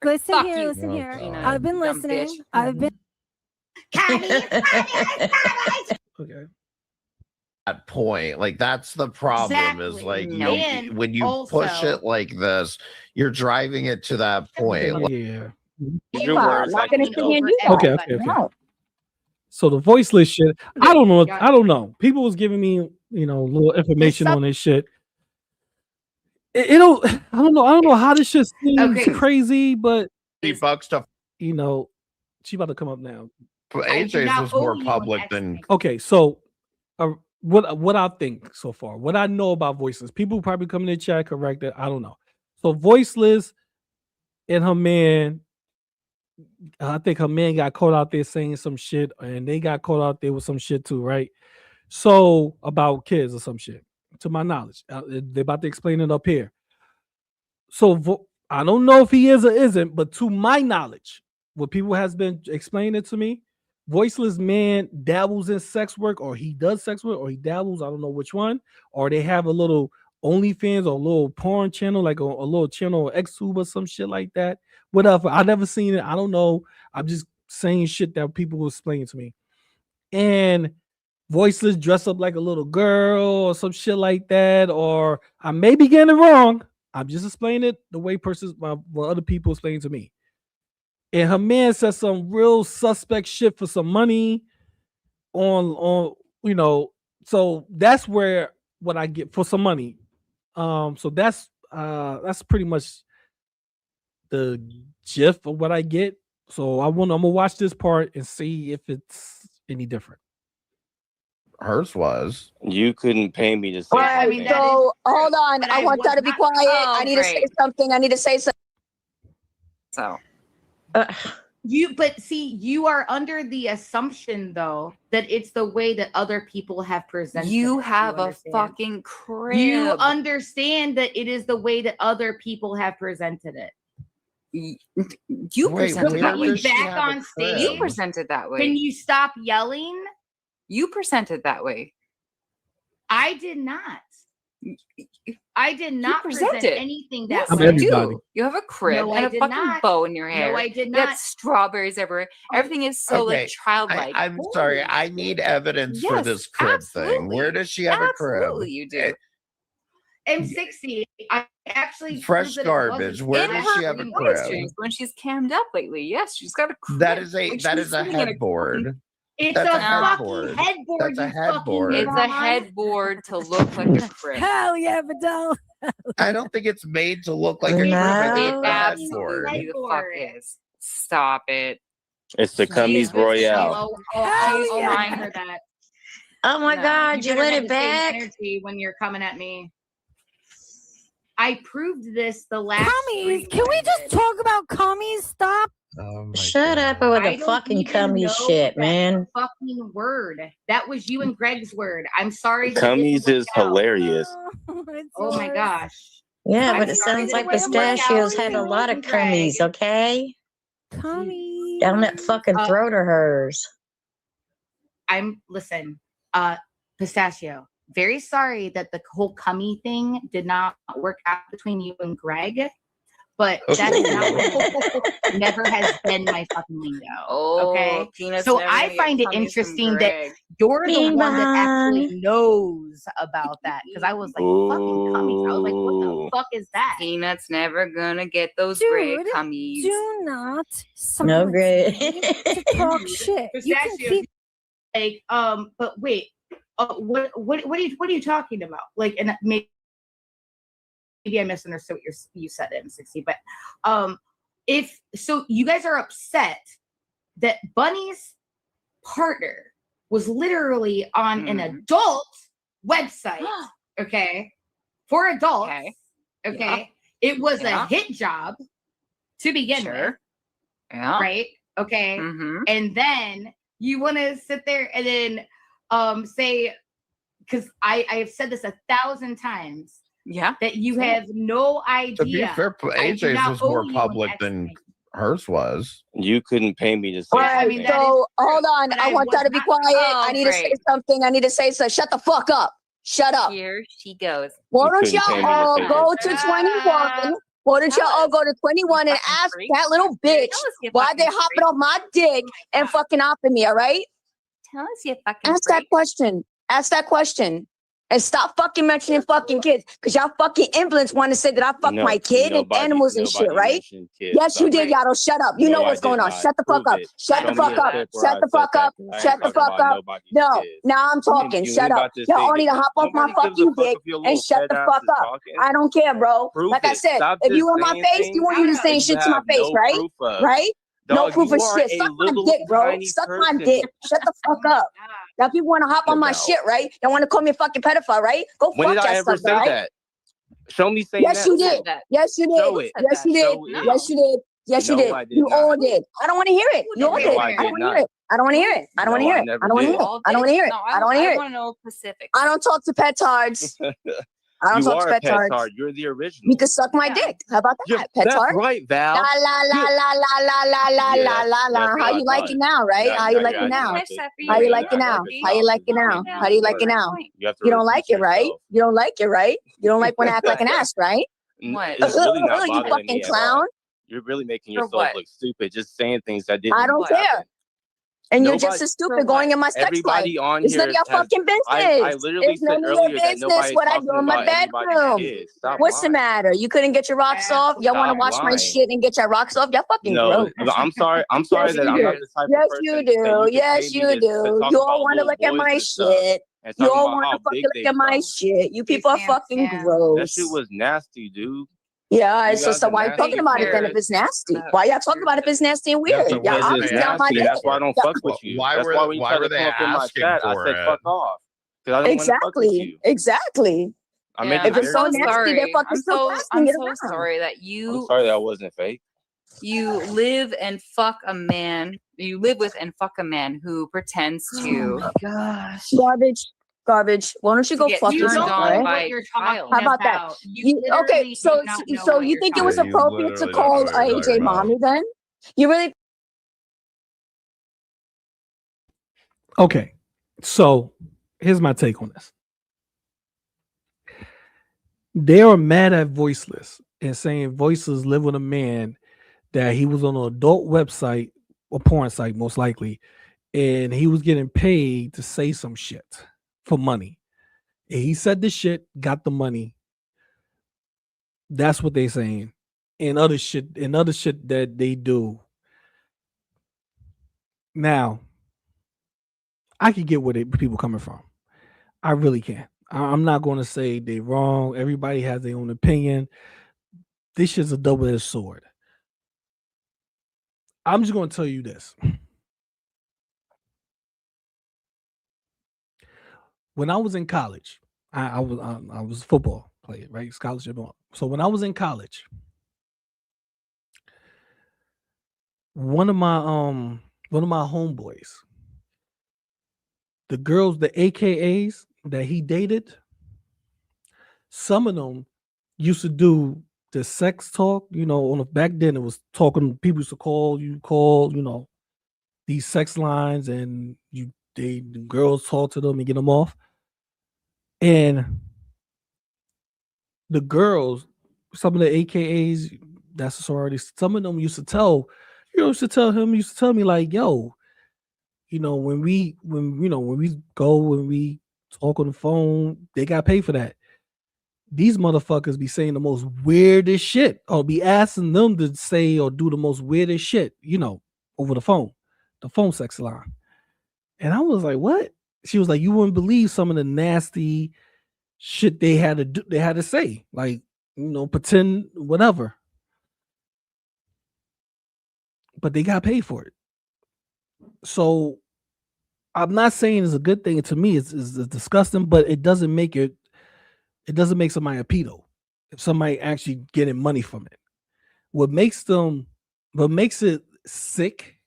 Listen Fuck here, you, listen here. Gina, I've been dumb listening. bitch. I've been. Okay. That point, like that's the problem is like Exactly. you And when you push also- it like this, you're driving it to that point. Like, Yeah. Your words like gonna you sit here and know. do that. Okay. No. So the voiceless shit, I don't know. I don't know. People was giving me, little information on this shit. I don't know. I don't know how this shit seems Okay. crazy, but $50 to she about to come up now. AJ's was more public than Okay, so what I think so far, what I know about voiceless, people probably come in the chat, correct it. I don't know. So voiceless and her man, I think her man got caught out there saying some shit, and they got caught out there with some shit too, right? So about kids or some shit, to my knowledge, they're about to explain it up here. So I don't know if he is or isn't, but to my knowledge, what people has been explaining to me, voiceless man dabbles in sex work, or he does sex work, or he dabbles. I don't know which one. Or they have a little OnlyFans or a little porn channel, like a little channel on XTube or some shit like that. Whatever. I never seen it. I don't know. I'm just saying shit that people were explaining to me. And voiceless dress up like a little girl or some shit like that. Or I may be getting it wrong. I'm just explaining it the way what other people explain to me. And her man said some real suspect shit for some money on so that's where what I get for some money. So that's pretty much the gist of what I get. So I'm gonna watch this part and see if it's any different. hers was. You couldn't pay me to say All right, something. so hold on. But I want y'all to be quiet. I need to say something. I need to say something. So But see, you are under the assumption though that it's the way that other people have presented. You it. have You a understand? fucking crib. You understand that it is the way that other people have presented it. You Wait, presented where that way. does she Back have a on stage. crib? You presented that way. Can you stop yelling? You presented that way. I did not. I did not present presented. anything that I'm way. everybody. You have a crib No, and I a did fucking not. bow in your hair. No, I did You got not. strawberries everywhere. Everything is so Okay, like childlike. I'm sorry. I need evidence for Yes, this crib thing. absolutely. Where does she have a crib? Absolutely, you do. M60. I actually Fresh proved that it gardage. wasn't Where bad. does she have a Live crib? streams when she's cammed up lately. Yes, she's got a crib. That is a Like, that she's is a sitting in headboard. It's That's a a headboard. fucking headboard. That's a you fucking headboard. It's a moron. headboard to look like a crib. Hell yeah, Videl. I don't think it's made to look like a crib. No. I think It it's a headboard. absolutely the fuck is. Stop it. It's the Cummies Jesus. Royale. Oh, yeah. I heard that. Oh my No. God, you better let have it the same back? energy when you're coming at me. I proved this the last. Cummies. stream Can we I just did. talk about cummies? Stop. Shut up with I the don't fucking even cummy know shit, that man. Fucking word. That was you and Greg's word. I'm sorry. That it Cummies didn't is work out. hilarious. It's Oh my yours. gosh. Yeah, I'm but it sorry sounds that like it didn't work out pistachios with had a you lot of and Greg. cummies, okay? Cummies. Down that fucking throat of hers. Listen, Pistachio. Very sorry that the whole cummy thing did not work out between you and Greg, but that's not never has been my fucking lingo. Okay, Peanuts so never I gonna get find it cummies from interesting that Greg. you're the Bing one that actually bong. knows about that because I was like fucking cummies. I was like, what the Ooh. fuck is that? Peanuts never gonna get those Greg Dude, cummies. do not No silence great. me to talk shit. You can Pistachio, keep. like, but wait, what are you talking about? Like, and maybe I misunderstood what you said, M60, but if so, you guys are upset that Bunny's partner was literally on an adult website, okay, for adults, okay. It was a hit job to begin with, right? Okay, and then you want to sit there and then say, because I have said this 1,000 times, that you have no idea. To be fair, I do AJ's not was owe more you an public than hers was. You couldn't pay me to say All right, something. so hold on. I want y'all to be quiet. I need to say something. I need to say so. Shut the fuck up. Shut up. Here she goes. Why don't y'all all go to 21? Why don't y'all all go to 21 and ask that little bitch why they hopping off my dick and fucking hopping me, all right? Tell us you fucking Ask that question. Ask that question. And stop fucking mentioning fucking kids. Because y'all fucking influence want to say that I fuck my kid and animals and shit, right? Yes, you did, Yato. Shut up. You know what's going on. Shut the fuck up. Shut the fuck up. Shut the fuck up. Shut the fuck up. No, now I'm talking. Shut up. Y'all all need to hop off my fucking dick and shut the fuck up. I don't care, bro. Like I said, if you in my face, you want you to say shit to my face, right? Right? No proof of shit. Suck my dick, bro. Suck my dick. Shut the fuck up. Now people want to hop on my shit, right? They want to call me a fucking pedophile, right? Go When fuck did I ever yourself, say right? that? Show me saying Yes, that. you did. Yes, you Show did. it. Yes, you did. Show it. Yes, you did. Yes, you No, did. I did You not. all did. I don't want to hear it. You all No, did. I I did don't want to not. hear it. I don't want to hear it. I don't want to No, hear I it. never I don't want to did. hear it. I don't want to hear it. No, I don't want to hear I it. want to know specifics. I don't talk to petards. I don't You talk are to a petards. petard. You're the original. You can suck my dick. How about that, That's petard? right, Val. La la la la la la la la Yeah, la la la. that's How what you I like thought. it now, right? No, How you no, like yeah, it I now? didn't like it. How you Yeah, like it I now? like it How you soft. like it now? How do you like it now? You have to You don't like repeat it, right? yourself. You don't like it, right? You don't like when I act like an ass, right? What? It's really not You bothering fucking me at all. clown. You're really making For yourself what? look stupid, just saying things that didn't I don't happen. care. And you're just Nobody- as stupid going in my sex life. Everybody on It's none here of your has- fucking business. I literally It's said none of your earlier that business nobody's what I talking do in my about anybody's bedroom. kids. Stop What's the lying. matter? You couldn't get your rocks off? Y'all want to Stop watch my lying. shit and get your rocks off? Y'all fucking No, gross. I'm sorry. I'm sorry Yes, that you I'm do. not the type Yes, of person you that do. you can Yes, pay you me to do. talk You all about want to little look at boys my and stuff. shit. And You talking all about want how to fucking big look they at my grow. shit. You people are fucking That gross. shit was nasty, dude. Yeah, You so guys so are why you talking nasty about it then for if it's nasty? Why y'all talking about it if it's nasty and weird? Y'all Because it's obviously on my nasty. dick. That's why I don't fuck with you. Why That's were- why when you why try were to they come up in my asking chat, I for said it? fuck off. Because I don't want to fuck with Exactly. you. Exactly. I made Yeah, it If very it's so clear. nasty, they're fucking still I'm passing it so around. sorry that I'm you sorry that I wasn't fake. you live and fuck a man. You live with and fuck a man who pretends to Gosh. Garbage. Why don't you to go get fuck turned yourself, on right? by a child. How about that? Okay, so you think it was appropriate to call AJ mommy then? You really Okay, so here's my take on this. They are mad at Voiceless and saying Voiceless live with a man that he was on an adult website or porn site, most likely, and he was getting paid to say some shit for money. And he said this shit, got the money. That's what they saying. And other shit that they do. Now, I can get where people coming from. I really can. I'm not going to say they're wrong. Everybody has their own opinion. This shit's a double-edged sword. I'm just going to tell you this. When I was in college, I was a football player, right? Scholarship on. So when I was in college, one of my homeboys, the girls, the AKAs that he dated, some of them used to do the sex talk, on the back then it was talking, people used to call, these sex lines, and the girls talk to them and get them off. And the girls, some of the AKAs, that's a sorority, some of them used to tell me like, yo, when we talk on the phone, they got paid for that. These motherfuckers be saying the most weirdest shit, or be asking them to say or do the most weirdest shit, over the phone sex line. And I was like, what? She was like, you wouldn't believe some of the nasty shit they had to do, they had to say, like, pretend whatever. But they got paid for it. So I'm not saying it's a good thing. To me, it's disgusting, but it doesn't make somebody a pedo if somebody actually getting money from it. What makes it sick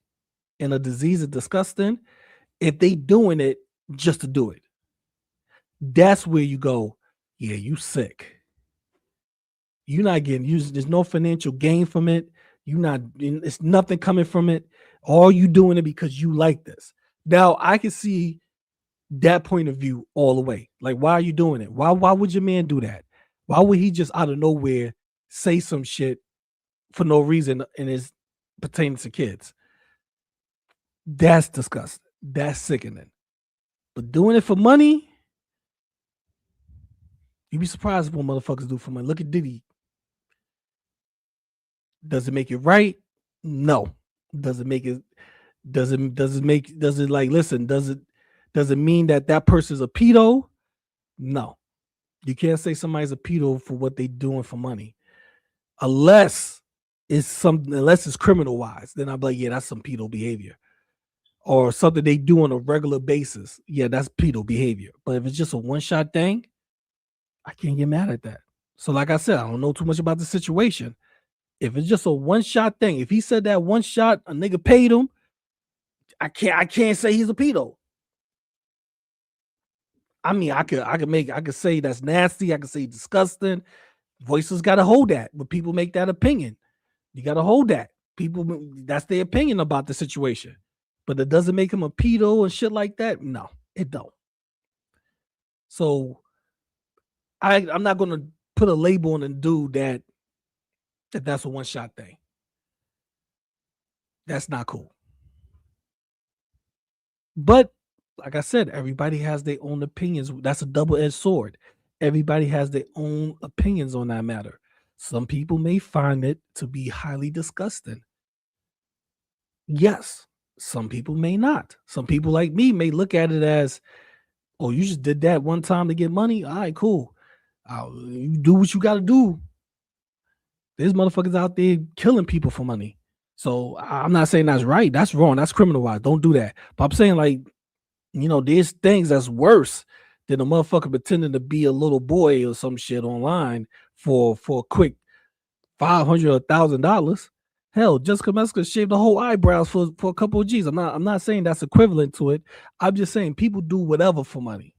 and a disease is disgusting if they doing it just to do it. That's where you go, yeah, you sick. You're not getting used. There's no financial gain from it. You not, it's nothing coming from it. All you doing it because you like this. Now I can see that point of view all the way. Like, why are you doing it? Why would your man do that? Why would he just out of nowhere say some shit for no reason and is pertaining to kids? That's disgusting. That's sickening. But doing it for money, you'd be surprised what motherfuckers do for money. Look at Diddy. Does it make it right? No. Does it make it? Does it mean that person's a pedo? No. You can't say somebody's a pedo for what they doing for money, unless it's criminal wise. Then I'll be like, yeah, that's some pedo behavior, or something they do on a regular basis. Yeah, that's pedo behavior. But if it's just a one-shot thing, I can't get mad at that. So, like I said, I don't know too much about the situation. If it's just a one-shot thing, if he said that one shot, a nigga paid him, I can't say he's a pedo. I mean, I could say that's nasty. I could say disgusting. Voices got to hold that. But people make that opinion. You got to hold that. People, that's their opinion about the situation. But it doesn't make him a pedo and shit like that. No, it don't. So I'm not going to put a label on a dude that's a one-shot thing. That's not cool. But like I said, everybody has their own opinions. That's a double-edged sword. Everybody has their own opinions on that matter. Some people may find it to be highly disgusting. Yes, some people may not. Some people like me may look at it as, oh, you just did that one time to get money? All right, cool. You do what you got to do. There's motherfuckers out there killing people for money. So I'm not saying that's right. That's wrong. That's criminalized. Don't do that. But I'm saying, like, there's things that's worse than a motherfucker pretending to be a little boy or some shit online for a quick $500 or $1,000. Hell, Jessica Metzger shaved the whole eyebrows for a couple of G's. I'm not saying that's equivalent to it. I'm just saying people do whatever for money.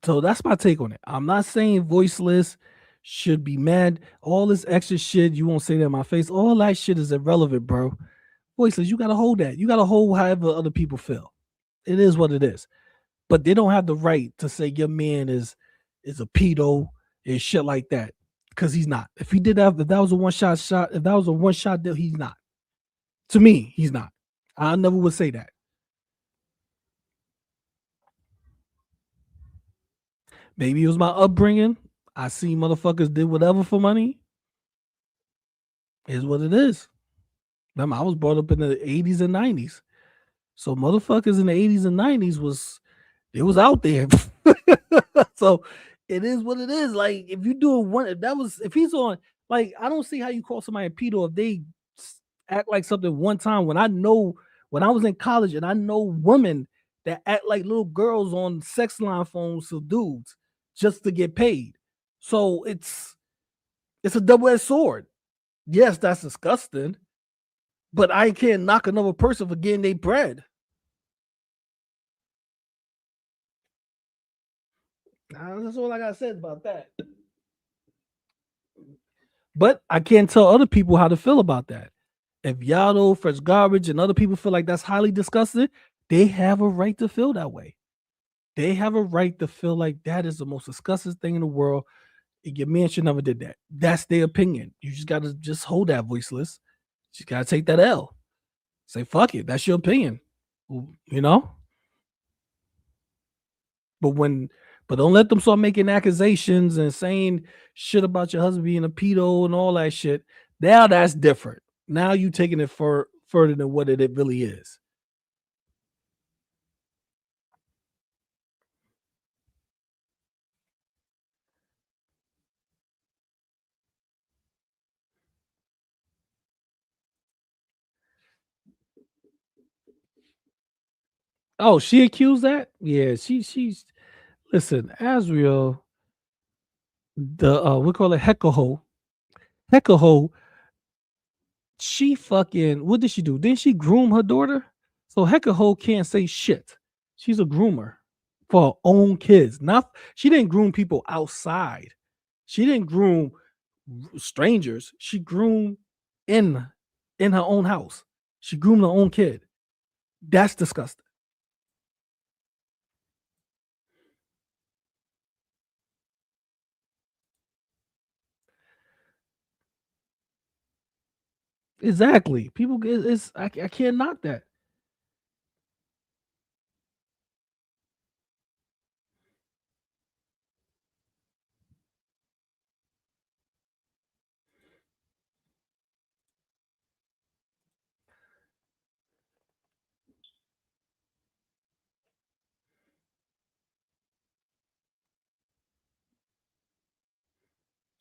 So that's my take on it. I'm not saying Voiceless should be mad. All this extra shit, you won't say that in my face. All that shit is irrelevant, bro. Voiceless, you gotta hold that. You gotta hold however other people feel. It is what it is. But they don't have the right to say your man is a pedo and shit like that. Because he's not. If he did that, if that was a one-shot deal, he's not. To me, he's not. I never would say that. Maybe it was my upbringing. I see motherfuckers did whatever for money. Is what it is. Remember, I was brought up in the 80s and 90s. So motherfuckers in the 80s and 90s was out there. So it is what it is. Like, if you do if he's on, like, I don't see how you call somebody a pedo if they act like something one time. When I was in college and I know women that act like little girls on sex line phones to dudes just to get paid. So it's a double-edged sword. Yes, that's disgusting, but I can't knock another person for getting their bread. That's all I gotta say about that. But I can't tell other people how to feel about that. If Yato, Fresh Garbage, and other people feel like that's highly disgusting, they have a right to feel that way. They have a right to feel like that is the most disgusting thing in the world. Your man should never did that. That's their opinion. You just gotta hold that, Voiceless. You just gotta take that L. Say fuck it. That's your opinion. But don't let them start making accusations and saying shit about your husband being a pedo and all that shit. Now that's different. Now you taking it further than what it really is. Oh, she accused that? Yeah, she's listen, Azriel, we call it Hekaho. Hekaho, she fucking, what did she do? Didn't she groom her daughter? So Hekaho can't say shit. She's a groomer for her own kids. She didn't groom people outside. She didn't groom strangers. She groomed in her own house. She groomed her own kid. That's disgusting. Exactly. People, I can't knock that.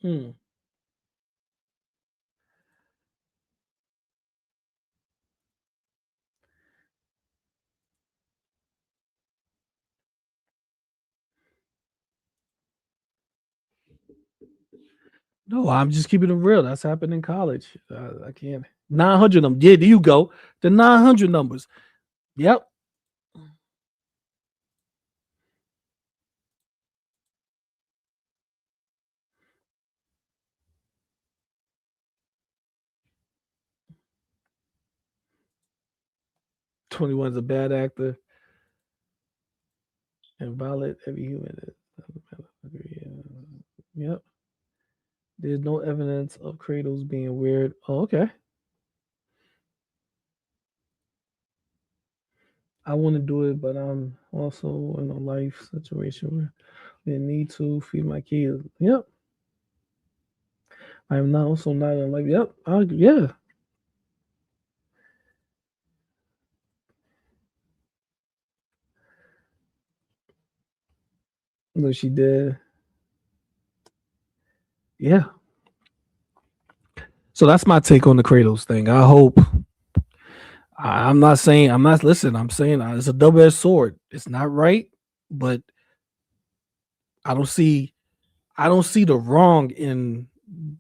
Hmm. No, I'm just keeping it real. That's happened in college. I can't. 900 them. Yeah, there you go. The 900 numbers. Yep. "21's a bad actor and violate every human." Yep. There's no evidence of Kratos being weird. Oh, okay. I want to do it, but I'm also in a life situation where they need to feed my kids. Yep. I am not also not in life. Yep. Yeah. No, she did. Yeah. So that's my take on the Kratos thing. I hope. I'm not saying listen. I'm saying it's a double-edged sword. It's not right, but I don't see the wrong in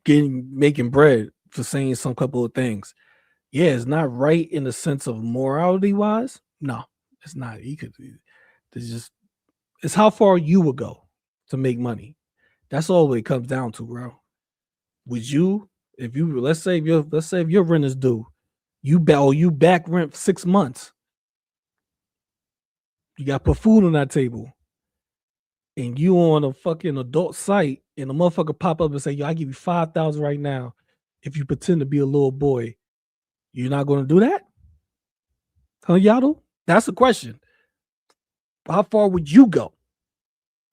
making bread for saying some couple of things. Yeah, it's not right in the sense of morality wise. No, it's not. It's how far you would go to make money. That's all it comes down to, bro. Would you, if you let's say if your rent is due, you back rent for 6 months. You got to put food on that table. And you on a fucking adult site and a motherfucker pop up and say, "Yo, I give you 5,000 right now if you pretend to be a little boy." You're not going to do that? Huh, Yato? That's the question. How far would you go?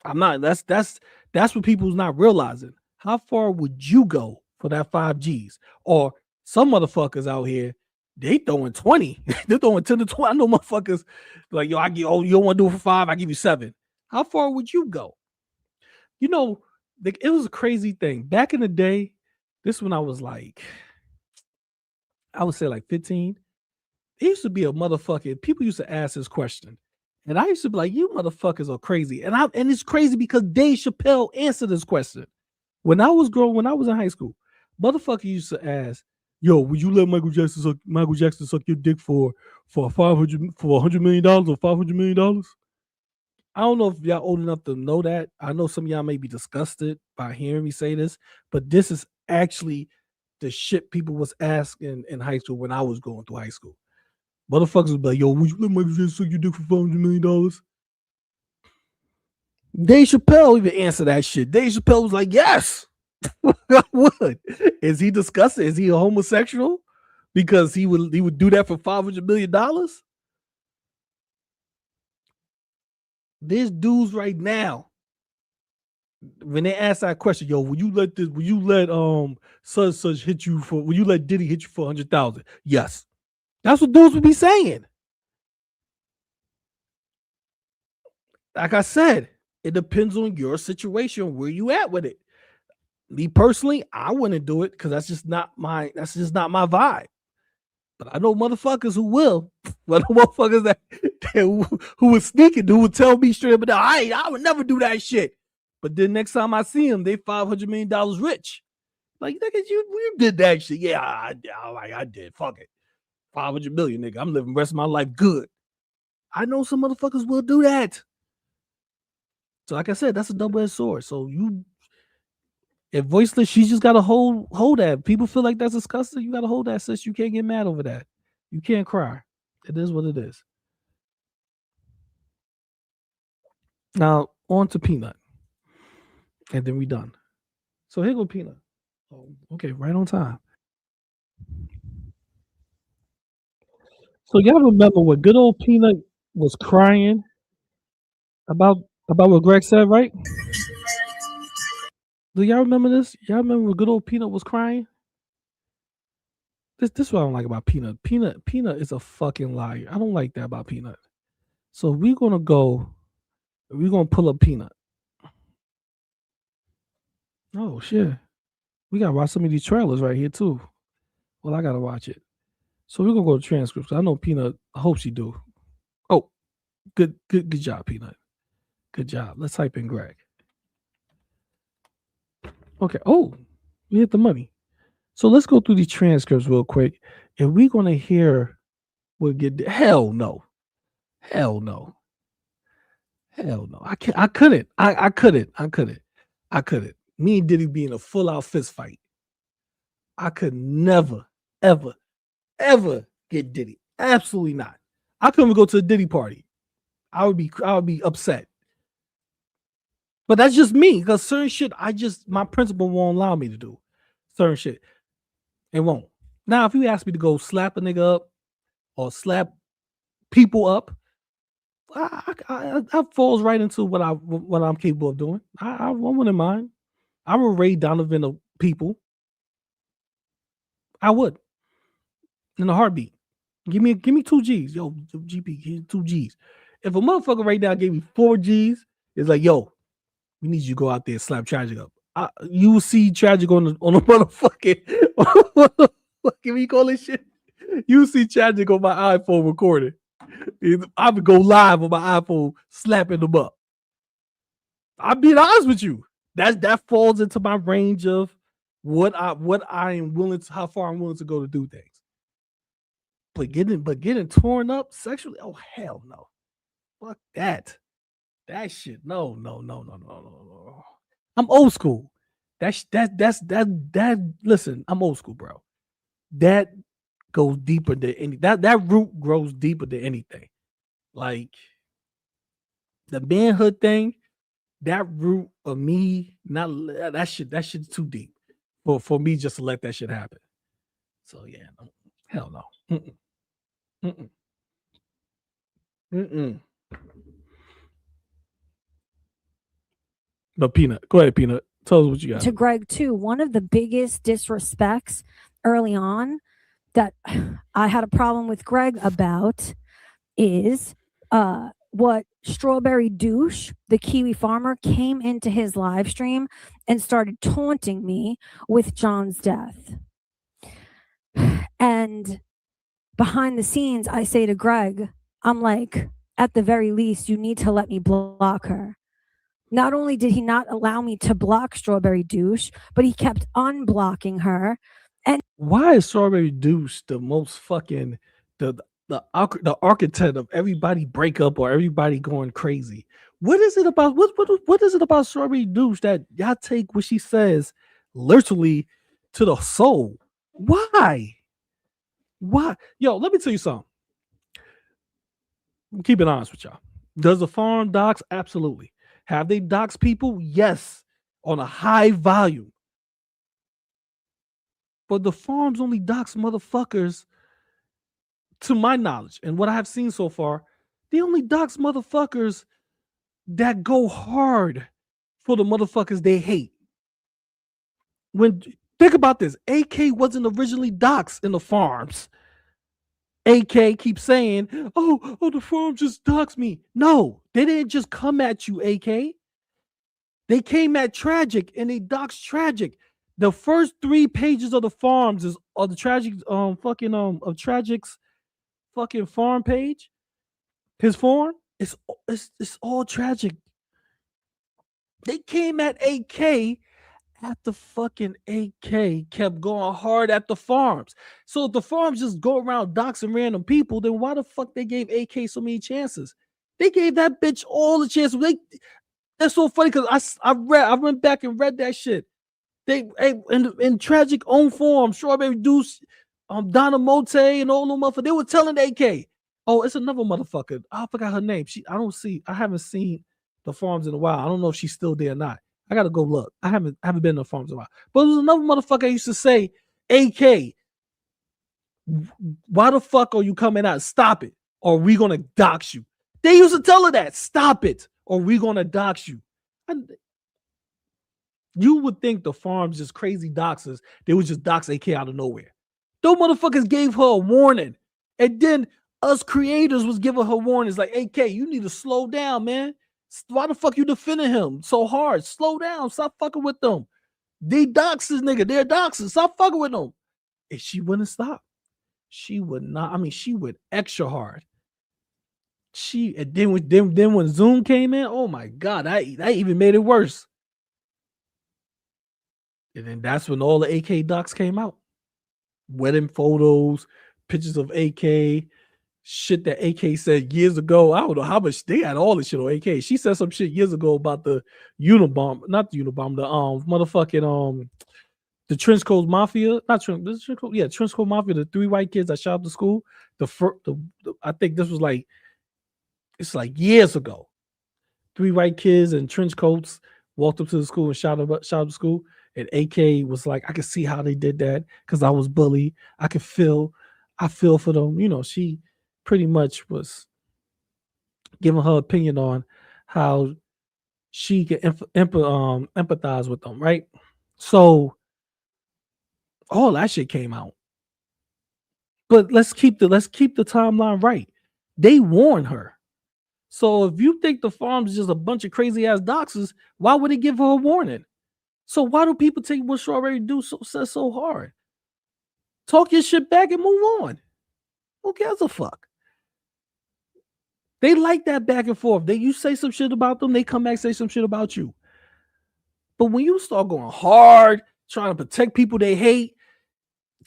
I'm not. That's what people's not realizing. How far would you go for that 5Gs? Or some motherfuckers out here, they throwing 20. They're throwing 10 to 20. I know motherfuckers like, yo, you don't want to do it for 5, I give you 7. How far would you go? You know, it was a crazy thing. Back in the day, this when I was like, I would say like 15. It used to be a motherfucking, people used to ask this question. And I used to be like, you motherfuckers are crazy. And it's crazy because Dave Chappelle answered this question. When I was in high school, motherfucker used to ask, "Yo, would you let Michael Jackson suck your dick for $100 million or $500 million?" I don't know if y'all old enough to know that. I know some of y'all may be disgusted by hearing me say this, but this is actually the shit people was asking in high school when I was going through high school. Motherfuckers would be like, "Yo, would you let Michael Jackson suck your dick for $500 million?" Dave Chappelle even answered that shit. Dave Chappelle was like, "Yes, I would." Is he disgusted? Is he a homosexual? Because he would do that for $500 million? There's dudes right now, when they ask that question, "Yo, will you let such hit you for, will you let Diddy hit you for 100,000? Yes. That's what dudes would be saying. Like I said, it depends on your situation, where you at with it. Me personally, I wouldn't do it because that's just not my vibe. But I know motherfuckers who will. But the motherfuckers that who was sneaking, who would tell me straight up, I would never do that shit. But then next time I see them, they $500 million rich. Like, nigga, you did that shit. Yeah, I did. Fuck it. 500 million, nigga. I'm living the rest of my life good. I know some motherfuckers will do that. So like I said, that's a double-edged sword. So If Voiceless, she just gotta hold that. People feel like that's disgusting. You gotta hold that, sis. You can't get mad over that. You can't cry. It is what it is. Now on to Peanut, and then we done. So here go Peanut. Oh, okay, right on time. So y'all remember what good old Peanut was crying about what Greg said, right? Do y'all remember this? Y'all remember what good old Peanut was crying? This is what I don't like about Peanut. Peanut is a fucking liar. I don't like that about Peanut. So we're gonna pull up Peanut. Oh shit. We gotta watch some of these trailers right here too. Well, I gotta watch it. So we're gonna go to transcripts. I know Peanut, I hope she do. Oh, good job, Peanut. Good job. Let's type in Greg. Okay. Oh, we hit the money. So let's go through these transcripts real quick, and we're gonna hear what get. Hell no. Hell no. Hell no. I couldn't. I couldn't. Me and Diddy be in a full out fist fight. I could never, ever get Diddy. Absolutely not. I couldn't even go to a Diddy party. I would be upset. But that's just me, because certain shit my principal won't allow me to do. Certain shit. It won't. Now, if you ask me to go slap a nigga up or slap people up, that falls right into what I'm capable of doing. I wouldn't mind. I would Ray Donovan of people. I would. In a heartbeat. Give me 2 G's. Yo, GP, here's 2 G's. If a motherfucker right now gave me 4 G's, it's like, yo, we need you to go out there and slap Tragic up. You will see Tragic on the motherfucking what you call this shit? You see Tragic on my iPhone recording. I would go live on my iPhone slapping them up. I'm being honest with you. That falls into my range of what I am willing to, how far I'm willing to go to do things. But getting torn up sexually, oh hell no. Fuck that. That shit. No. I'm old school. Listen, I'm old school, bro. That goes deeper than any that root grows deeper than anything. Like the manhood thing, that root of me, not that shit's too deep for me just to let that shit happen. So yeah, no, hell no. No, Peanut. Go ahead, Peanut. Tell us what you got. To Greg too, one of the biggest disrespects early on that I had a problem with Greg about is what Strawberry Douche, the Kiwi farmer, came into his live stream and started taunting me with John's death. And behind the scenes, I say to Greg, I'm like, at the very least, you need to let me block her. Not only did he not allow me to block Strawberry Douche, but he kept unblocking her. And why is Strawberry Douche the most fucking the architect of everybody breakup or everybody going crazy? What is it about what is it about Strawberry Douche that y'all take what she says literally to the soul? Why? Yo, let me tell you something. Keep it honest with y'all. Does the farm dox? Absolutely. Have they doxed people? Yes, on a high volume. But the farms only dox motherfuckers, to my knowledge, and what I have seen so far, they only dox motherfuckers that go hard for the motherfuckers they hate. Think about this, AK wasn't originally doxed in the farms. AK keeps saying, oh, the farm just doxed me. No, they didn't just come at you, AK. They came at Tragic and they doxed Tragic. The first 3 pages of the farms are the Tragic of Tragic's fucking farm page. His farm, it's all Tragic. They came at AK after fucking AK kept going hard at the farms. So if the farms just go around doxing random people, then why the fuck they gave AK so many chances? They gave that bitch all the chances. That's so funny because I went back and read that shit. They in tragic own form, Strawberry Deuce, Donna Mote, and all them motherfuckers. They were telling AK. Oh, it's another motherfucker. I forgot her name. I haven't seen the farms in a while. I don't know if she's still there or not. I gotta go look. I haven't been in the farms in a while. But there's another motherfucker I used to say, AK, why the fuck are you coming out? Stop it, or we gonna dox you. They used to tell her that. Stop it, or we gonna dox you. You would think the farms just crazy doxers. They would just dox AK out of nowhere. Those motherfuckers gave her a warning. And then us creators was giving her warnings like, AK, you need to slow down, man. Why the fuck you defending him so hard? Slow down. Stop fucking with them. They doxers, nigga. They're doxers. Stop fucking with them. And she wouldn't stop. She would not. I mean, she went extra hard. And then when Zoom came in, oh my God, that even made it worse. And then that's when all the AK docs came out. Wedding photos, pictures of AK, shit that AK said years ago. I don't know how much they had all this shit on AK. She said some shit years ago about the Unabomb, not the Unabomb, the motherfucking the Trench Coat Mafia, Trench Coat Mafia, the 3 white kids that shot up the school. I think this was it's like years ago. 3 white kids in trench coats walked up to the school and shot up the school. And AK was like, I could see how they did that because I was bullied. I feel for them. You know, she pretty much was giving her opinion on how she can empathize with them, right? So all that shit came out. But let's keep the timeline right. They warned her. So if you think the farm is just a bunch of crazy ass doxers, why would they give her a warning? So why do people take what Strawberry says so hard? Talk your shit back and move on. Who gives a fuck? They like that back and forth. You say some shit about them, they come back and say some shit about you. But when you start going hard, trying to protect people they hate,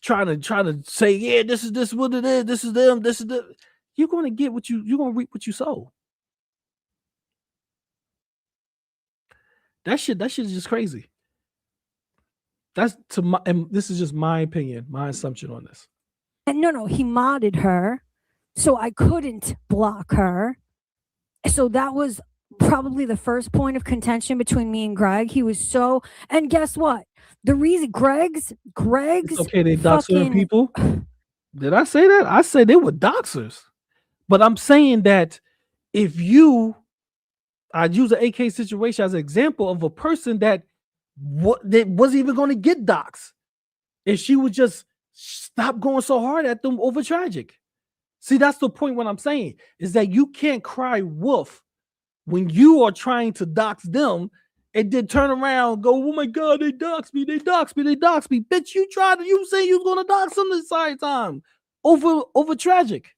trying to say, yeah, this is what it is, this is them, this is the, you're gonna reap what you sow. That shit is just crazy. And this is just my opinion, my assumption on this. And no, he modded her, so I couldn't block her. So that was probably the first point of contention between me and Greg. He was so, and guess what? The reason Greg's it's okay, they dox certain people. Did I say that? I said they were doxers. But I'm saying that I'd use an AK situation as an example of a person that wasn't even going to get doxed. If she would just stop going so hard at them over tragic. See, that's the point. What I'm saying is that you can't cry wolf when you are trying to dox them and then turn around and go, oh my God, they doxed me. Bitch, you say you was going to dox them this entire time over tragic.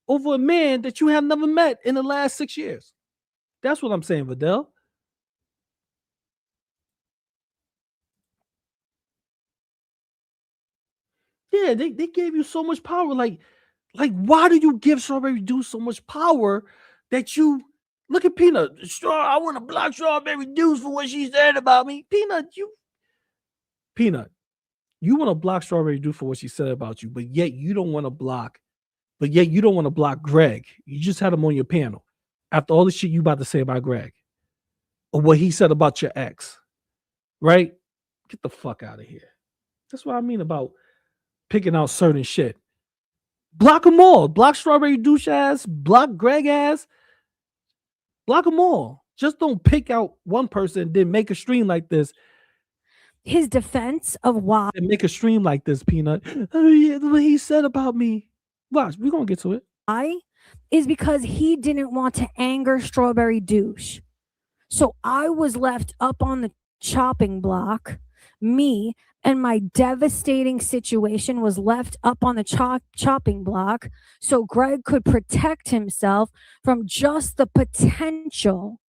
Over a man that you have never met in the last 6 years. That's what I'm saying, Videl. Yeah, they gave you so much power. Like, why do you give Strawberry Deuce so much power that you look at Peanut? I want to block Strawberry Deuce for what she said about me. Peanut, you want to block Strawberry Deuce for what she said about you, but yet you don't want to block Greg. You just had him on your panel after all the shit you about to say about Greg or what he said about your ex, right? Get the fuck out of here. That's what I mean about picking out certain shit. Block them all. Block Strawberry Douche ass. Block Greg ass. Block them all. Just don't pick out one person and then make a stream like this. His defense of why. And make a stream like this, Peanut. Oh, yeah, what he said about me. Watch, we're going to get to it. Is because he didn't want to anger Strawberry Douche. So I was left up on the chopping block. Me and my devastating situation was left up on the chopping block so Greg could protect himself from just the potential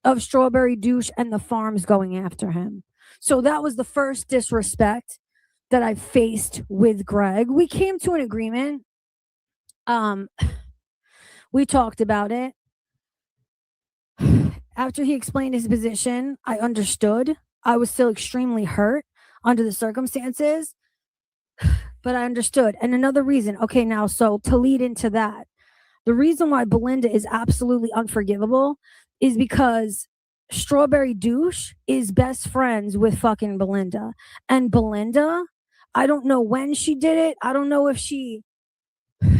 of Strawberry Douche and the farms going after him. So that was the first disrespect that I faced with Greg. We came to an agreement. We talked about it. After he explained his position, I understood. I was still extremely hurt under the circumstances, but I understood. And another reason, okay, now, so to lead into that, the reason why Belinda is absolutely unforgivable is because Strawberry Douche is best friends with fucking Belinda. And Belinda, I don't know when she did it. I don't know if she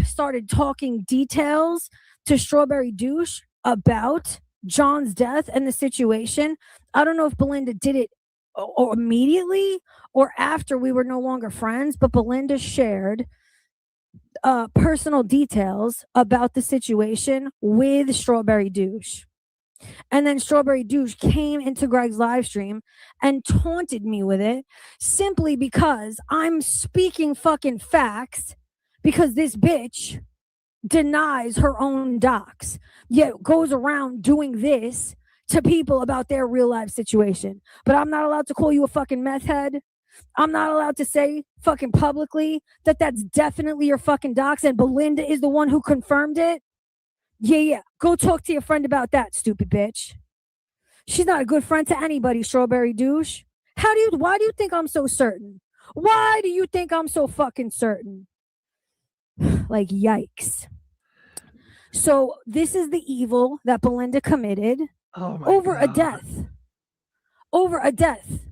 started talking details to Strawberry Douche about John's death and the situation. I don't know if Belinda did it or immediately or after we were no longer friends, but Belinda shared personal details about the situation with Strawberry Douche. And then Strawberry Douche came into Greg's live stream and taunted me with it simply because I'm speaking fucking facts, because this bitch denies her own docs, yet goes around doing this to people about their real life situation. But I'm not allowed to call you a fucking meth head. I'm not allowed to say fucking publicly that that's definitely your fucking docs and Belinda is the one who confirmed it. Yeah. Go talk to your friend about that, stupid bitch. She's not a good friend to anybody, Strawberry Douche. Why do you think I'm so certain? Why do you think I'm so fucking certain? Like, yikes. So this is the evil that Belinda committed over a death. Over a death.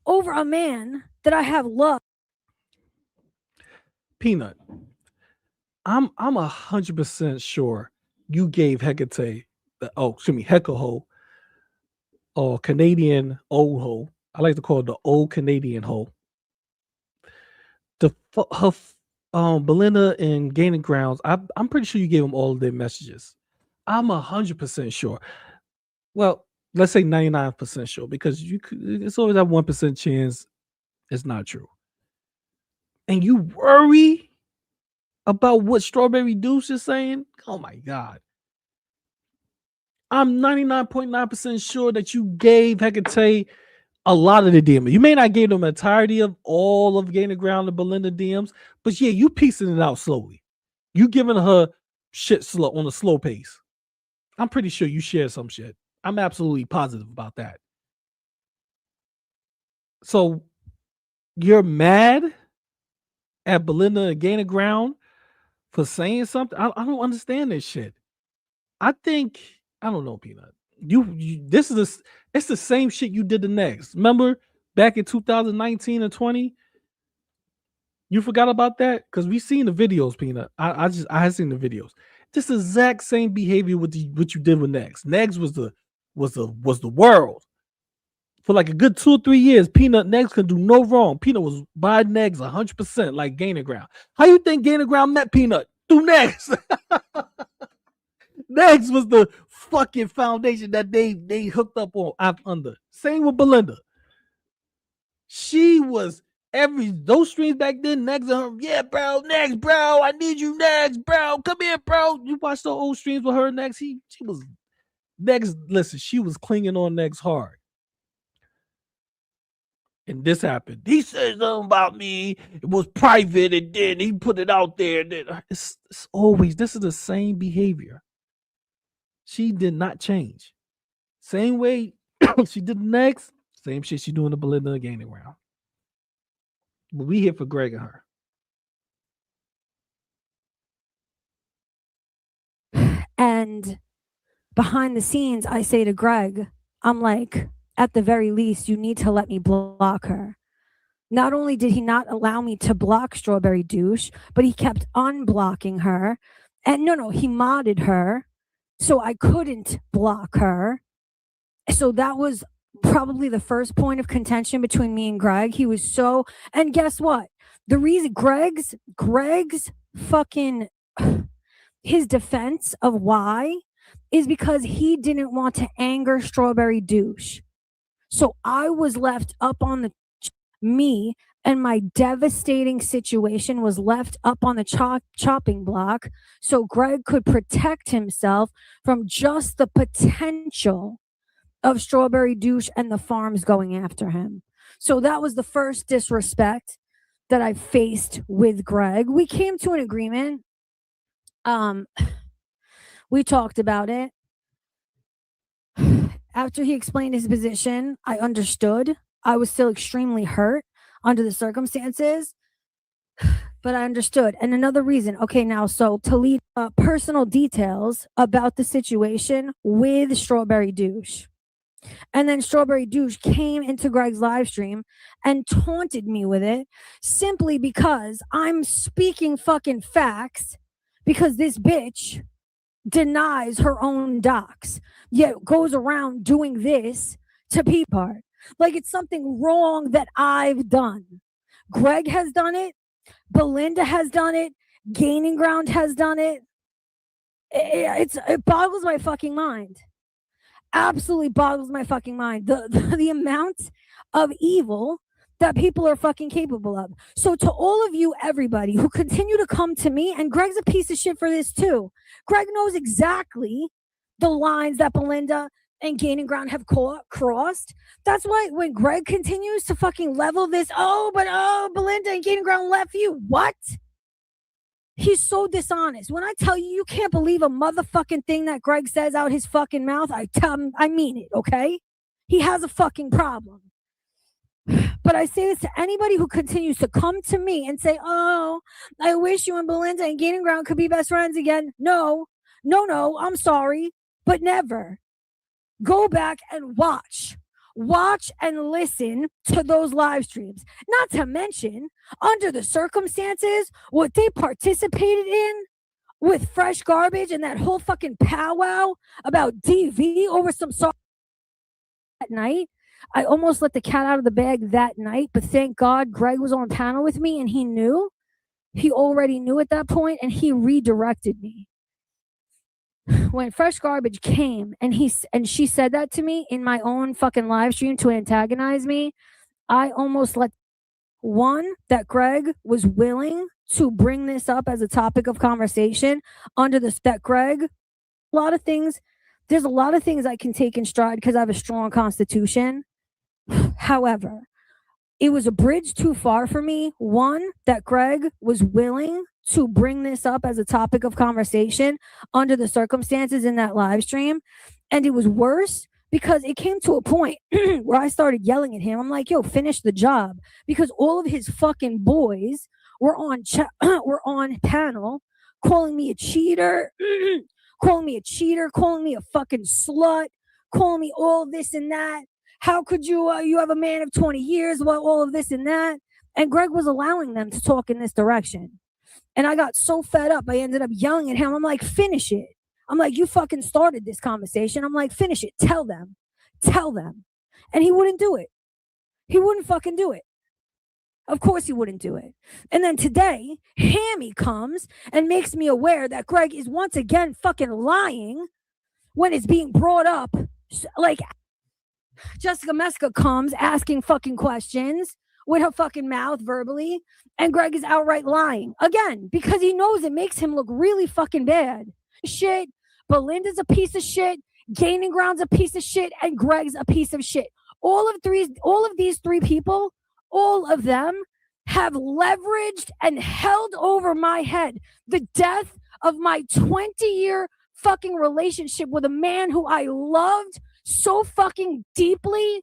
Over a man that I have loved. Peanut, I'm 100% sure you gave Hecate, Hecate, or Canadian old hoe. I like to call it the old Canadian hoe. Belinda and Gaining Grounds. I'm pretty sure you gave them all of their messages. I'm 100% sure. Well, let's say 99% sure, because it's always that 1% chance it's not true. And you worry about what Strawberry Douche is saying? Oh my God. I'm 99.9% sure that you gave Hecate a lot of the DMs. You may not give them entirety of all of Gaining Ground and Belinda DMs, but yeah, you piecing it out slowly. You giving her shit slow on a slow pace. I'm pretty sure you shared some shit. I'm absolutely positive about that. So you're mad at Belinda and Gaining Ground for saying something? I don't understand this shit. I don't know, Peanut. It's the same shit you did the next. Remember back in 2019 and 20? You forgot about that? Because we seen the videos, Peanut. I had seen the videos. Just the exact same behavior with what you did with Negs. Negs was the world. For like a good 2 or 3 years, Peanut Negs could do no wrong. Peanut was by Negs 100% like Gaining Ground. How you think Gaining Ground met Peanut? Through Negs. Negs was the fucking foundation that they hooked up on under. Same with Belinda. She was those streams back then. Negs and her, yeah, bro, Negs, bro, I need you, Negs, bro, come here, bro. You watched the old streams with her and Negs. She was Negs. Listen, she was clinging on Negs hard. And this happened. He said something about me. It was private, and then he put it out there. It's always, this is the same behavior. She did not change. Same way she did the next, same shit she doing the Belinda Gaining Ground. But we here for Greg and her. And behind the scenes, I say to Greg, I'm like, at the very least, you need to let me block her. Not only did he not allow me to block Strawberry Douche, but he kept unblocking her. And he modded her, so I couldn't block her. So that was probably the first point of contention between me and Greg. He was so, and guess what? The reason Greg's fucking, his defense of why is because he didn't want to anger Strawberry Douche. So I was left up on me and my devastating situation was left up on the chopping block so Greg could protect himself from just the potential of Strawberry Douche and the farms going after him. So that was the first disrespect that I faced with Greg. We came to an agreement. We talked about it. After he explained his position, I understood. I was still extremely hurt under the circumstances, but I understood. And another reason, okay, now, so to lead personal details about the situation with Strawberry Douche. And then Strawberry Douche came into Greg's live stream and taunted me with it simply because I'm speaking fucking facts, because this bitch denies her own docs, yet goes around doing this to people. Like it's something wrong that I've done. Greg has done it. Belinda has done it. Gaining Ground has done it. It boggles my fucking mind. Absolutely boggles my fucking mind. The amount of evil that people are fucking capable of. So to all of you, everybody who continue to come to me, and Greg's a piece of shit for this too. Greg knows exactly the lines that Belinda and Gaining Ground have crossed. That's why when Greg continues to fucking level this, Belinda and Gaining Ground left you. What? He's so dishonest. When I tell you, you can't believe a motherfucking thing that Greg says out his fucking mouth, I mean it, okay? He has a fucking problem. But I say this to anybody who continues to come to me and say, oh, I wish you and Belinda and Gaining Ground could be best friends again. No, I'm sorry, but never. Go back and watch and listen to those live streams. Not to mention, under the circumstances, what they participated in with Fresh Garbage and that whole fucking powwow about DV over some song that night. I almost let the cat out of the bag that night, but thank God Greg was on panel with me and he knew. He already knew at that point and he redirected me. When Fresh Garbage came and she said that to me in my own fucking live stream to antagonize me, I almost let that Greg was willing to bring this up as a topic of conversation that Greg, there's a lot of things I can take in stride because I have a strong constitution. However, it was a bridge too far for me. That Greg was willing to bring this up as a topic of conversation under the circumstances in that live stream. And it was worse because it came to a point where I started yelling at him. I'm like, yo, finish the job. Because all of his fucking boys were on panel calling me a cheater, calling me a fucking slut, calling me all this and that. How could you have a man of 20 years, all of this and that? And Greg was allowing them to talk in this direction. And I got so fed up, I ended up yelling at him. I'm like, finish it. I'm like, you fucking started this conversation. I'm like, finish it. Tell them. And he wouldn't do it. He wouldn't fucking do it. Of course he wouldn't do it. And then today, Hammy comes and makes me aware that Greg is once again fucking lying when it's being brought up. Like, Jessica Meska comes asking fucking questions with her fucking mouth verbally, and Greg is outright lying again because he knows it makes him look really fucking bad. Shit. Belinda's a piece of shit. Gaining Ground's a piece of shit, and Greg's a piece of shit. All of these three people, all of them have leveraged and held over my head the death of my 20-year fucking relationship with a man who I loved so fucking deeply,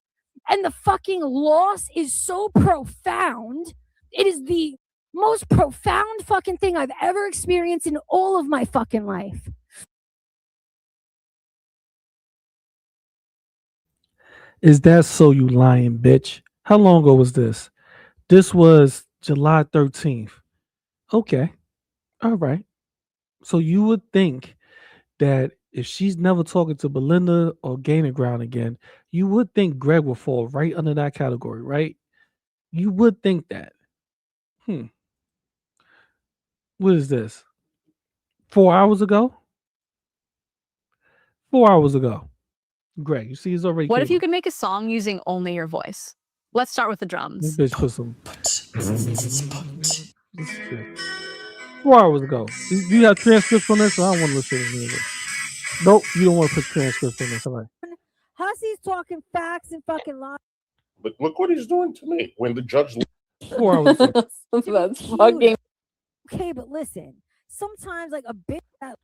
and the fucking loss is so profound. It is the most profound fucking thing I've ever experienced in all of my fucking life. Is that so, you lying bitch? How long ago was this? This was July 13th. Okay. All right. So you would think that if she's never talking to Belinda or Gaining Ground again, you would think Greg will fall right under that category, right? You would think that. What is this? 4 hours ago? 4 hours ago. Greg, you see he's already. What if you could make a song using only your voice? Let's start with the drums. This bitch put some. 4 hours ago. Do you have transcripts on this? I don't want to listen to any of this. Nope, you don't want to put transcripts on this. All right. Hussy's talking facts and fucking lies. But look what he's doing to me when the judge. 4 hours ago. That's fucking. Okay, but listen. Sometimes like a bitch that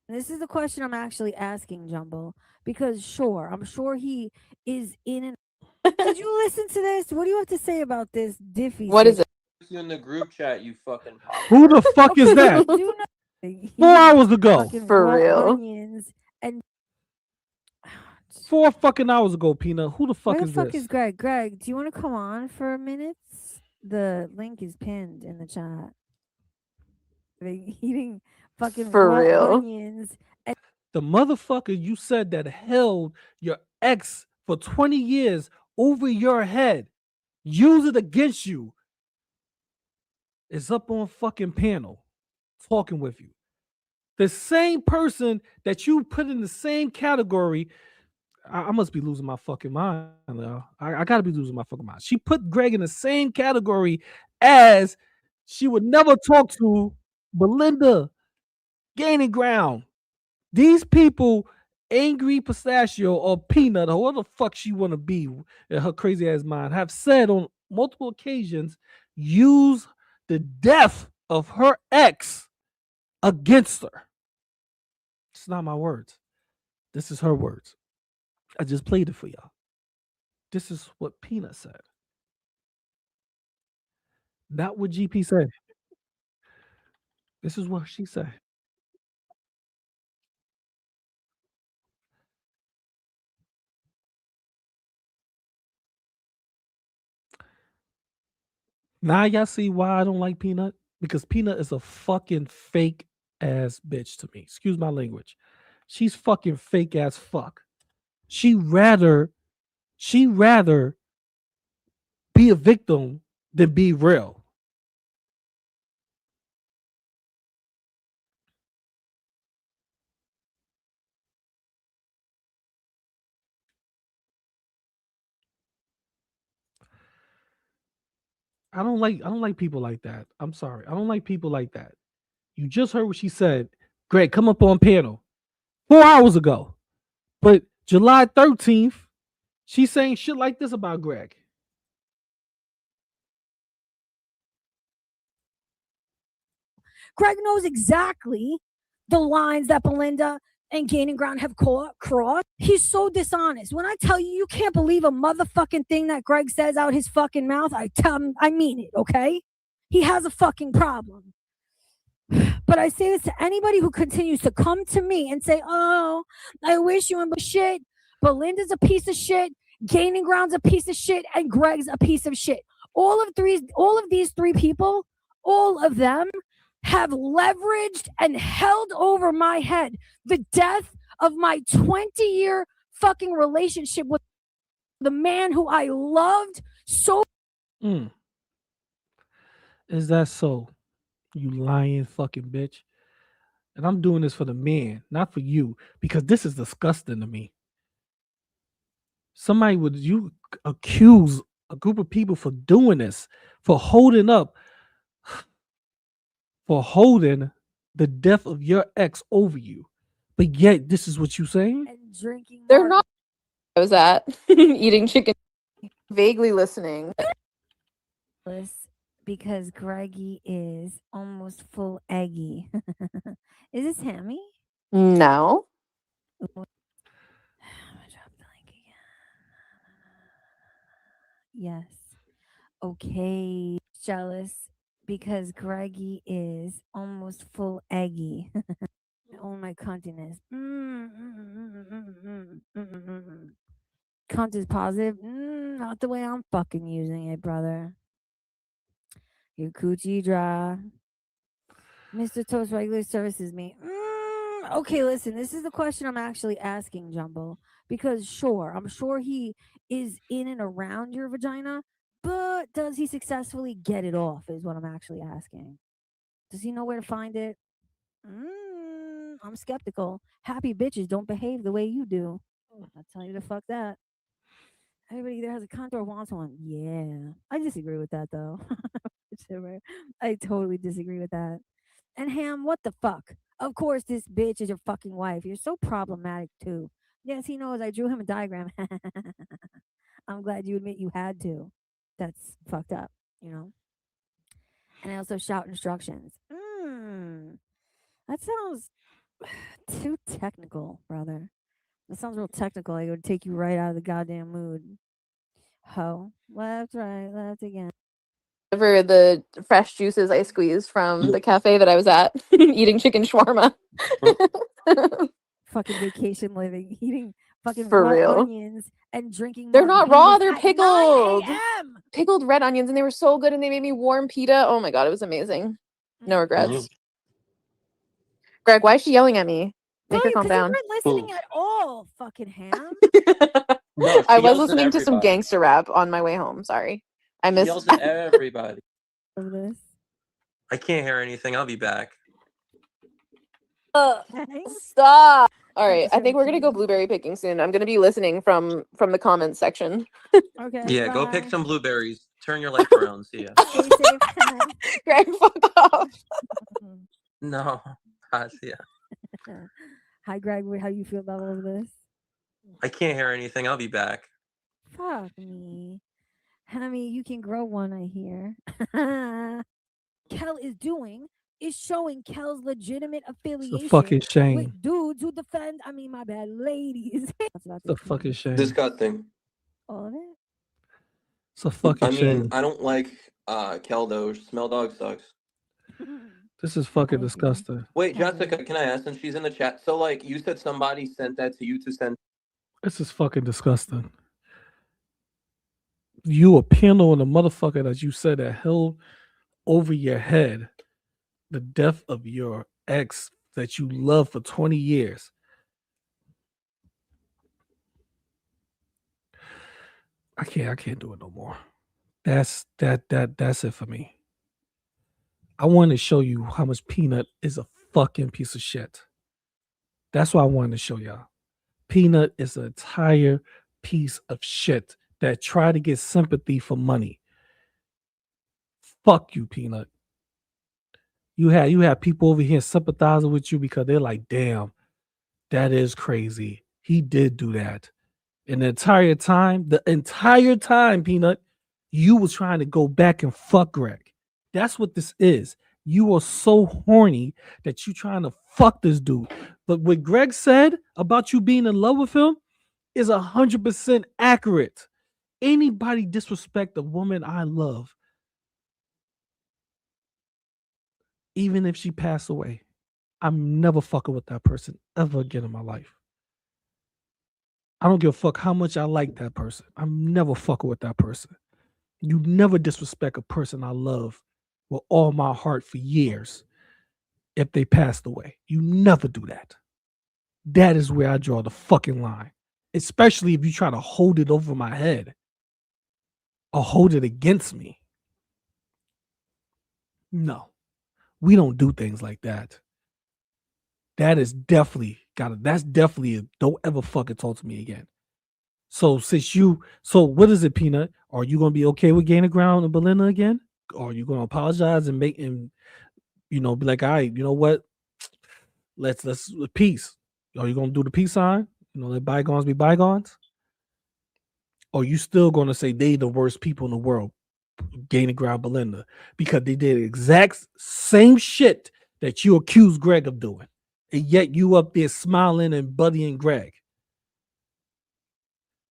This is the question I'm actually asking, Jumbo, because sure, I'm sure he is in an. Did you listen to this? What do you have to say about this Diffie? What is it? You in the group chat, you fucking pop. Who the fuck is that? 4 hours ago. For real. Onions and 4 fucking hours ago, Peanut. Who the fuck where the is fuck this? is Greg? Greg, do you want to come on for a minute? The link is pinned in the chat. They're eating fucking For raw real. onions. And The motherfucker you said that held your ex for 20 years over your head, use it against you, is up on fucking panel talking with you. The same person that you put in the same category. I must be losing my fucking mind now. I gotta be losing my fucking mind. She put Greg in the same category as she would never talk to Belinda, Gaining Ground. These people, Angry Pistachio or Peanut, or whatever the fuck she want to be in her crazy ass mind, have said on multiple occasions, use the death of her ex against her. It's not my words. This is her words. I just played it for y'all. This is what Peanut said. Not what GP said. This is what she said. Now y'all see why I don't like Peanut? Because Peanut is a fucking fake ass bitch to me. Excuse my language. She's fucking fake as fuck. She rather be a victim than be real. I don't like people like that. I'm sorry. I don't like people like that. You just heard what she said. Greg, come up on panel 4 hours ago. But July 13th, she's saying shit like this about Greg. Greg knows exactly the lines that Belinda and Gaining Ground have crossed. He's so dishonest. When I tell you, you can't believe a motherfucking thing that Greg says out his fucking mouth, I mean it, okay? He has a fucking problem. But I say this to anybody who continues to come to me and say, oh, I wish you and shit. Belinda's a piece of shit. Gaining Ground's a piece of shit. And Greg's a piece of shit. All of these three people, all of them have leveraged and held over my head the death of my 20-year fucking relationship with the man who I loved so. Is that so? You lying fucking bitch. And I'm doing this for the man, not for you, because this is disgusting to me. Somebody would you accuse a group of people for doing this, for holding the death of your ex over you. But yet this is what you saying? And drinking. They're not. I was at eating chicken, vaguely listening. Because Greggy is almost full eggy. Is this Hammy? No. I'm gonna drop the link again. Yes. Okay. Jealous because Greggy is almost full eggy. Oh my cuntiness. Cunt is positive. Not the way I'm fucking using it, brother. Your coochie dry. Mr. Toast regular services me. Okay, listen, this is the question I'm actually asking, Jumbo. Because sure, I'm sure he is in and around your vagina, but does he successfully get it off is what I'm actually asking. Does he know where to find it? I'm skeptical. Happy bitches don't behave the way you do. I'll tell you to fuck that. Everybody either has a cunt or wants one. Yeah. I disagree with that, though. I totally disagree with that. And Ham, what the fuck? Of course, this bitch is your fucking wife. You're so problematic, too. Yes, he knows I drew him a diagram. I'm glad you admit you had to. That's fucked up, you know? And I also shout instructions. That sounds Too technical, brother. That sounds real technical. Like it would take you right out of the goddamn mood. Ho. Left, right, left again. For the fresh juices I squeezed from the cafe that I was at, eating chicken shawarma. Fucking vacation living, eating fucking For raw real. onions and drinking. They're not raw, they're margaritas at pickled. 9 a.m. Pickled red onions, and they were so good, and they made me warm pita. Oh my god, it was amazing. No regrets. Greg, why is she yelling at me? Make her calm down. You weren't listening at all, fucking ham. No, I she was yells at listening to some everybody. gangster rap on my way home. Sorry. I She missed yells at everybody. this. I can't hear anything. I'll be back. Stop. All right, I think we're gonna go blueberry picking soon. I'm gonna be listening from the comments section. Okay. Yeah, go bye. pick some blueberries. Turn your life around. See ya. Stay safe, man. Greg, fuck off. No. See ya. Hi, Greg. How you feel about all of this? I can't hear anything. I'll be back. Fuck me. Hammy, you can grow one, I hear. Kel is doing is showing Kel's legitimate affiliation fucking shame. with dudes who defend, my bad, ladies. It's a fucking shame. Disgusting. All of it? It's a fucking shame. I don't like Kel though. Smell dog sucks. This is fucking disgusting. Wait, Jessica, can I ask? Since she's in the chat, so like you said, somebody sent that to you to send. This is fucking disgusting. You a piano and a motherfucker that you said that held over your head the death of your ex that you loved for 20 years. I can't do it no more. That's it for me. I wanted to show you how much Peanut is a fucking piece of shit. That's what I wanted to show y'all. Peanut is an entire piece of shit that try to get sympathy for money. Fuck you, Peanut. You have people over here sympathizing with you because they're like, damn, that is crazy. He did do that. And the entire time, Peanut, you was trying to go back and fuck Greg. That's what this is. You are so horny that you trying to fuck this dude. But what Greg said about you being in love with him is 100% accurate. Anybody disrespect a woman I love, even if she passed away, I'm never fucking with that person ever again in my life. I don't give a fuck how much I like that person. I'm never fucking with that person. You never disrespect a person I love with all my heart for years if they passed away. You never do that. That is where I draw the fucking line. Especially if you try to hold it over my head or hold it against me. No. We don't do things like that. That's definitely don't ever fucking talk to me again. So what is it, Peanut? Are you gonna be okay with gaining ground in Belinda again? Or are you gonna apologize and be like, all right, you know what? Let's peace. Are you gonna do the peace sign? Let bygones be bygones? Or you still gonna say they the worst people in the world? Gaining ground Belinda because they did the exact same shit that you accused Greg of doing, and yet you up there smiling and buddying Greg.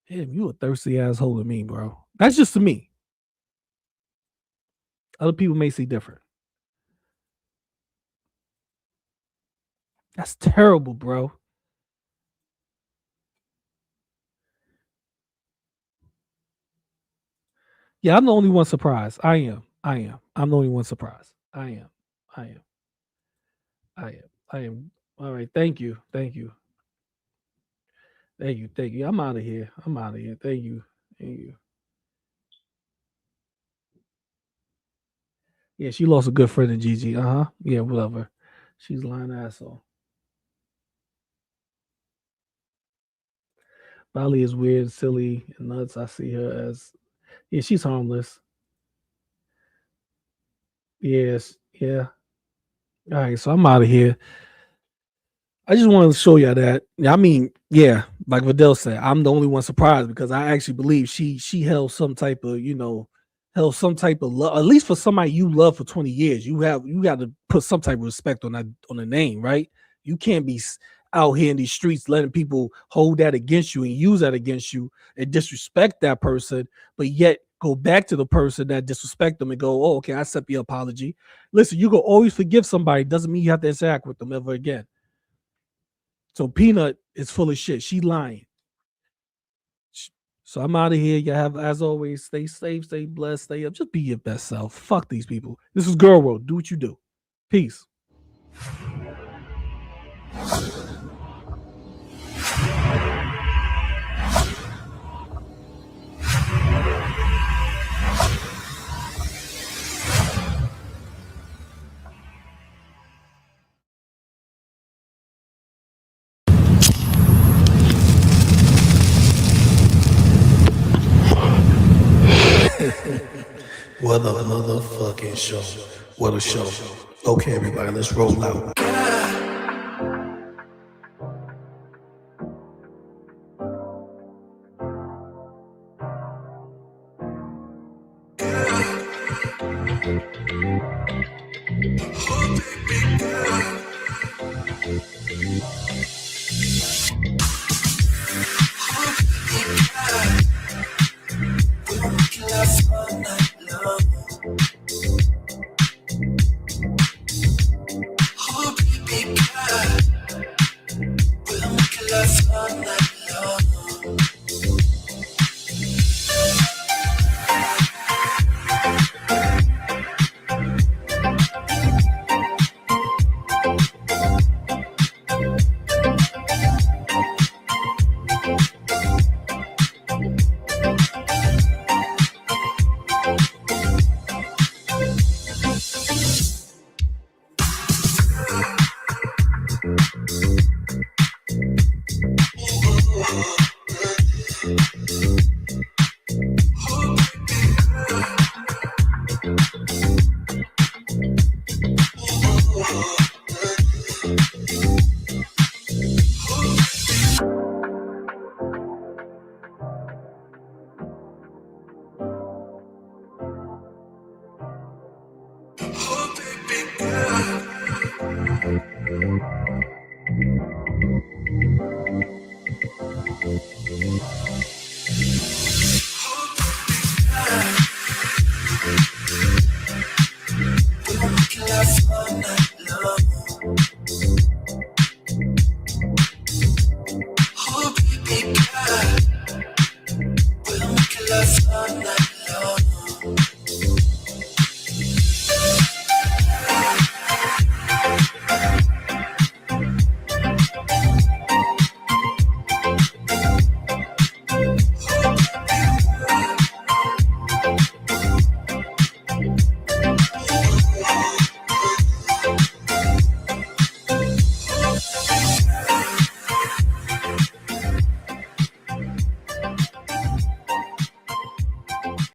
Damn, you a thirsty asshole to me, bro. That's just to me. Other people may see different. That's terrible, bro. Yeah, I'm the only one surprised. I am. I'm the only one surprised. I am. All right. Thank you. I'm out of here. Thank you. Yeah, she lost a good friend in Gigi. Yeah, whatever. She's a lying asshole. Bali is weird, silly, and nuts. I see her as she's harmless. Yes, yeah. All right, so I'm out of here. I just wanted to show y'all that. Yeah, like Videl said, I'm the only one surprised because I actually believe she held some type of, love, at least for somebody you love for 20 years. You got to put some type of respect on the name, right? You can't be out here in these streets letting people hold that against you and use that against you and disrespect that person, but yet go back to the person that disrespect them and go, oh, okay, I accept your apology. Listen, you can always forgive somebody. Doesn't mean you have to interact with them ever again. So Peanut is full of shit. She lying. So I'm out of here. You have, as always, stay safe, stay blessed, stay up. Just be your best self. Fuck these people. This is Girl World. Do what you do. Peace. What a motherfucking show. What a show. Okay, everybody, let's roll out.